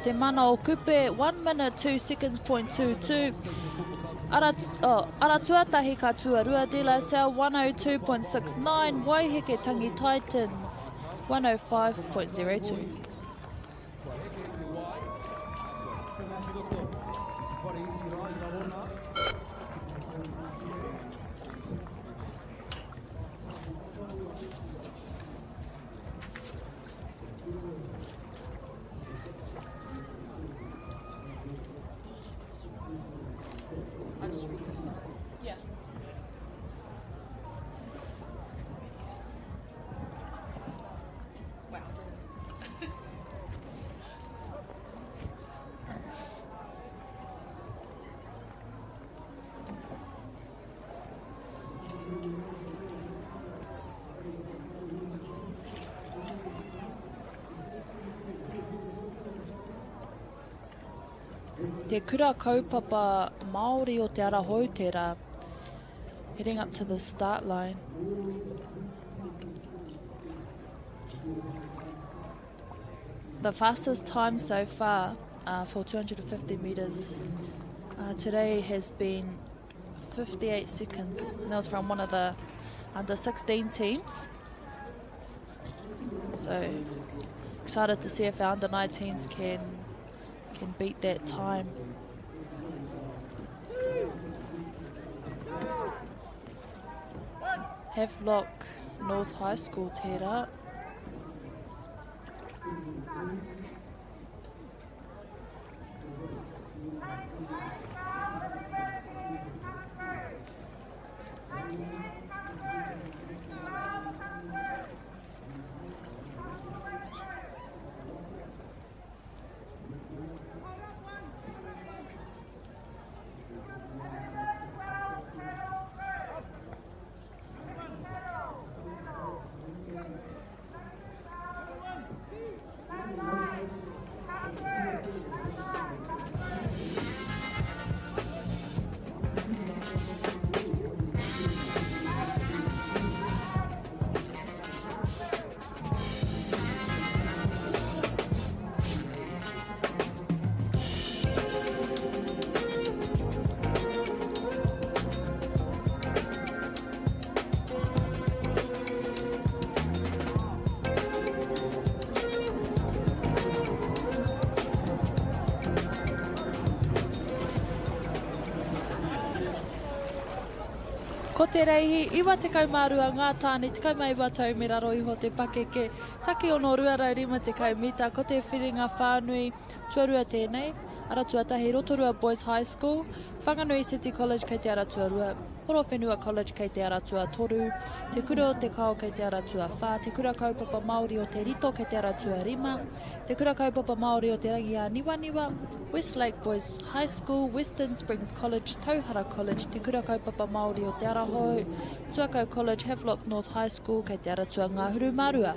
te mana o kupe, 1 minute 2 seconds point 22. Ara tuatahi ka tuarua, De La Salle 102.69, Waiheke Tangi Titans 105.02. Te kura kaupapa Māori o te ara Hōtera, heading up to the start line. The fastest time so far for 250 meters today has been 58 seconds. And that was from one of the under 16 teams. So excited to see if our under 19s can beat that time. Havelock North High School tērā. Ko te reihi, iwa te kaumārua ngā tāne, te kaumaiwa tau me raro iho te pakeke, taki ono ruarau rima te kaumita, ko te whiringa whānui, tuarua tēnei, ara tuatahi Rotorua Boys High School, Whanganui City College kei te Aratuarua, Horowhenua College kei te Aratua Toru, te kura o te kao kei te Aratua Whā, te kura kaupapa Māori o te Rito kei te Aratua Rima, te kura kaupapa Māori o te rangi a Niwaniwa, Westlake Boys High School, Western Springs College, Tauhara College, te kura kaupapa Māori o te Arahau, Tuakau College, Havelock North High School kei te Aratua Ngāhuru Marua.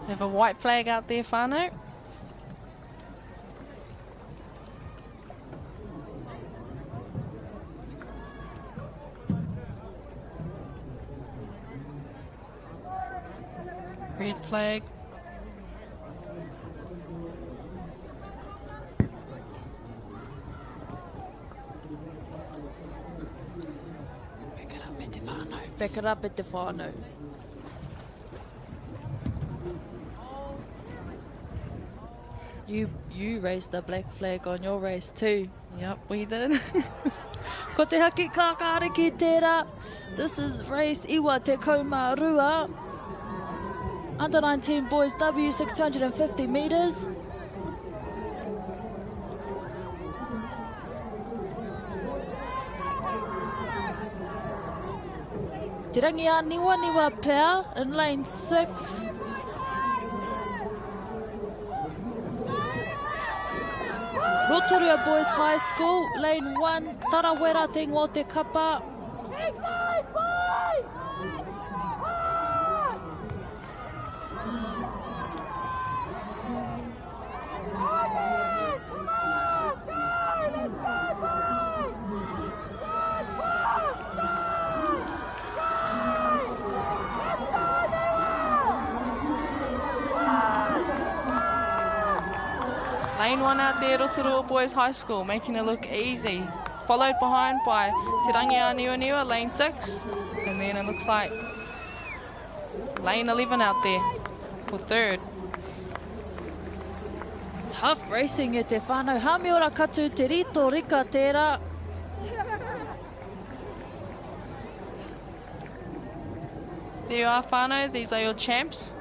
We have a white flag out there, whānau. Red flag. Pick it up at te whānau. Pick it up at te whānau. You raised the black flag on your race too. Yep, we did. Ko te haki kākare ki tērā. This is race iwa te kaumārua. Under 19 boys W6 250 metres. Te rangi a niwa pēr in lane 6. Rotorua Boys High School, lane 1, Tarawera te ngō te kapa. Lane 1 out there, Rotorua Boys High School, making it look easy. Followed behind by Te Rangi a Niwa, lane 6. And then it looks like lane 11 out there for third. Tough racing e te whānau. Hāmiora katu te rito rika tērā. There you are, whānau. These are your champs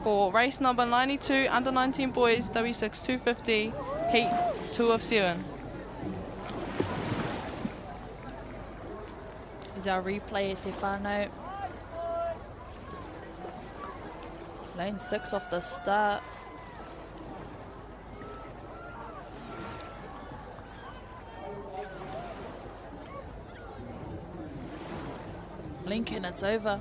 for race number 92, under 19 boys, W6 250, heat 2 of 7. Is our replay e te whānau. Lane 6 off the start. Lincoln, it's over.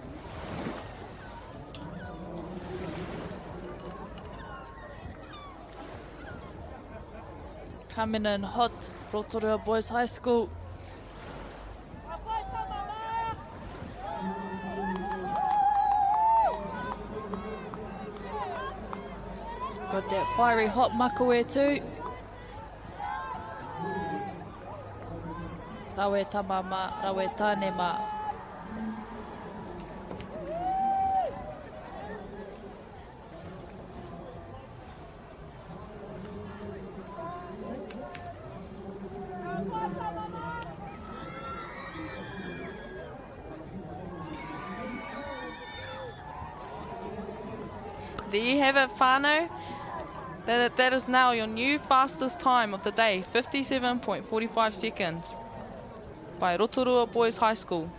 Coming in hot, Rotorua Boys High School. Got that fiery hot makawe too. Rawe tamama, rawe tanema. There you have it, whānau. That is now your new fastest time of the day, 57.45 seconds by Rotorua Boys High School.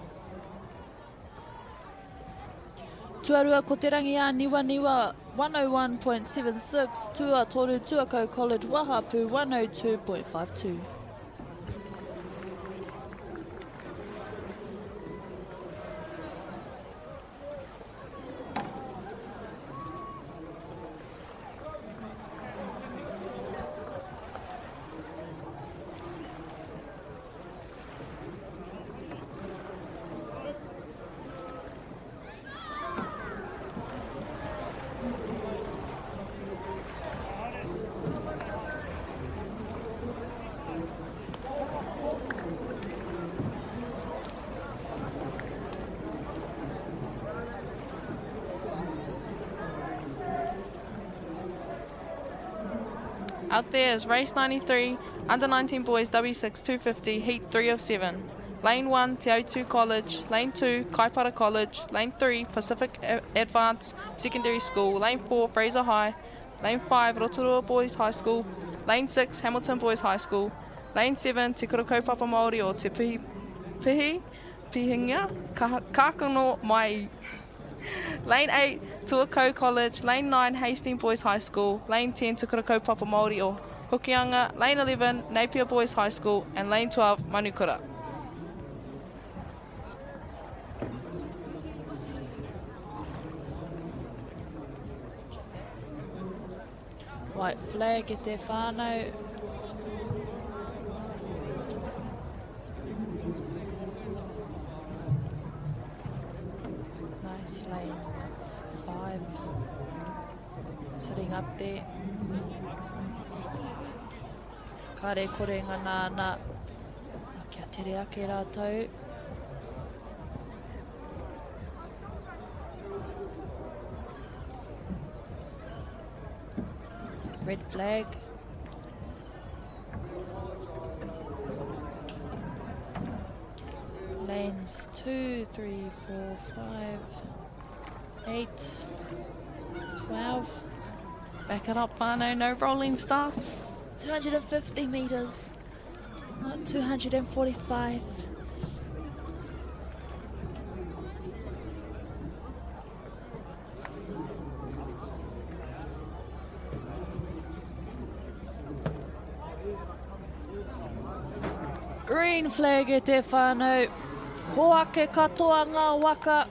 Tuarua ko te rangi a niwa 101.76, Tua Toru Tuakau College Wahapu 102.52. Out there is race 93, under 19 boys, W6 250, heat 3 of 7. Lane 1, Te Autu College. Lane 2, Kaipara College. Lane 3, Pacific Advanced Secondary School. Lane 4, Fraser High. Lane 5, Rotorua Boys High School. Lane 6, Hamilton Boys High School. Lane 7, Te Kurakaupapa Māori o Te Pihinga, Kākano Mai. Lane 8, Tuakau College. Lane 9, Hastings Boys High School. Lane 10, Te Kurakaupapa Māori o Hokianga. Lane 11, Napier Boys High School. And Lane 12, Manukura. White flag e te whānau. Nice lane 5. Sitting up there. Kare kore ngā nāna. Kia tere ake rātou. Red flag. Lanes 2, 3, 4, 5, 8, 12. Back it up, Pano, no rolling starts. 250 metres, not 245. Green flag e te whānau. Hoake katoa ngā waka.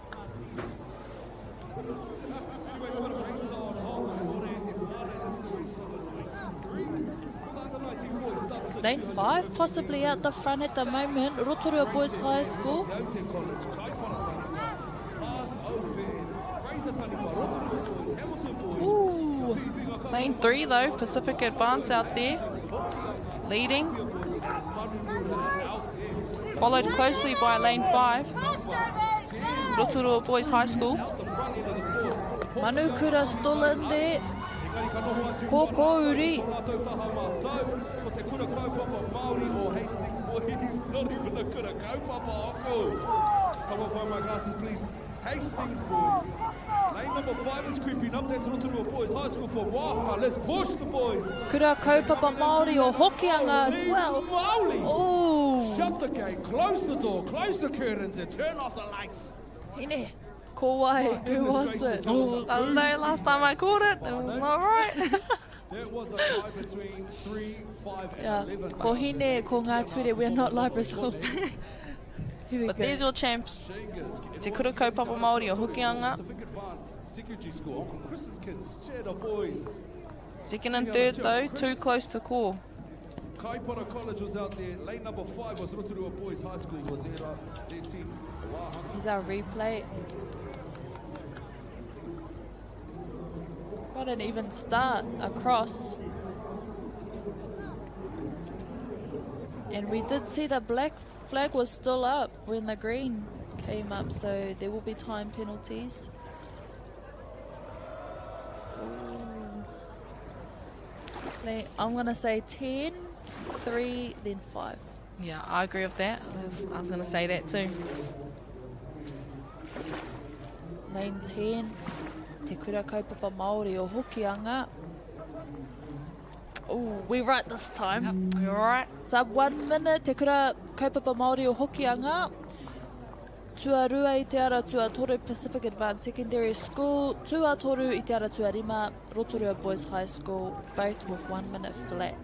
Lane 5 possibly out the front at the moment. Rotorua Boys High School. Ooh. Lane 3 though, Pacific Advance out there, leading. Followed closely by Lane 5, Rotorua Boys High School. Manukura still in there. MΑORI. Ko te kura kaupapa Māori o Hastings boys, not even a kura kaupapa oko. Someone find my glasses, please. Hastings boys. Lane number 5 is creeping up. That's Rotorua Boys High School for Wahanga. Let's push the boys. Kura kaupapa Māori o Hokianga as well. Māori. Oh. Shut the gate, close the door, close the curtains and turn off the lights. Hine. Ko wai, who was it? Last time I caught it, it was not right. There was a fight between 3, 5 and 11. Ko hine, ko ngā ture, we're not live result. But there's your champs. Te kura kaupapa Māori o Hokianga. Pacific Advance, Secondary School, Uncle Chris's kids, Cheddar boys. Second and third though, too close to call. Kaipara College was out there. Lane number 5 was Rotorua Boys High School with their team. Here's our replay. Quite an even start across. And we did see the black flag was still up when the green came up, so there will be time penalties. I'm going to say 10, 3, then 5. Yeah, I agree with that. I was going to say that too. Lane 10, te kura kaupapa Māori o Hokianga. Oh, we're right this time. Yep, you're right. Sub 1 minute, te kura kaupapa Māori o Hokianga. Tuarua i te ara Tuatoru Pacific Advanced Secondary School. Tuatoru i te ara Tuarima Rotorua Boys High School, both with 1 minute flat.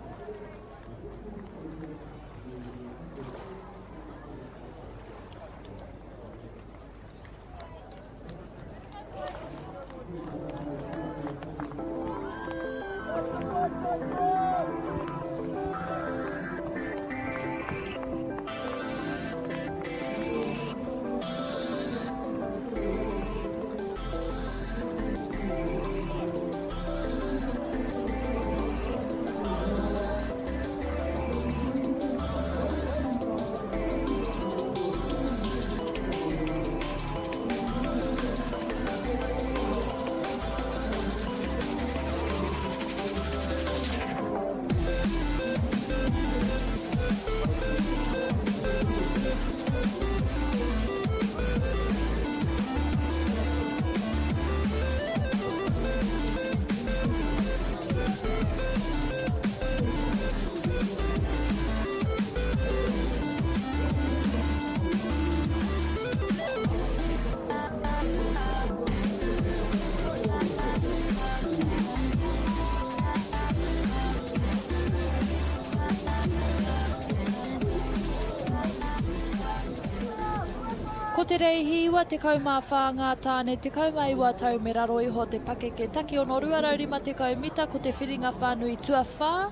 Ko te reihiwa, te kaumā whāngā tāne, te kaumā iwa tau me raro iho te pake ke taki o no ruaraurima te kaumita ko te whiringa whānui tua whā,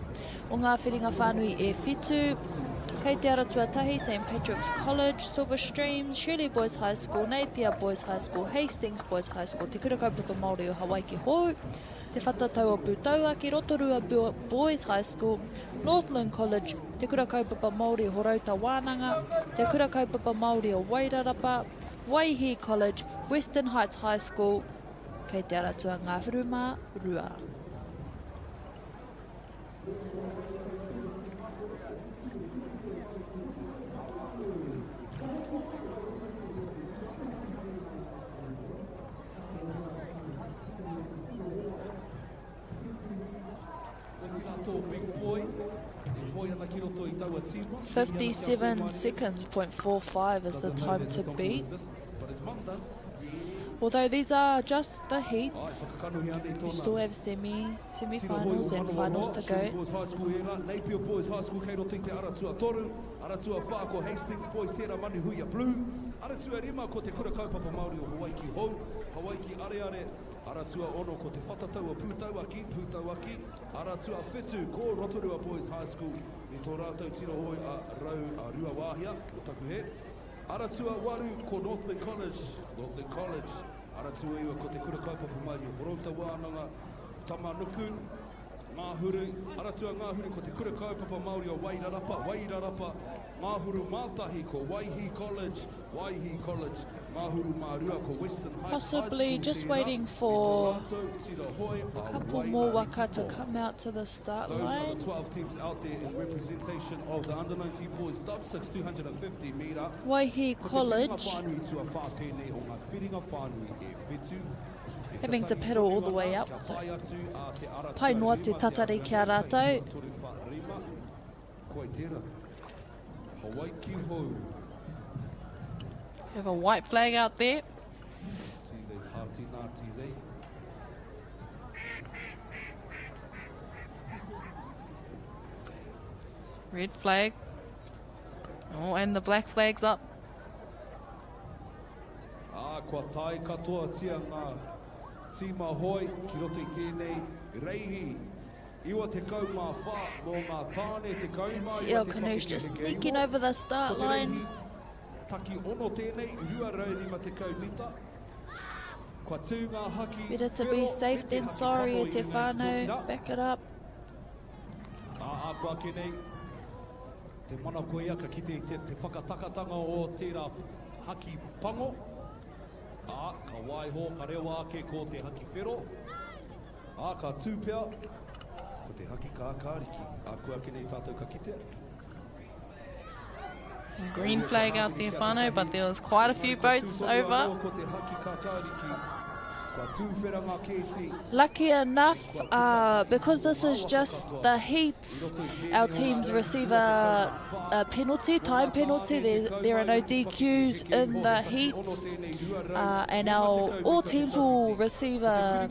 o ngā whiringa whānui e whitu, Kei te ara tuatahi, St Patrick's College, Silverstream, Shirley Boys High School, Napier Boys High School, Hastings Boys High School, Te Kura Kaupapa Māori o Hawaii ki hou, Te Whatatau o Pūtauaki, Rotorua Boys High School, Northland College, Te Kura Kaupapa Māori o Horauta Wānanga, Te Kura Kaupapa Māori o Wairarapa, Waihi College, Western Heights High School, Kei te ara tua Ngāwhiru Mārua. Ki roto I taua tima. 57 seconds, 0.45 is the time to beat. Although these are just the heats, you still have semi-finals and finals to go. Napier Boys High School, kei roto I te Aratua Toru, Aratua Whako, Hastings Boys, tērā mani huia blue, Aratua Rima ko te kura kaupapa Māori o Hawaii ki hou, Hawaii ki areare, Aratua Ono ko te whatatau o Pūtauaki, Aratua Whetu ko Rotorua Boys High School, ni tō rātou tino hoi a rau a rua wāhia, o taku he. Aratua Waru ko Northland College, Aratua iwa ko te kura kaupapa Māori o Horauta Wānanga, Tamanuku, Ngāhuru, Aratua Ngāhuru ko te kura kaupapa Māori o Wairarapa, Ngāhuru Mātahi ko Waihi College, Ngāhuru Mārua ko Western Heights. Possibly just waiting for a couple more waka to come out to the start line. Those are the 12 teams out there in representation of the under-19 boys, dub 6, 250 metre. Waihi College having to pedal all the way up. So pai noa te tatari ki a rātou. We have a white flag out there. Red flag. Oh, and the black flag's up. Kua tai katoa tia ngā tima hoi ki roto I tēnei reihi. Iwa te kaumā whā mō ngā tāne te kaumā. TL Canoes just sneaking over the start line. Taki ono tēnei, rua raurima te kaumita. Kua tū ngā haki. Better to be safe than sorry e te whānau. Back it up. Kua kenei. Te mana koe aka ki te whakatakatanga o tērā haki pango. Ka waiho, ka rewa ake ko te haki whero. Ka tūpea, ko te haki kākāriki. Kua kenei tātou ka kitea. Green flag out there, whānau, but there was quite a few boats over. Lucky enough, because this is just the heats, our teams receive a penalty, time penalty. There are no DQs in the heats, and all teams will receive a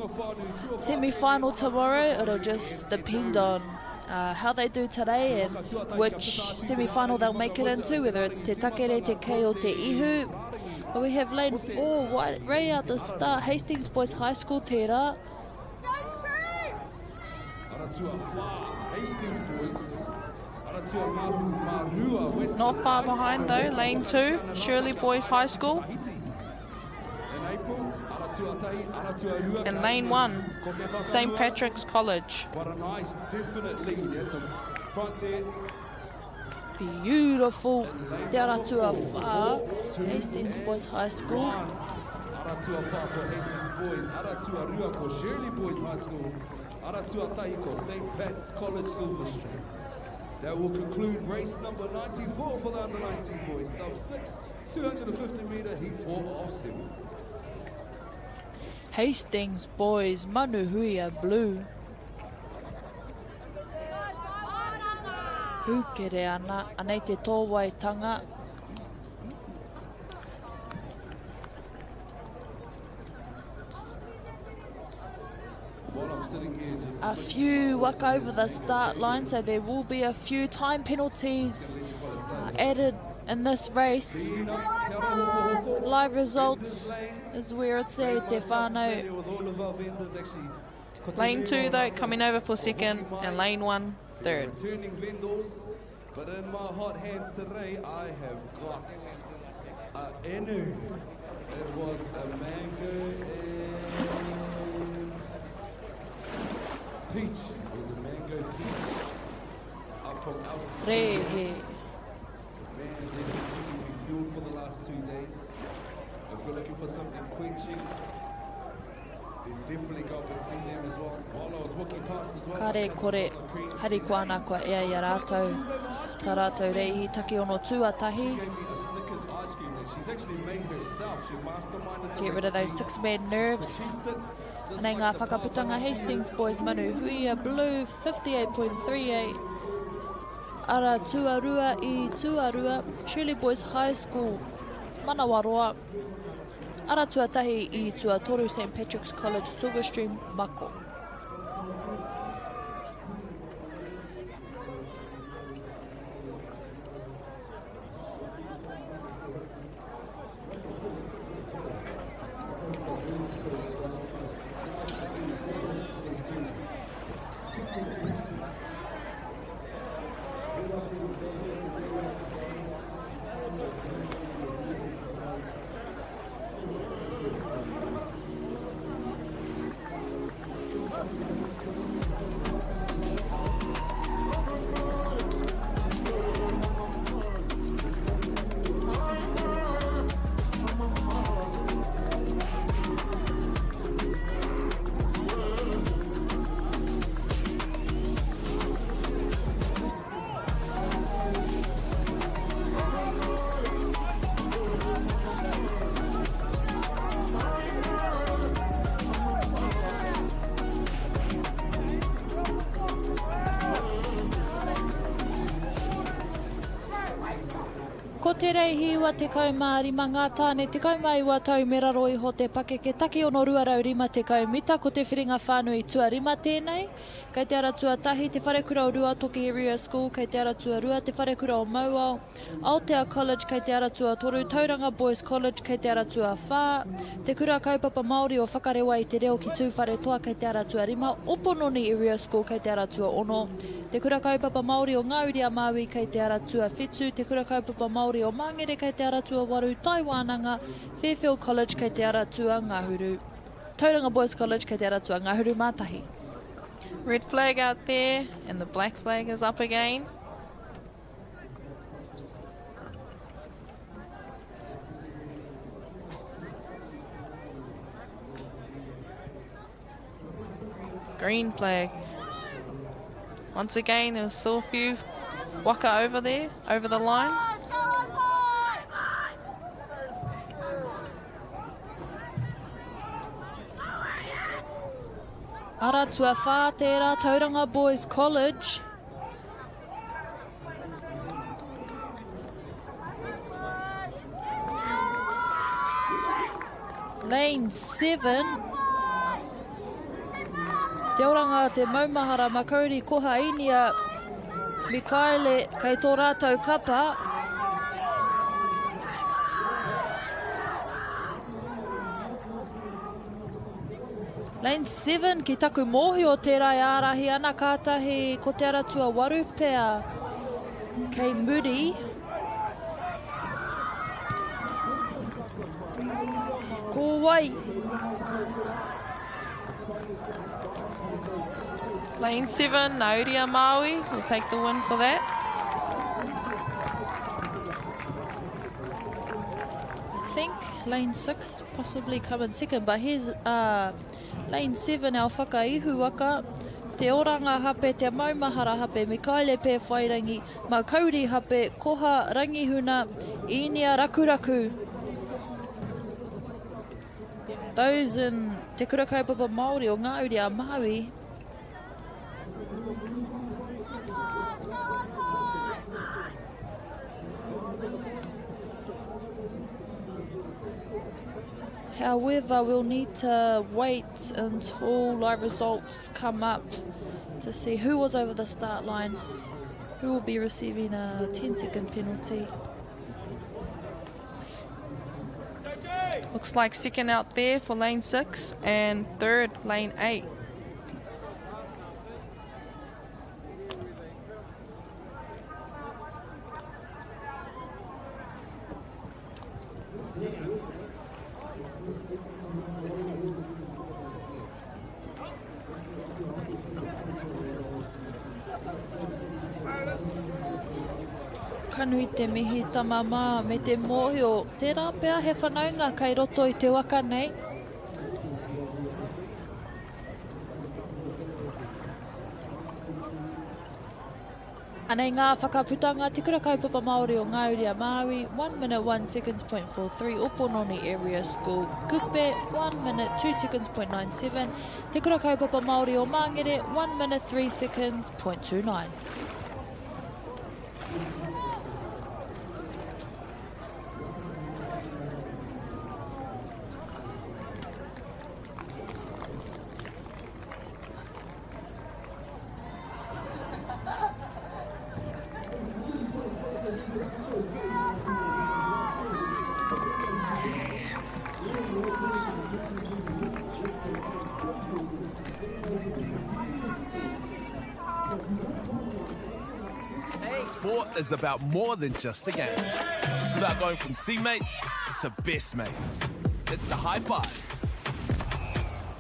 semi-final tomorrow. It'll just depend on how they do today and which semi-final they'll make it into, whether it's te takere, te kei or te ihu. But we have lane 4 right at the start, Hastings Boys High School tērā. Not far behind though, lane 2, Shirley Boys High School. And lane 1, St Patrick's College. What a nice, definite lead at the front there. Beautiful. Te Aratua Wha, Hastings Boys High School. Aratua Wha ko Hastings Boys, Aratua Rua ko Shirley Boys High School, Aratua Tahi ko St Pat's College Silverstream. That will conclude race number 94 for the under-19 boys. Dub 6, 250 metre, heat 4 of 7. Hastings Boys, Manuhuia Blue. Hukere ana, anei te tōwaitanga. A few waka over the start line, so there will be a few time penalties added in this race. Live results is where it's at, te whānau. Lane 2 though, coming over for second, and lane 1, third. Returning vendors, But in my hot hands today, I have got enu. It was a mango and peach. It was a mango peach. Up from LCC. Man, they've been keeping me fueled for the last 2 days. If you're looking for something quenching, then definitely go up and see them as well. While I was walking past as well. Kare kore, hari ko ana koa ea I a rātou. Tā rātou reihi take ono tuatahi. Get rid of those six-man nerves. Nei ngā whakaputanga Hastings boys manu huia blue 58.38. Ara Tuarua I Tuarua, Shirley Boys High School, Manawaroa. Ara tuatahi I Tuatoru St. Patrick's College, Silverstream, Mako. Ko te reihi wa te kaumārima ngā tāne te kaumaiwa tau me raro iho te pake ke take ono ruarau rima te kaumita ko te whiringa whānui tuarima tēnei. Kei te ara tuatahi te wharekura o Rua Toki Area School, kei te ara tuarua te wharekura o Mauao, Aotea College, kei te ara tuatoru, Tauranga Boys College, kei te ara tuawhā, te kura kaupapa Māori o whakarewa I te reo ki tūwhare toa kei te ara tuarima, Opononi Area School, kei te ara tua ono, te kura kaupapa Māori o Ngāuri a Māui, kei te ara tua whetū, te kura kaupapa Māori o Mangere, kei te ara tua waru, Taiwananga, Fairfield College, kei te ara tua Ngāhuru, Tauranga Boys College, kei te ara tua Ngāhuru Mātahi. Red flag out there, and the black flag is up again. Green flag. Once again, there was still a few waka over there, over the line. Ara tua whā tērā Tauranga Boys College. Lane 7. Te oranga te maumahara makauri koha inia Mikaele kei tō rātou kapa. Lane 7 ki taku mohi o tērā ārahi ana kātahi ko te ara tua waru pea kei Muri. Ko wai. Lane 7, MΑΟRI a Maui will take the win for that. I think lane 6 possibly come in second, but here's lane 7 our whakaihu waka. Te oranga hape, te maumahara hape, Mikaele pē whairangi, Makauri hape, koha rangihuna, inia rakuraku. Those in te kura kaupapa Māori o Ngāuri a Maui. However, we'll need to wait until live results come up to see who was over the start line, who will be receiving a 10-second penalty. Looks like second out there for lane 6 and third lane 8. Kanui te mihi tamama me te mōhio. Tērā pēr he whanaunga kai roto I te waka nei. Anei ngā whakaputanga tikura kaupapa Māori o Ngāuri a Māui, 1 minute 1 seconds point 43, Opononi Area School, Kupe, 1 minute 2 seconds point 97, tikura kaupapa Māori o Māngere, 1 minute 3 seconds point 29. Sport is about more than just the game. It's about going from teammates to best mates. It's the high fives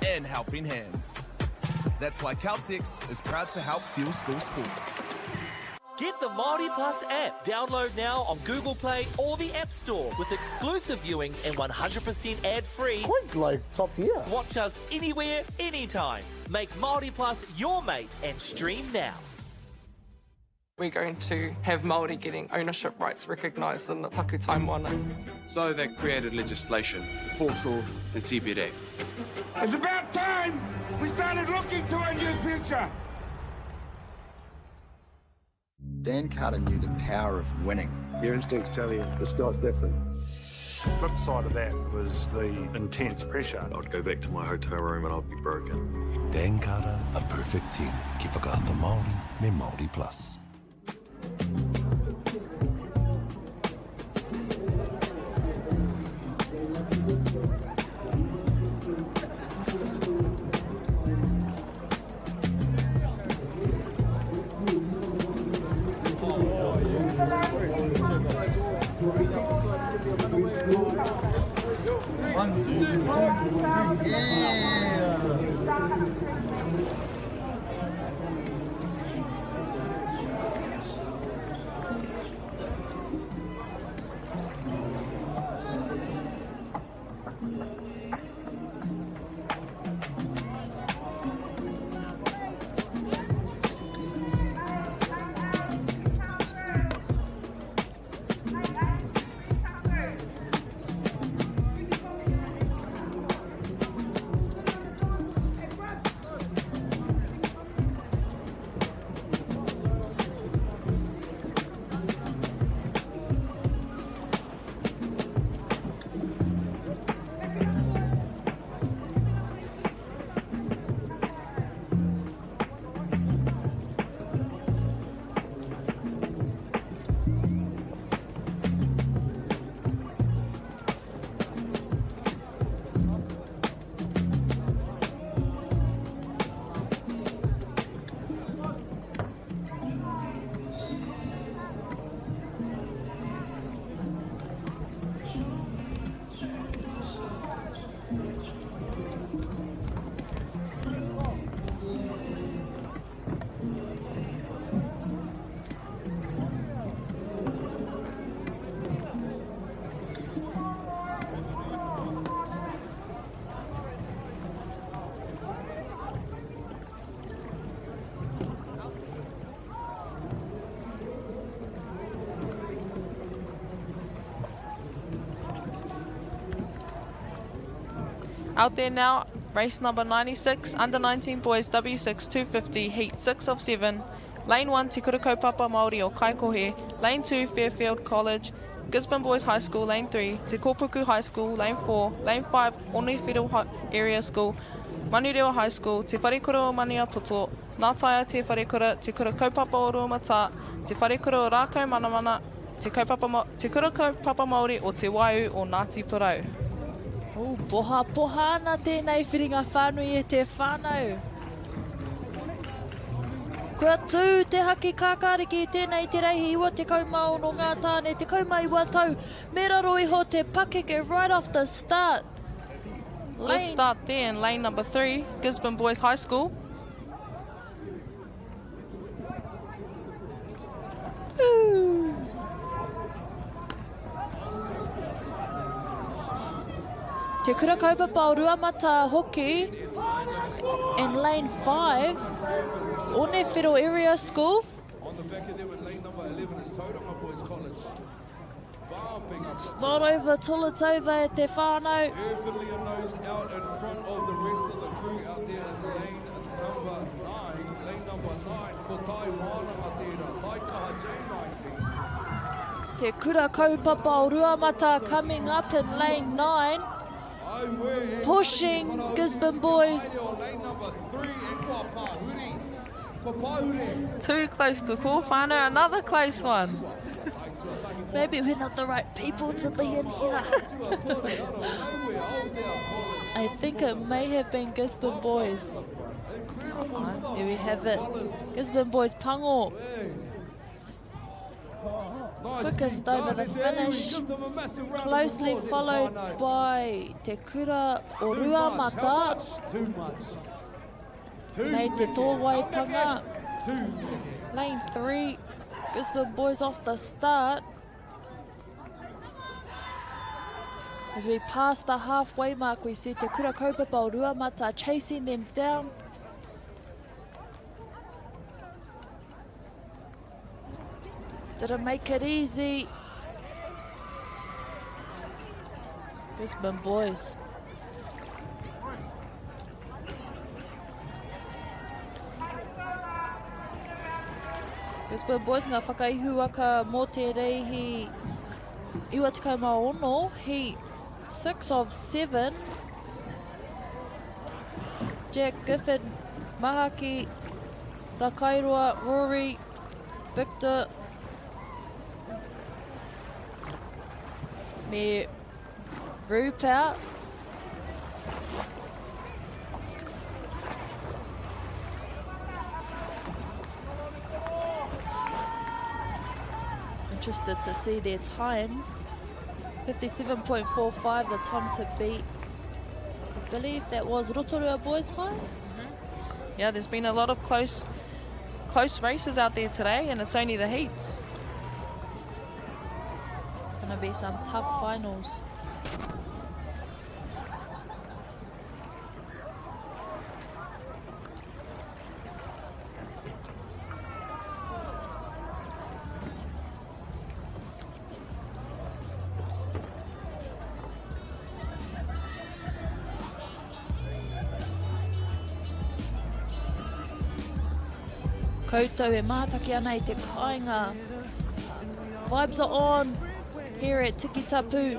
and helping hands. That's why Caltex is proud to help fuel school sports. Get the MāORI Plus app. Download now on Google Play or the App Store with exclusive viewings and 100% ad-free. Quite like top tier. Watch us anywhere, anytime. Make MāORI Plus your mate and stream now. We're going to have Māori getting ownership rights recognised in the taku time moana. So they created legislation, foreshore and CBD. It's about time we started looking to our new future. Dan Carter knew the power of winning. Your instincts tell you the sky's different. The flip side of that was the intense pressure. I'd go back to my hotel room and I'd be broken. Dan Carter, a perfect 10. Ki whakaata Māori me MāORI Plus. Out there now, race number 96, under 19 boys, W6 250, heat 6 of 7. Lane 1, Te Kura Kaupapa Māori o Kaikohe. Lane 2, Fairfield College. Gisborne Boys High School, Lane 3. Te Kopuku High School, Lane 4. Lane 5, Onewhiro Area School. Manurewa High School, Te Wharekura o Mania Toto. Ngātaia Te Wharekura, Te Kura Kaupapa o Ruamata. Te Wharekura o Rākau Manamana. Te Kura Kaupapa Māori o Te Waiu o Ngāti Porau. Poha ana tēnei whiringa whānui e te whānau. Kua tū te haki kākāriki tēnei te reihi iwa te kaumao no ngā tāne, te kaumaiwa tau. Me raro iho te pakeke right off the start. Good start there in lane number 3, Gisborne Boys High School. Ooh. Te kura kaupapa o Ruamata hoki in lane 5, One Whiro Area School. On the back of them in lane number 11 is Tauranga Boys College. Bumping up. It's not over till it's over e te whānau. Definitely a nose out in front of the rest of the crew out there in lane number 9. Lane number 9, ko Tai Mānanga tērā, Tai Kaha J19. Te kura kaupapa o Ruamata coming up in lane 9. Pushing Gisborne boys. Lane number 3 and Kua Pāhuri. Too close to Kōwhānau, another close one. Maybe we're not the right people to be in here. I think it may have been Gisborne boys. Here we have it. Gisborne boys Pango. Quickest over the finish, closely followed by Te Kura o Ruamata. Nei te tōwaitanga. Lane 3, Gisborne boys off the start. As we pass the halfway mark, we see Te Kura kaupapa o Ruamata chasing them down. Didn't make it easy. Gisborne boys. Gisborne boys ngā whakaihuaka mō te reihi iwa tekau mā ono, he 6 of 7. Jack Gifford, Mahaki, Rakairoa, Rory, Victor, me Rupert. Interested to see their times. 57.45 the time to beat. I believe that was Rotorua boys high. Yeah, there's been a lot of close races out there today, and it's only the heats. Gonna be some tough finals. Koutou e mātaki ana I te kāinga. Vibes are on here at Tikitapu.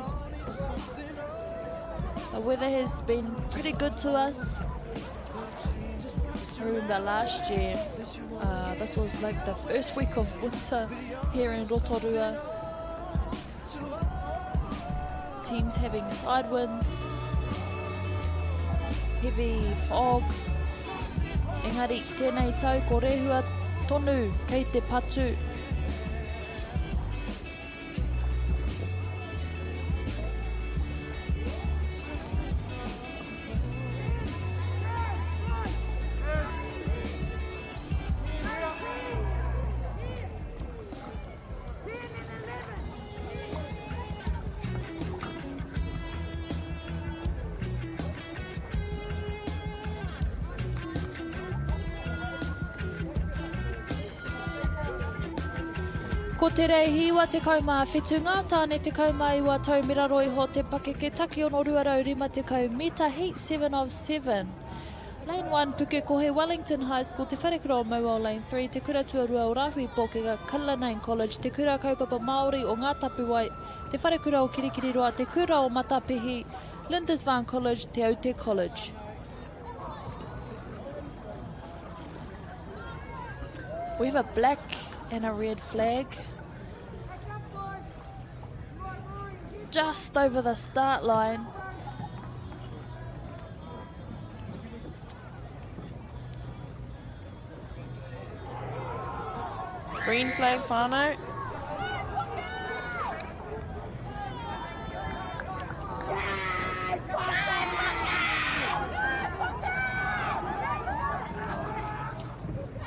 The weather has been pretty good to us. I remember last year, this was like the first week of winter here in Rotorua. Teams having side wind, heavy fog. Engari, tēnei tau ko rehua tonu kei te patu. Ko te rei hiwa te kaumā whitunga, tāne te kaumā iwa tau miraro iho te pakeke taki ono ruarau rima te kaumita, heat 7 of 7. Lane 1, puke kohe Wellington High School, te wharekura o Maua Lane 3, te kura tuarua o Rahui Pōkega, Cullinan College, te kura kaupapa Māori o ngā tapuwai, te wharekura o Kirikiriroa, te kura o Matapihi, Lindisfarne College, te Aute College. We have a black and a red flag. Just over the start line. Green flag, whānau.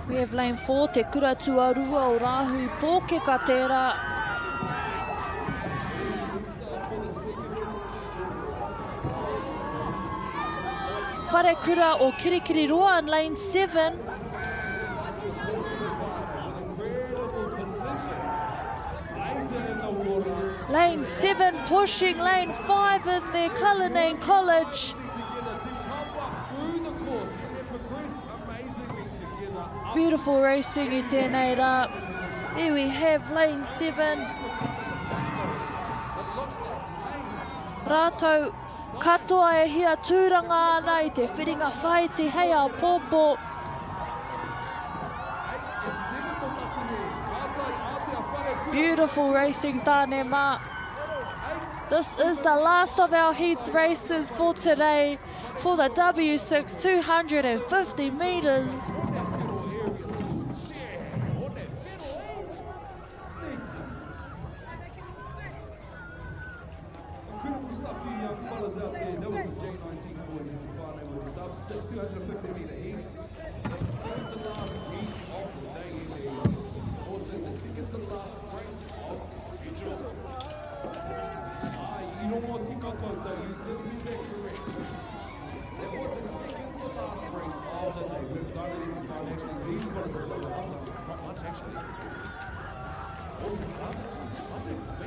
We have lane 4, te kura tuarua o Rahui Pōkega tērā. whare kura o Kirikiri Roa in lane 7. Lane 7 pushing lane 5 in there, Cullinan College. Beautiful racing I tēnei rā. Here we have lane 7. Rātou katoa e hia tūranga ana I te whiringa whai te hei ao pōpō. Beautiful racing tāne mā. This is the last of our heats races for today for the W6 250 metres. Incredible stuff, you young fellas out there. That was the J19 boys in the final with the W6 250 metre heats. That's the second to last heat of the day in there. Also the second to last race of the schedule. You don't want Tika Kota, you did read that correct. That was the second to last race of the day. We've done it in the final. Actually, these fellas have done quite much actually. It's awesome. Love it for me.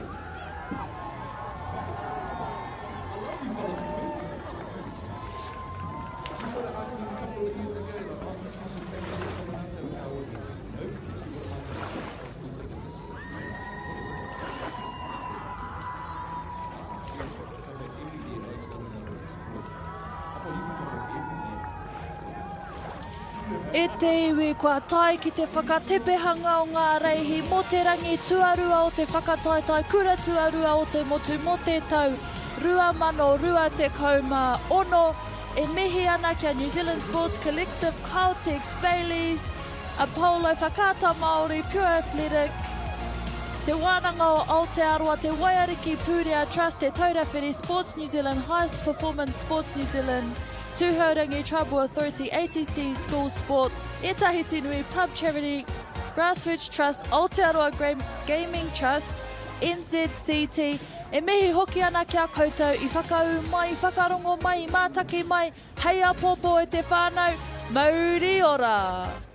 E te iwi kua tai ki te whakatepehanga o ngā reihi mo te rangi tuarua o te whakataitai kura tuarua o te motu mo te tau 2026 e mihi ana kia New Zealand Sports Collective, Caltex, Baileys, Apollo, Whakata Māori, Pure Athletic, te wānanga o Aotearoa, te Waiariki Pūrea Trust, te Taurawhiri Sports New Zealand, High Performance Sports New Zealand, Tūhaurangi Tribal Authority, ACC School Sport, Etahiti Nui Pub Charity, Grassroots Trust, Aotearoa Gaming Trust, NZCT, e mihi hoki ana kia koutou I whakau mai, whakarongo mai, I mātaki mai, hei a pōpō e te whānau, MΑORI ora!